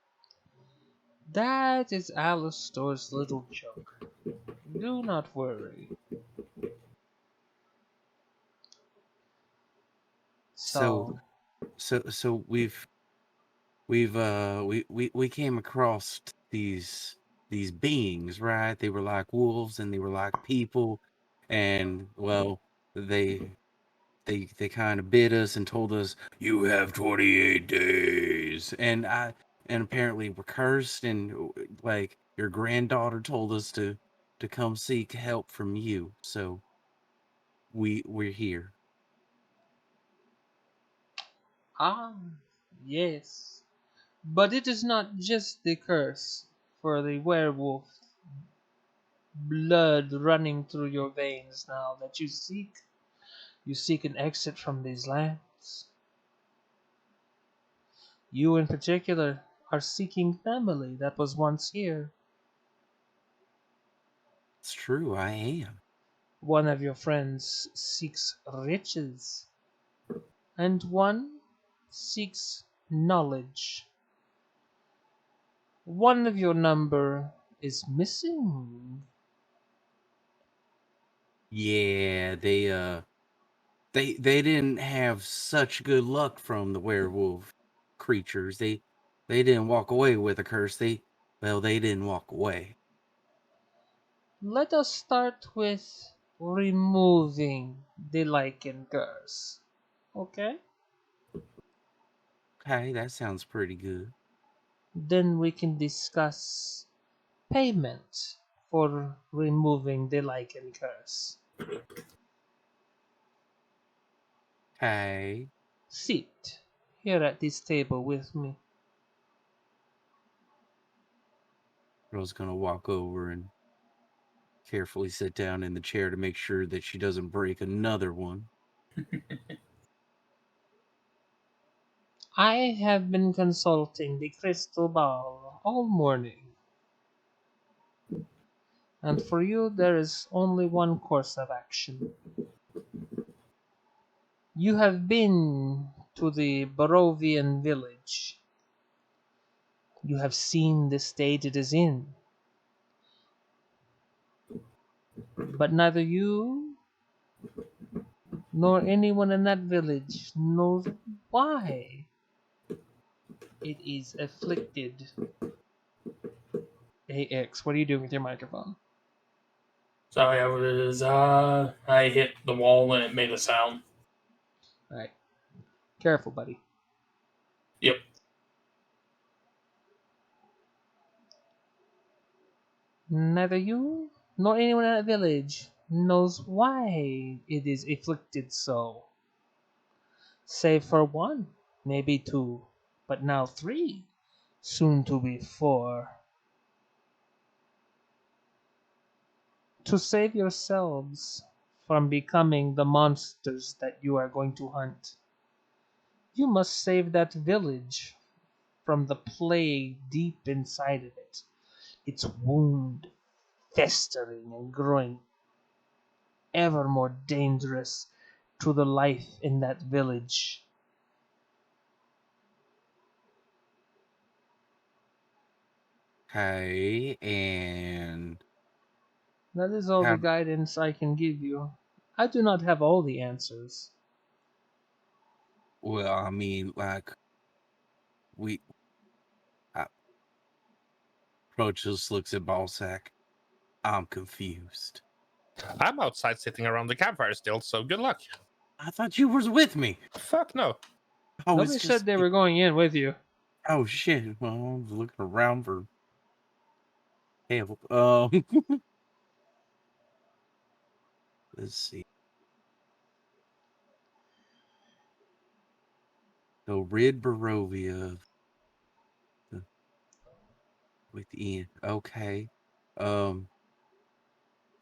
That is Alistor's little joke. Do not worry. So we came across these beings, right? They were like wolves and they were like people, and well, they kind of bit us and told us you have 28 days, and and apparently we're cursed, and like your granddaughter told us to come seek help from you, so we're here. Ah, yes. But it is not just the curse for the werewolf blood running through your veins now that you seek. You seek an exit from these lands. You, in particular, are seeking family that was once here. It's true, I am. One of your friends seeks riches, and one seeks knowledge. One of your number is missing. Yeah, they didn't have such good luck from the werewolf creatures. They didn't walk away with a curse. They didn't walk away. Let us start with removing the lichen curse. Okay? Okay, that sounds pretty good. Then we can discuss payment for removing the lichen curse. Okay. Sit here at this table with me. Girl's gonna walk over and carefully sit down in the chair to make sure that she doesn't break another one. I have been consulting the crystal ball all morning, and for you there is only one course of action. You have been to the Barovian village. You have seen the state it is in, but neither you nor anyone in that village knows why it is afflicted. AX, what are you doing with your microphone? Sorry, I hit the wall and it made a sound. Alright. Careful, buddy. Yep. Neither you nor anyone in that village knows why it is afflicted so. Save for one, maybe two, but now three, soon to be four. To save yourselves from becoming the monsters that you are going to hunt, you must save that village from the plague deep inside of it, its wound festering and growing ever more dangerous to the life in that village. Okay, and That is all the how? guidance I can give you. I do not have all the answers. Well, I mean, like we. Pro just looks at Bhaalzak. I'm confused. I'm outside sitting around the campfire still, so good luck. I thought you was with me. Fuck no. Oh, Nobody it's just said they were going in with you. Oh shit! Well, I was looking around for help. Let's see. So rid Barovia within. Okay. Um,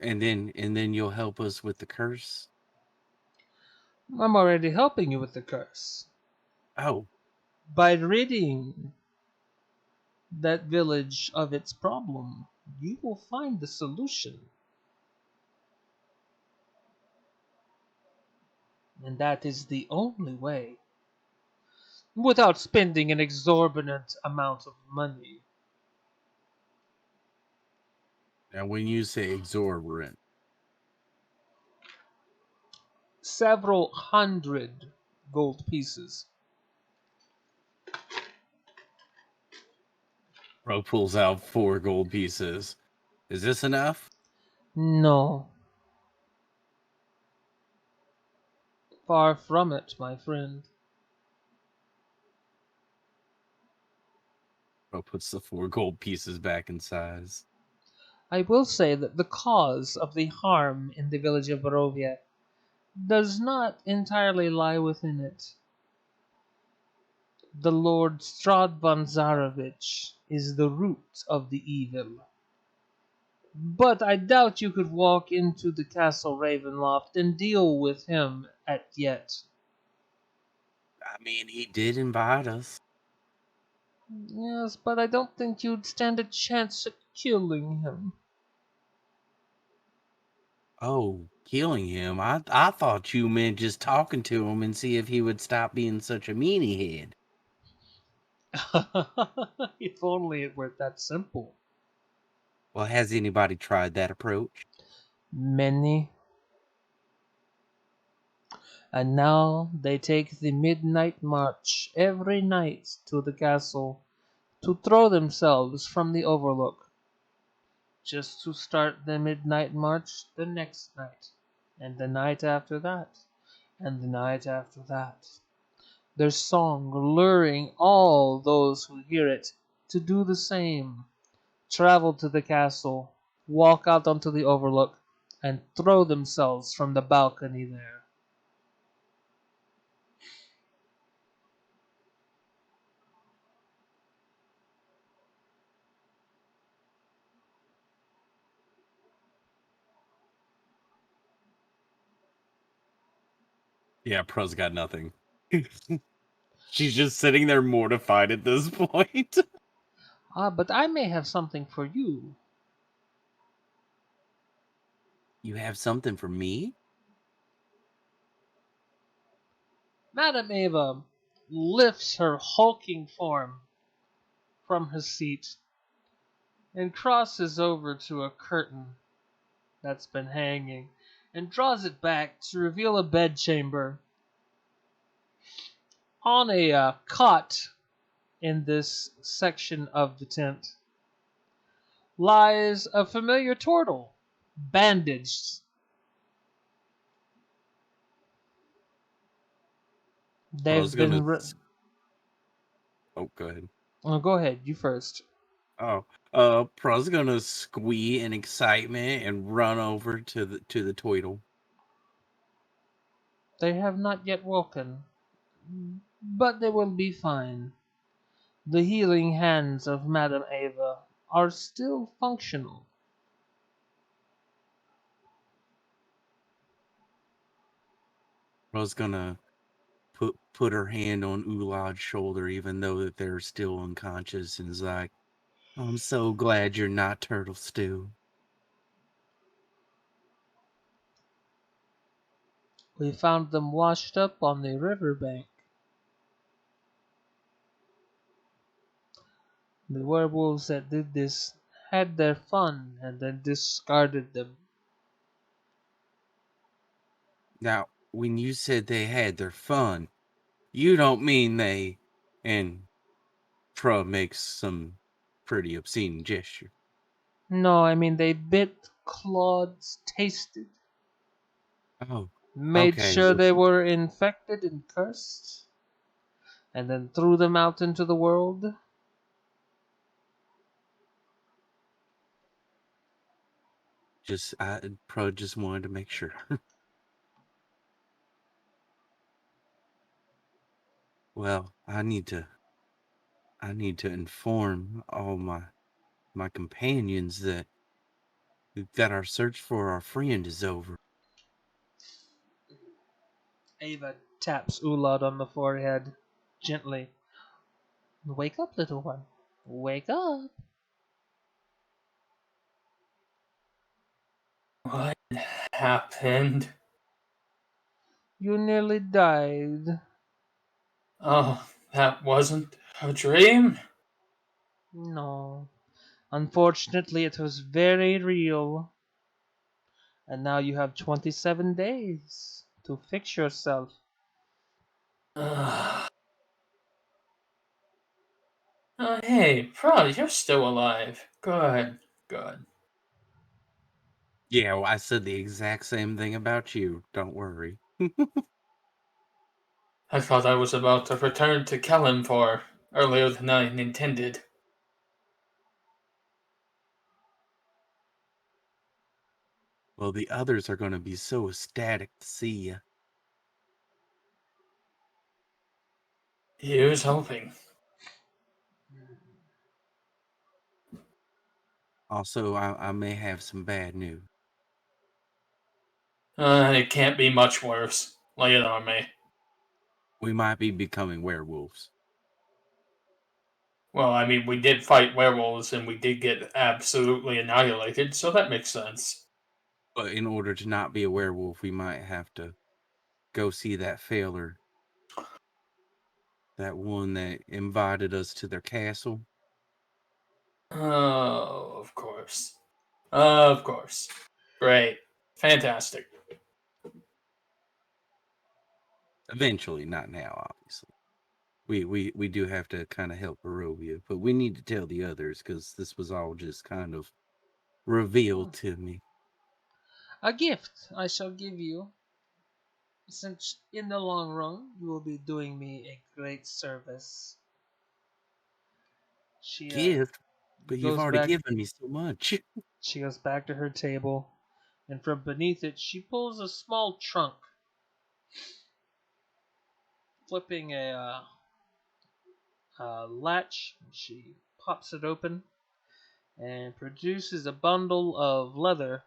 and then you'll help us with the curse. I'm already helping you with the curse. Oh, By ridding that village of its problem, you will find the solution. And that is the only way. Without spending an exorbitant amount of money. now when you say exorbitant, Several hundred gold pieces. Pro pulls out 4 gold pieces. Is this enough? No. Far from it, my friend. Pro puts the 4 gold pieces back in size. I will say that the cause of the harm in the village of Barovia does not entirely lie within it. The Lord Strahd von Zarovich is the root of the evil. But I doubt you could walk into the castle Ravenloft and deal with him at yet. I mean, he did invite us. Yes, but I don't think you'd stand a chance at killing him. Oh, killing him? I thought you meant just talking to him and see if he would stop being such a meanie head. If only it were that simple. Well, has anybody tried that approach? Many. And now they take the midnight march every night to the castle to throw themselves from the overlook, just to start the midnight march the next night, and the night after that, and the night after that. Their song luring all those who hear it to do the same, travel to the castle, walk out onto the overlook, and throw themselves from the balcony there. Yeah, Pro's got nothing. She's just sitting there mortified at this point. Ah, but I may have something for you. You have something for me? Madame Eva lifts her hulking form from her seat and crosses over to a curtain that's been hanging and draws it back to reveal a bedchamber. On a cot in this section of the tent lies a familiar Tortle, bandaged. Pro's They've gonna... been. Oh, go ahead. Oh, go ahead, you first. Oh, Pro's gonna squee in excitement and run over to the Toidle. They have not yet woken, but they will be fine. The healing hands of Madame Eva are still functional. Pro's gonna put her hand on Ulad's shoulder, even though that they're still unconscious, and is like, "I'm so glad you're not Turtle Stew." We found them washed up on the riverbank. The werewolves that did this had their fun and then discarded them. Now, when you said they had their fun, you don't mean they... And Pro makes some pretty obscene gesture. No, I mean they bit, clawed, tasted, Oh, made okay. sure they were infected and cursed, and then threw them out into the world. Pro just wanted to make sure. Well, I need to inform all my companions that our search for our friend is over. Ava taps Ulad on the forehead gently. Wake up, little one. Wake up. What happened? You nearly died. Oh, that wasn't a dream? No. Unfortunately, it was very real. And now you have 27 days to fix yourself. Hey, Pruh, you're still alive. Good, good. Yeah, well, I said the exact same thing about you. Don't worry. I thought I was about to return to Kellenfor earlier than I intended. Well, the others are going to be so ecstatic to see you. Here's hoping. Also, I may have some bad news. It can't be much worse. Lay it on me. We might be becoming werewolves. Well, I mean, we did fight werewolves and we did get absolutely annihilated, so that makes sense. But in order to not be a werewolf, we might have to go see that failure. That one that invited us to their castle. Oh, of course. Of course. Great. Fantastic. Eventually, not now, obviously. We do have to kind of help Barovia, but we need to tell the others because this was all just kind of revealed to me. A gift I shall give you, since in the long run you will be doing me a great service. She Gift, but you've goes already back. given me so much. She goes back to her table, and from beneath it she pulls a small trunk, flipping a latch. She pops it open and produces a bundle of leather.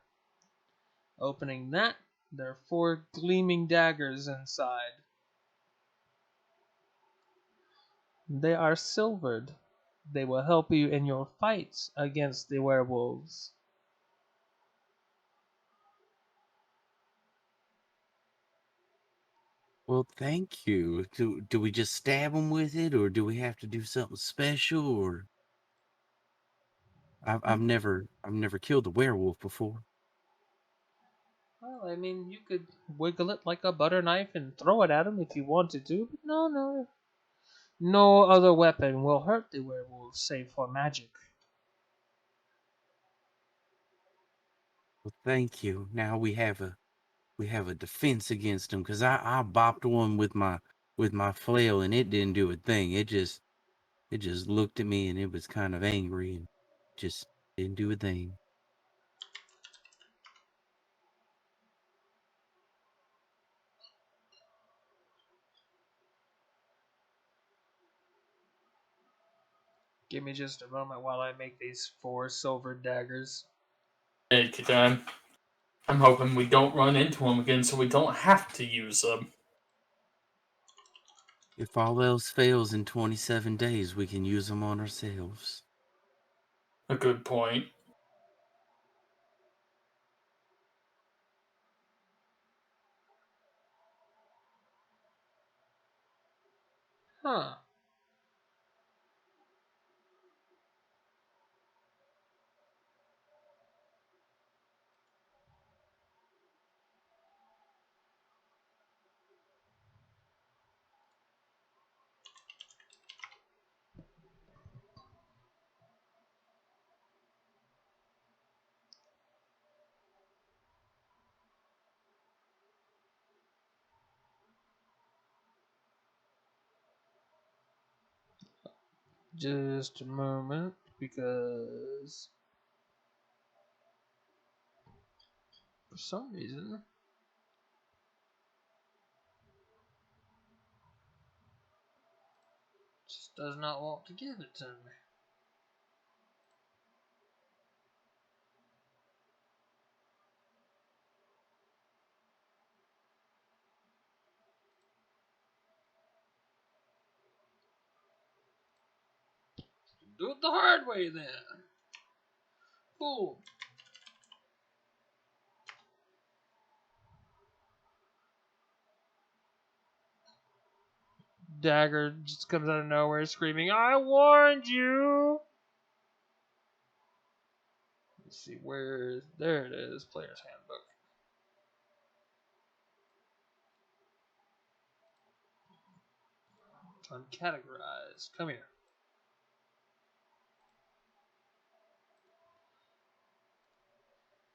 Opening that, there are 4 gleaming daggers inside. They are silvered. They will help you in your fights against the werewolves. Well, thank you. Do we just stab them with it, or do we have to do something special? Or I've never killed a werewolf before. Well, I mean, you could wiggle it like a butter knife and throw it at them if you wanted to, but no. No other weapon will hurt the werewolves save for magic. Well, thank you. Now we have a defense against them because I bopped one with my flail and it didn't do a thing. It just looked at me and it was kind of angry and just didn't do a thing. Give me just a moment while I make these 4 silver daggers. Take your time. I'm hoping we don't run into them again so we don't have to use them. If all else fails in 27 days, we can use them on ourselves. A good point. Huh. Just a moment, because for some reason just does not want to give it to me. Do it the hard way then. Fool. Dagger just comes out of nowhere screaming, I warned you! Let's see, there it is, Player's Handbook. Uncategorized. Come here.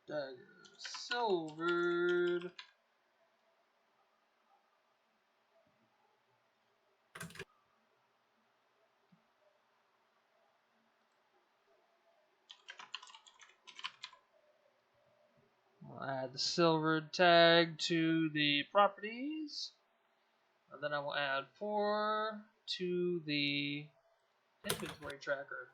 Dagger silvered. I'll add the silver tag to the properties. And then I will add 4 to the inventory tracker.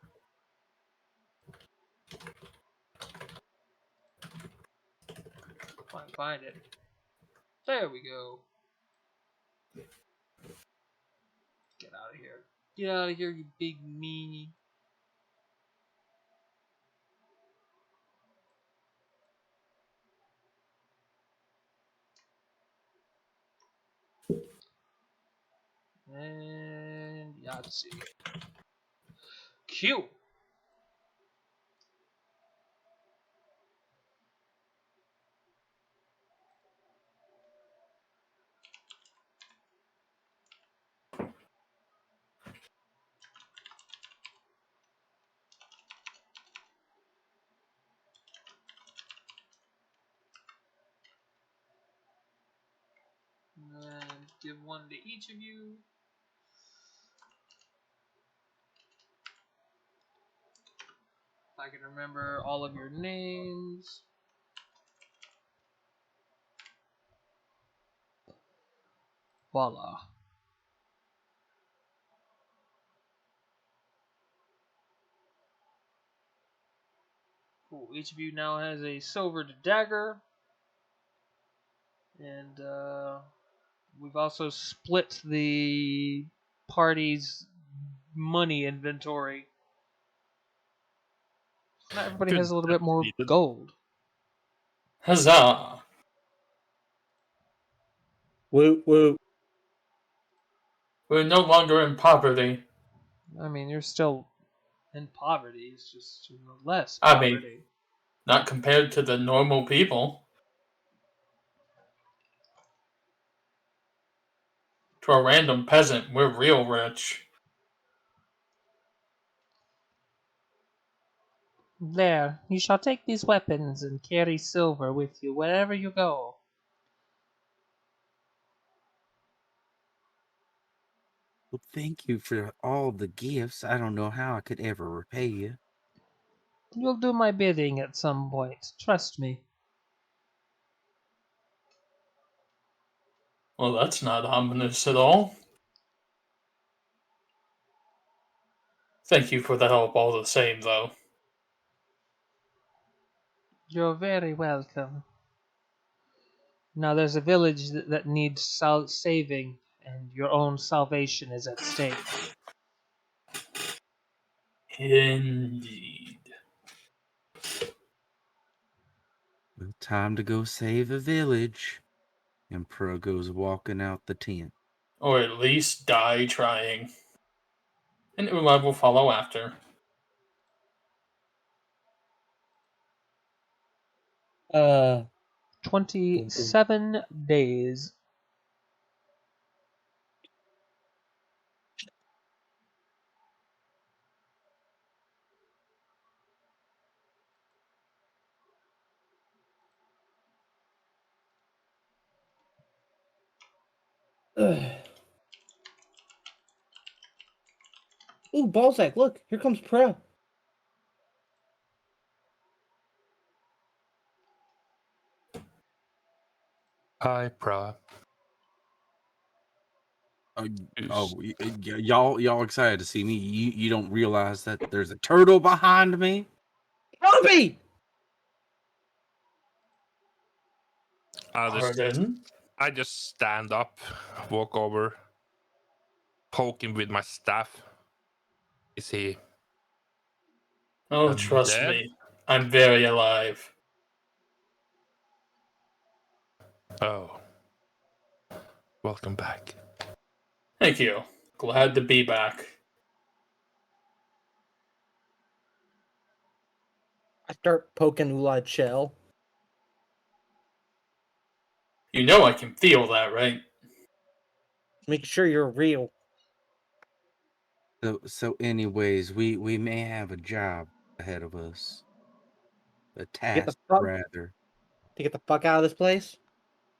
If I can find it. There we go. Get out of here. Get out of here, you big meanie. And Yahtzee. Q. And give 1 to each of you. If I can remember all of your names. Voila. Cool. Each of you now has a silver dagger. And we've also split the party's money inventory. Now everybody has a little bit more gold. Huzzah! Woo woo. We're no longer in poverty. I mean, you're still in poverty. It's just less I poverty. mean, not compared to the normal people. To a random peasant, we're real rich. There, you shall take these weapons and carry silver with you wherever you go. Well, thank you for all the gifts. I don't know how I could ever repay you. You'll do my bidding at some point. Trust me. Well, that's not ominous at all. Thank you for the help all the same, though. You're very welcome. Now there's a village that needs saving, and your own salvation is at stake. Indeed. Well, time to go save a village. And Pruh goes walking out the tent. Or at least die trying. And Ulad will follow after. 27 days. Ooh, Bhaalzak, look, here comes Pruh. Hi, Pruh. Y'all excited to see me? You don't realize that there's a turtle behind me? Cubby! Pardon? I just stand up, walk over, poke him with my staff. Is he? Oh, trust Dead? me. I'm very alive. Oh. Welcome back. Thank you. Glad to be back. I start poking Ulad's shell. You know I can feel that, right? Make sure you're real. So anyways, we may have a job ahead of us. A task, rather. To get the fuck out of this place?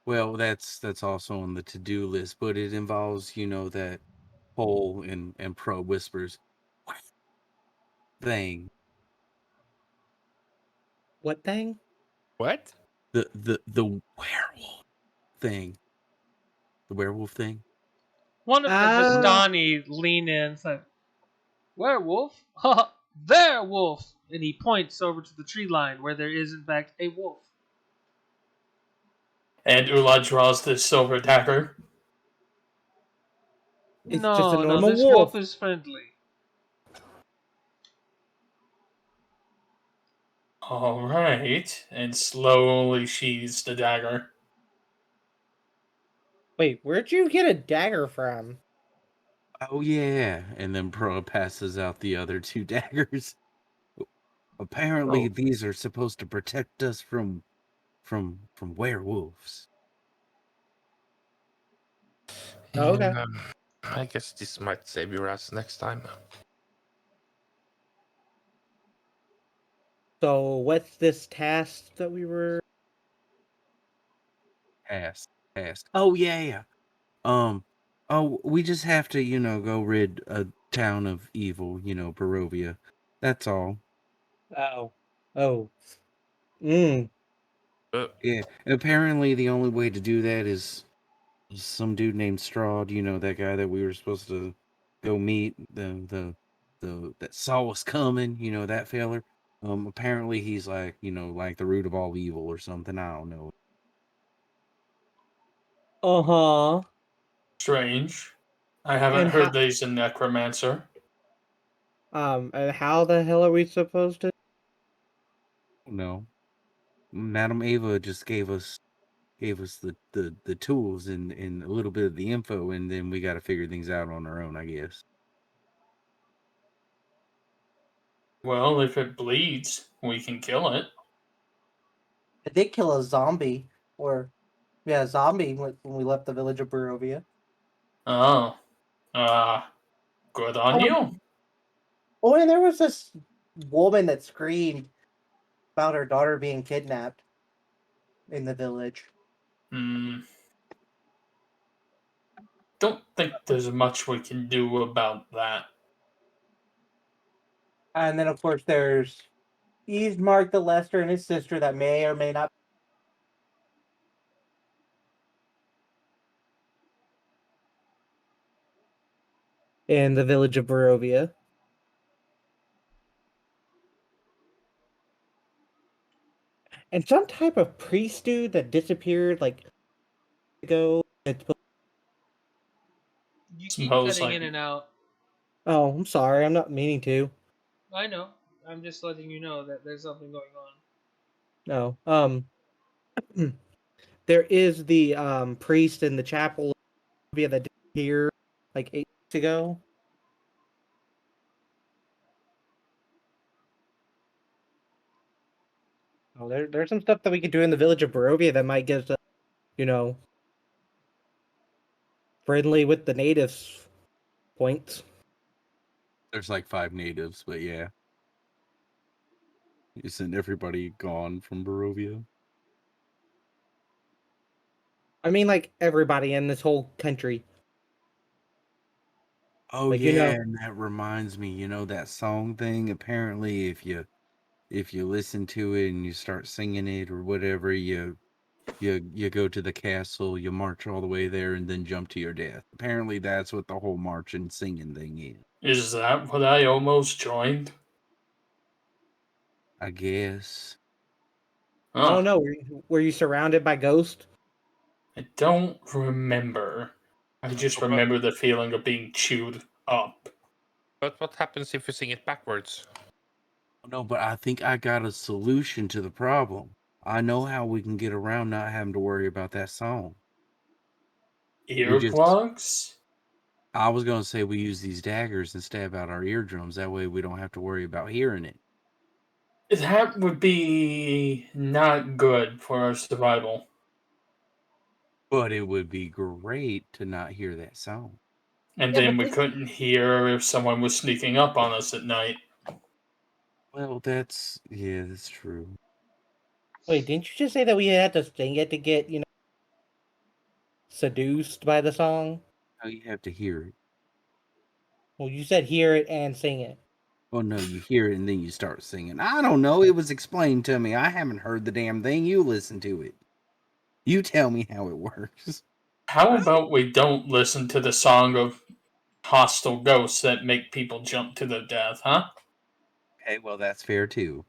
Well, that's also on the to-do list, but it involves, that whole and Pruh whispers thing. What thing? What? the werewolf thing. The werewolf thing. One of the Ah. Vistani lean in and say, "Werewolf? Ha! There, wolf!" And he points over to the tree line where there is, in fact, a wolf. And Ulad draws the silver dagger. It's just a No, normal this wolf. wolf is friendly. Alright. And slowly sheathes the dagger. Wait, where'd you get a dagger from? Oh yeah, and then Pruh passes out the other 2 daggers. Apparently, Oh. these are supposed to protect us from werewolves. Okay. Yeah, I guess this might save your ass next time. So what's this task that we were? Ask. Oh yeah. Oh, we just have to, go rid a town of evil, Barovia. That's all. Oh. Mm. Yeah. Apparently, the only way to do that is some dude named Strahd. That guy that we were supposed to go meet. The that saw us coming. That feller. Apparently he's like, like the root of all evil or something. I don't know. Uh-huh. Strange. I haven't And heard these in Necromancer. and how the hell are we supposed to? No. Madam Ava just gave us the tools and a little bit of the info, and then we got to figure things out on our own, I guess. Well, if it bleeds, we can kill it. I did kill a zombie, a zombie when we left the village of Barovia. Oh. Good on you. Oh, and there was this woman that screamed about her daughter being kidnapped in the village. Don't think there's much we can do about that. And then, of course, there's Mark the Lester and his sister that may or may not. In the village of Barovia. And some type of priest dude that disappeared like ago. You keep Smells cutting like- in and out. Oh, I'm sorry. I'm not meaning to. I know. I'm just letting you know that there's something going on. No. There is the priest in the chapel that disappeared like 8 weeks ago. Oh, there's some stuff that we could do in the village of Barovia that might get us, friendly with the natives points. There's like 5 natives, but yeah. Isn't everybody gone from Barovia? I mean, like everybody in this whole country. Oh Like, yeah, and that reminds me, that song thing. Apparently, if you listen to it and you start singing it or whatever, you go to the castle, you march all the way there, and then jump to your death. Apparently, that's what the whole march and singing thing is. Is that what I almost joined? I guess. I don't know. Were you surrounded by ghosts? I don't remember. I just remember the feeling of being chewed up. But what happens if you sing it backwards? No, but I think I got a solution to the problem. I know how we can get around not having to worry about that song. Earplugs? I was going to say we use these daggers and stab out our eardrums. That way we don't have to worry about hearing it. That would be not good for our survival. But it would be great to not hear that song. And Yeah, then but we couldn't hear if someone was sneaking up on us at night. Well, that's true. Wait, didn't you just say that we had to sing it to get, seduced by the song? No, you have to hear it. Well, you said hear it and sing it. Well, no, you hear it and then you start singing. I don't know. It was explained to me. I haven't heard the damn thing. You listen to it. You tell me how it works. How about we don't listen to the song of hostile ghosts that make people jump to their death, huh? Okay, well, that's fair too.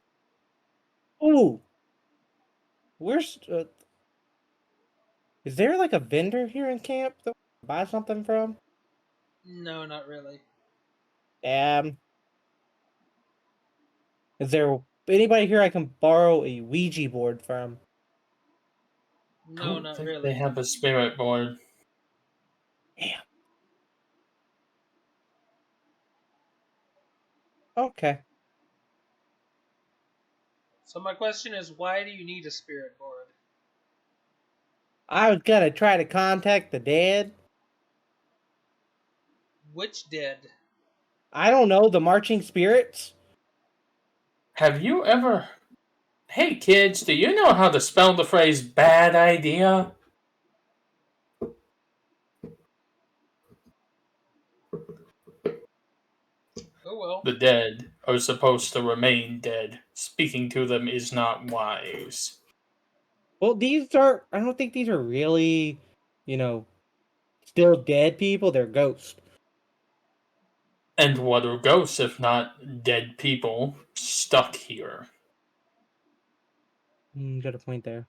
Ooh, where's is there like a vendor here in camp that we can buy something from? No, not really. Is there anybody here I can borrow a Ouija board from? I No, don't not think really. they have a spirit board. Damn. Okay. So my question is, why do you need a spirit board? I was gonna try to contact the dead. Which dead? I don't know, the marching spirits? Have you ever... Hey kids, do you know how to spell the phrase bad idea? Oh well. The dead are supposed to remain dead. Speaking to them is not wise. Well, I don't think these are really, you know, still dead people. They're ghosts. And what are ghosts if not dead people stuck here? Got a point there.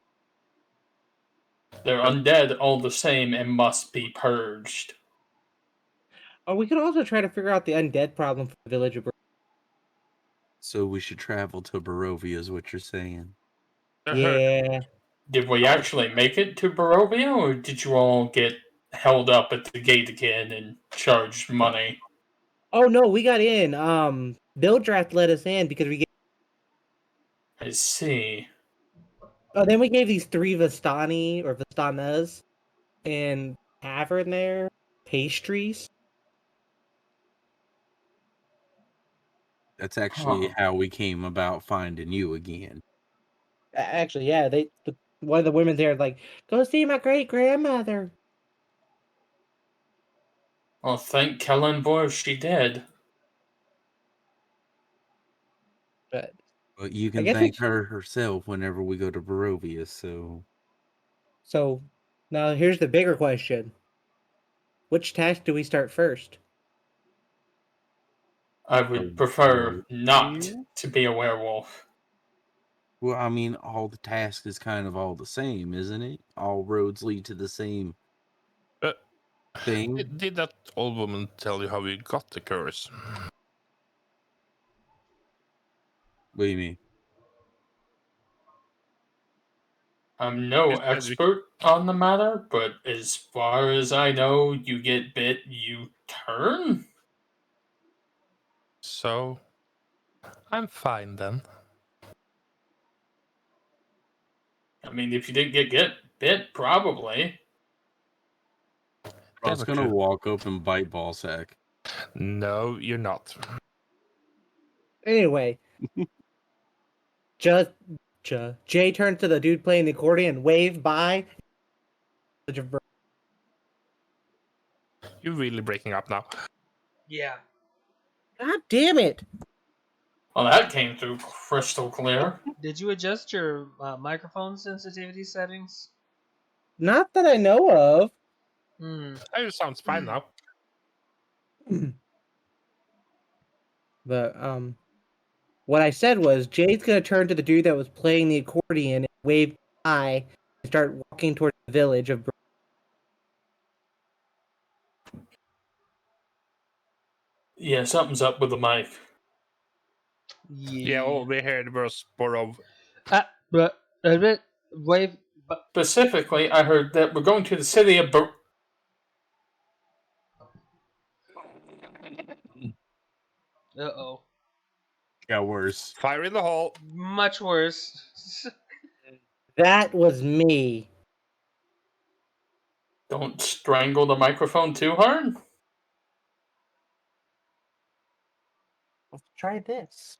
They're undead all the same and must be purged. Oh, we could also try to figure out the undead problem for the village of So we should travel to Barovia, is what you're saying. I heard Yeah. Did we actually make it to Barovia, or did you all get held up at the gate again and charged money? Oh no, we got in. Bill Draft let us in because we gave I see. then we gave these 3 Vistani or Vistanas and tavern there pastries. That's actually Huh. how we came about finding you again. Actually, yeah, one of the women there like, go see my great grandmother. Well, thank Kellenborg she did. But But you I can guess we thank her herself whenever we go to Barovia, so... so now here's the bigger question. Which task do we start first? I would prefer not Yeah. to be a werewolf. Well, I mean, all the tasks is kind of all the same, isn't it? All roads lead to the same thing. Did that old woman tell you how we got the curse? What do you mean? I'm no She said we- expert on the matter, but as far as I know, you get bit, you turn? So, I'm fine then. I mean, if you didn't get bit, probably. I was Never gonna could. walk up and bite Ballsack. No, you're not. Anyway, Jay turns to the dude playing the accordion, wave by. You're really breaking up now. Yeah. God damn it! Well, that came through crystal clear. Did you adjust your microphone sensitivity settings? Not that I know of. Hmm. It sounds fine now. But what I said was Jay's gonna turn to the dude that was playing the accordion and wave by and start walking towards the village of. Yeah, something's up with the mic. Yeah, all we heard was Borov. But wave. Specifically, I heard that we're going to the city of Uh-oh. Got worse. Fire in the hall. Much worse. That was me. Don't strangle the microphone too hard. Let's try this.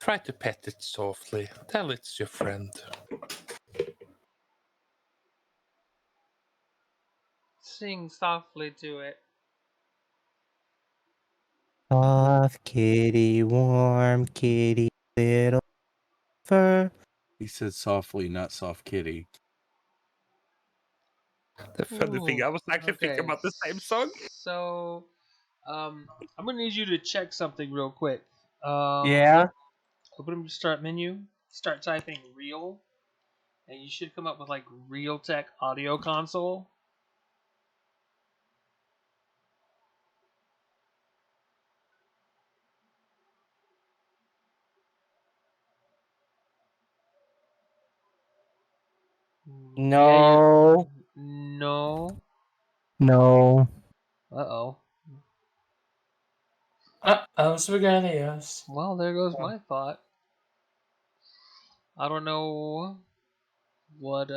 Try to pet it softly. Tell it's your friend. Sing softly to it. Soft kitty, warm kitty, little fur. He said softly, not soft kitty. The funny thing, I was actually thinking about the same song. So, I'm gonna need you to check something real quick. Yeah. Open up your start menu. Start typing real, and you should come up with like Realtek Audio Console. No. No. No. Uh-oh. SpaghettiOs. Well, there goes my thought. I don't know what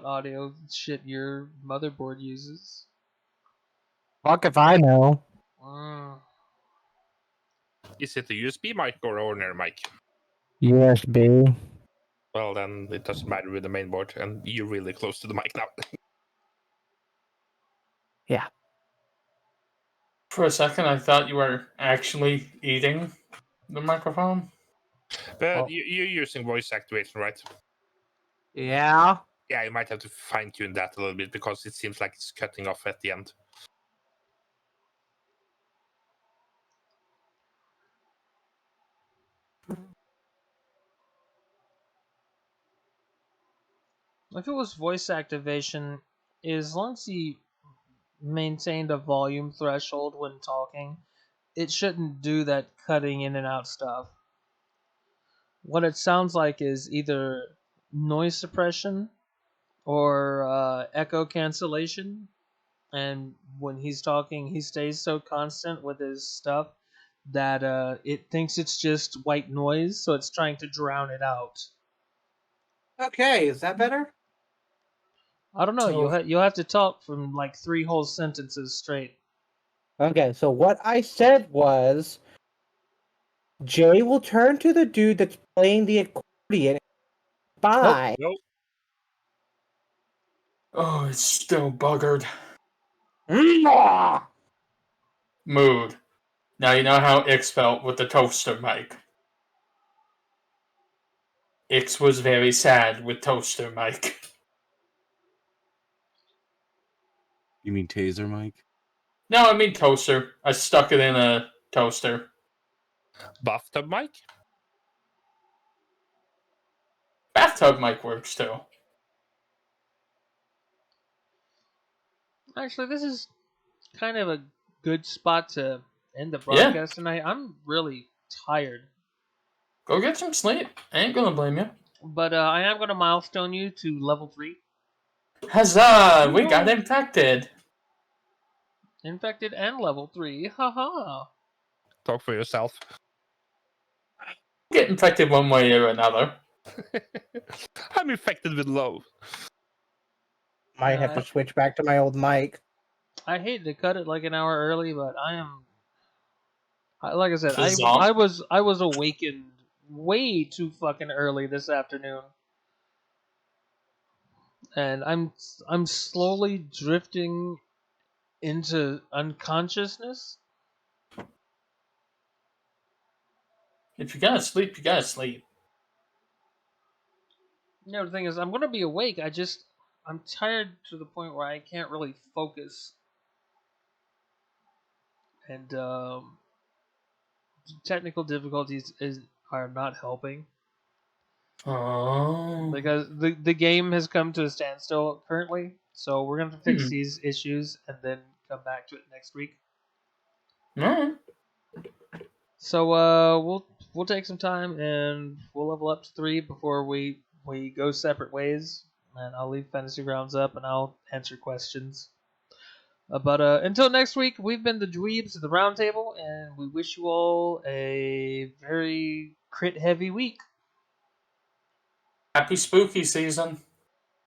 audio shit your motherboard uses. Fuck if I know. Is it a USB mic or ordinary mic? USB. Well, then it doesn't matter with the main board, and you're really close to the mic now. Yeah. For a second, I thought you were actually eating the microphone. But Oh. you're using voice activation, right? Yeah. Yeah, you might have to fine tune that a little bit because it seems like it's cutting off at the end. If it was voice activation, as long as he maintained a volume threshold when talking, it shouldn't do that cutting in and out stuff. What it sounds like is either noise suppression or echo cancellation, and when he's talking, he stays so constant with his stuff that it thinks it's just white noise, so it's trying to drown it out. Okay, is that better? I don't know. So- You'll have to talk from like 3 whole sentences straight. Okay, so what I said was Jay will turn to the dude that's playing the accordion. Bye. Nope. Oh, it's still buggered. Mwah! Mood. Now you know how Ix felt with the toaster mic. Ix was very sad with toaster mic. You mean taser, Mike? No, I mean toaster. I stuck it in a toaster. Bathtub mic? Bathtub mic works too. Actually, this is kind of a good spot to end the Yeah. broadcast tonight. I'm really tired, Go get some sleep. I ain't gonna blame you. but I am going to milestone you to level 3. Huzzah! We got infected. Infected and level 3. Haha. Talk for yourself. Get infected one way or another. I'm infected with low. Might have to switch back to my old mic. I hate to cut it like an hour early, but like I said, Huzzah. I was awakened way too fucking early this afternoon. And I'm slowly drifting into unconsciousness. If you gotta sleep, you gotta sleep. You know, the thing is, I'm gonna be awake. I'm tired to the point where I can't really focus. And technical difficulties are not helping. Oh. Because the game has come to a standstill currently, so we're gonna fix Hmm. these issues and then come back to it next week. Alright. So we'll take some time and we'll level up to 3 before we go separate ways, and I'll leave Fantasy Grounds up and I'll answer questions. But until next week, we've been the Dweebs of the Round Table, and we wish you all a very crit heavy week. Happy spooky season.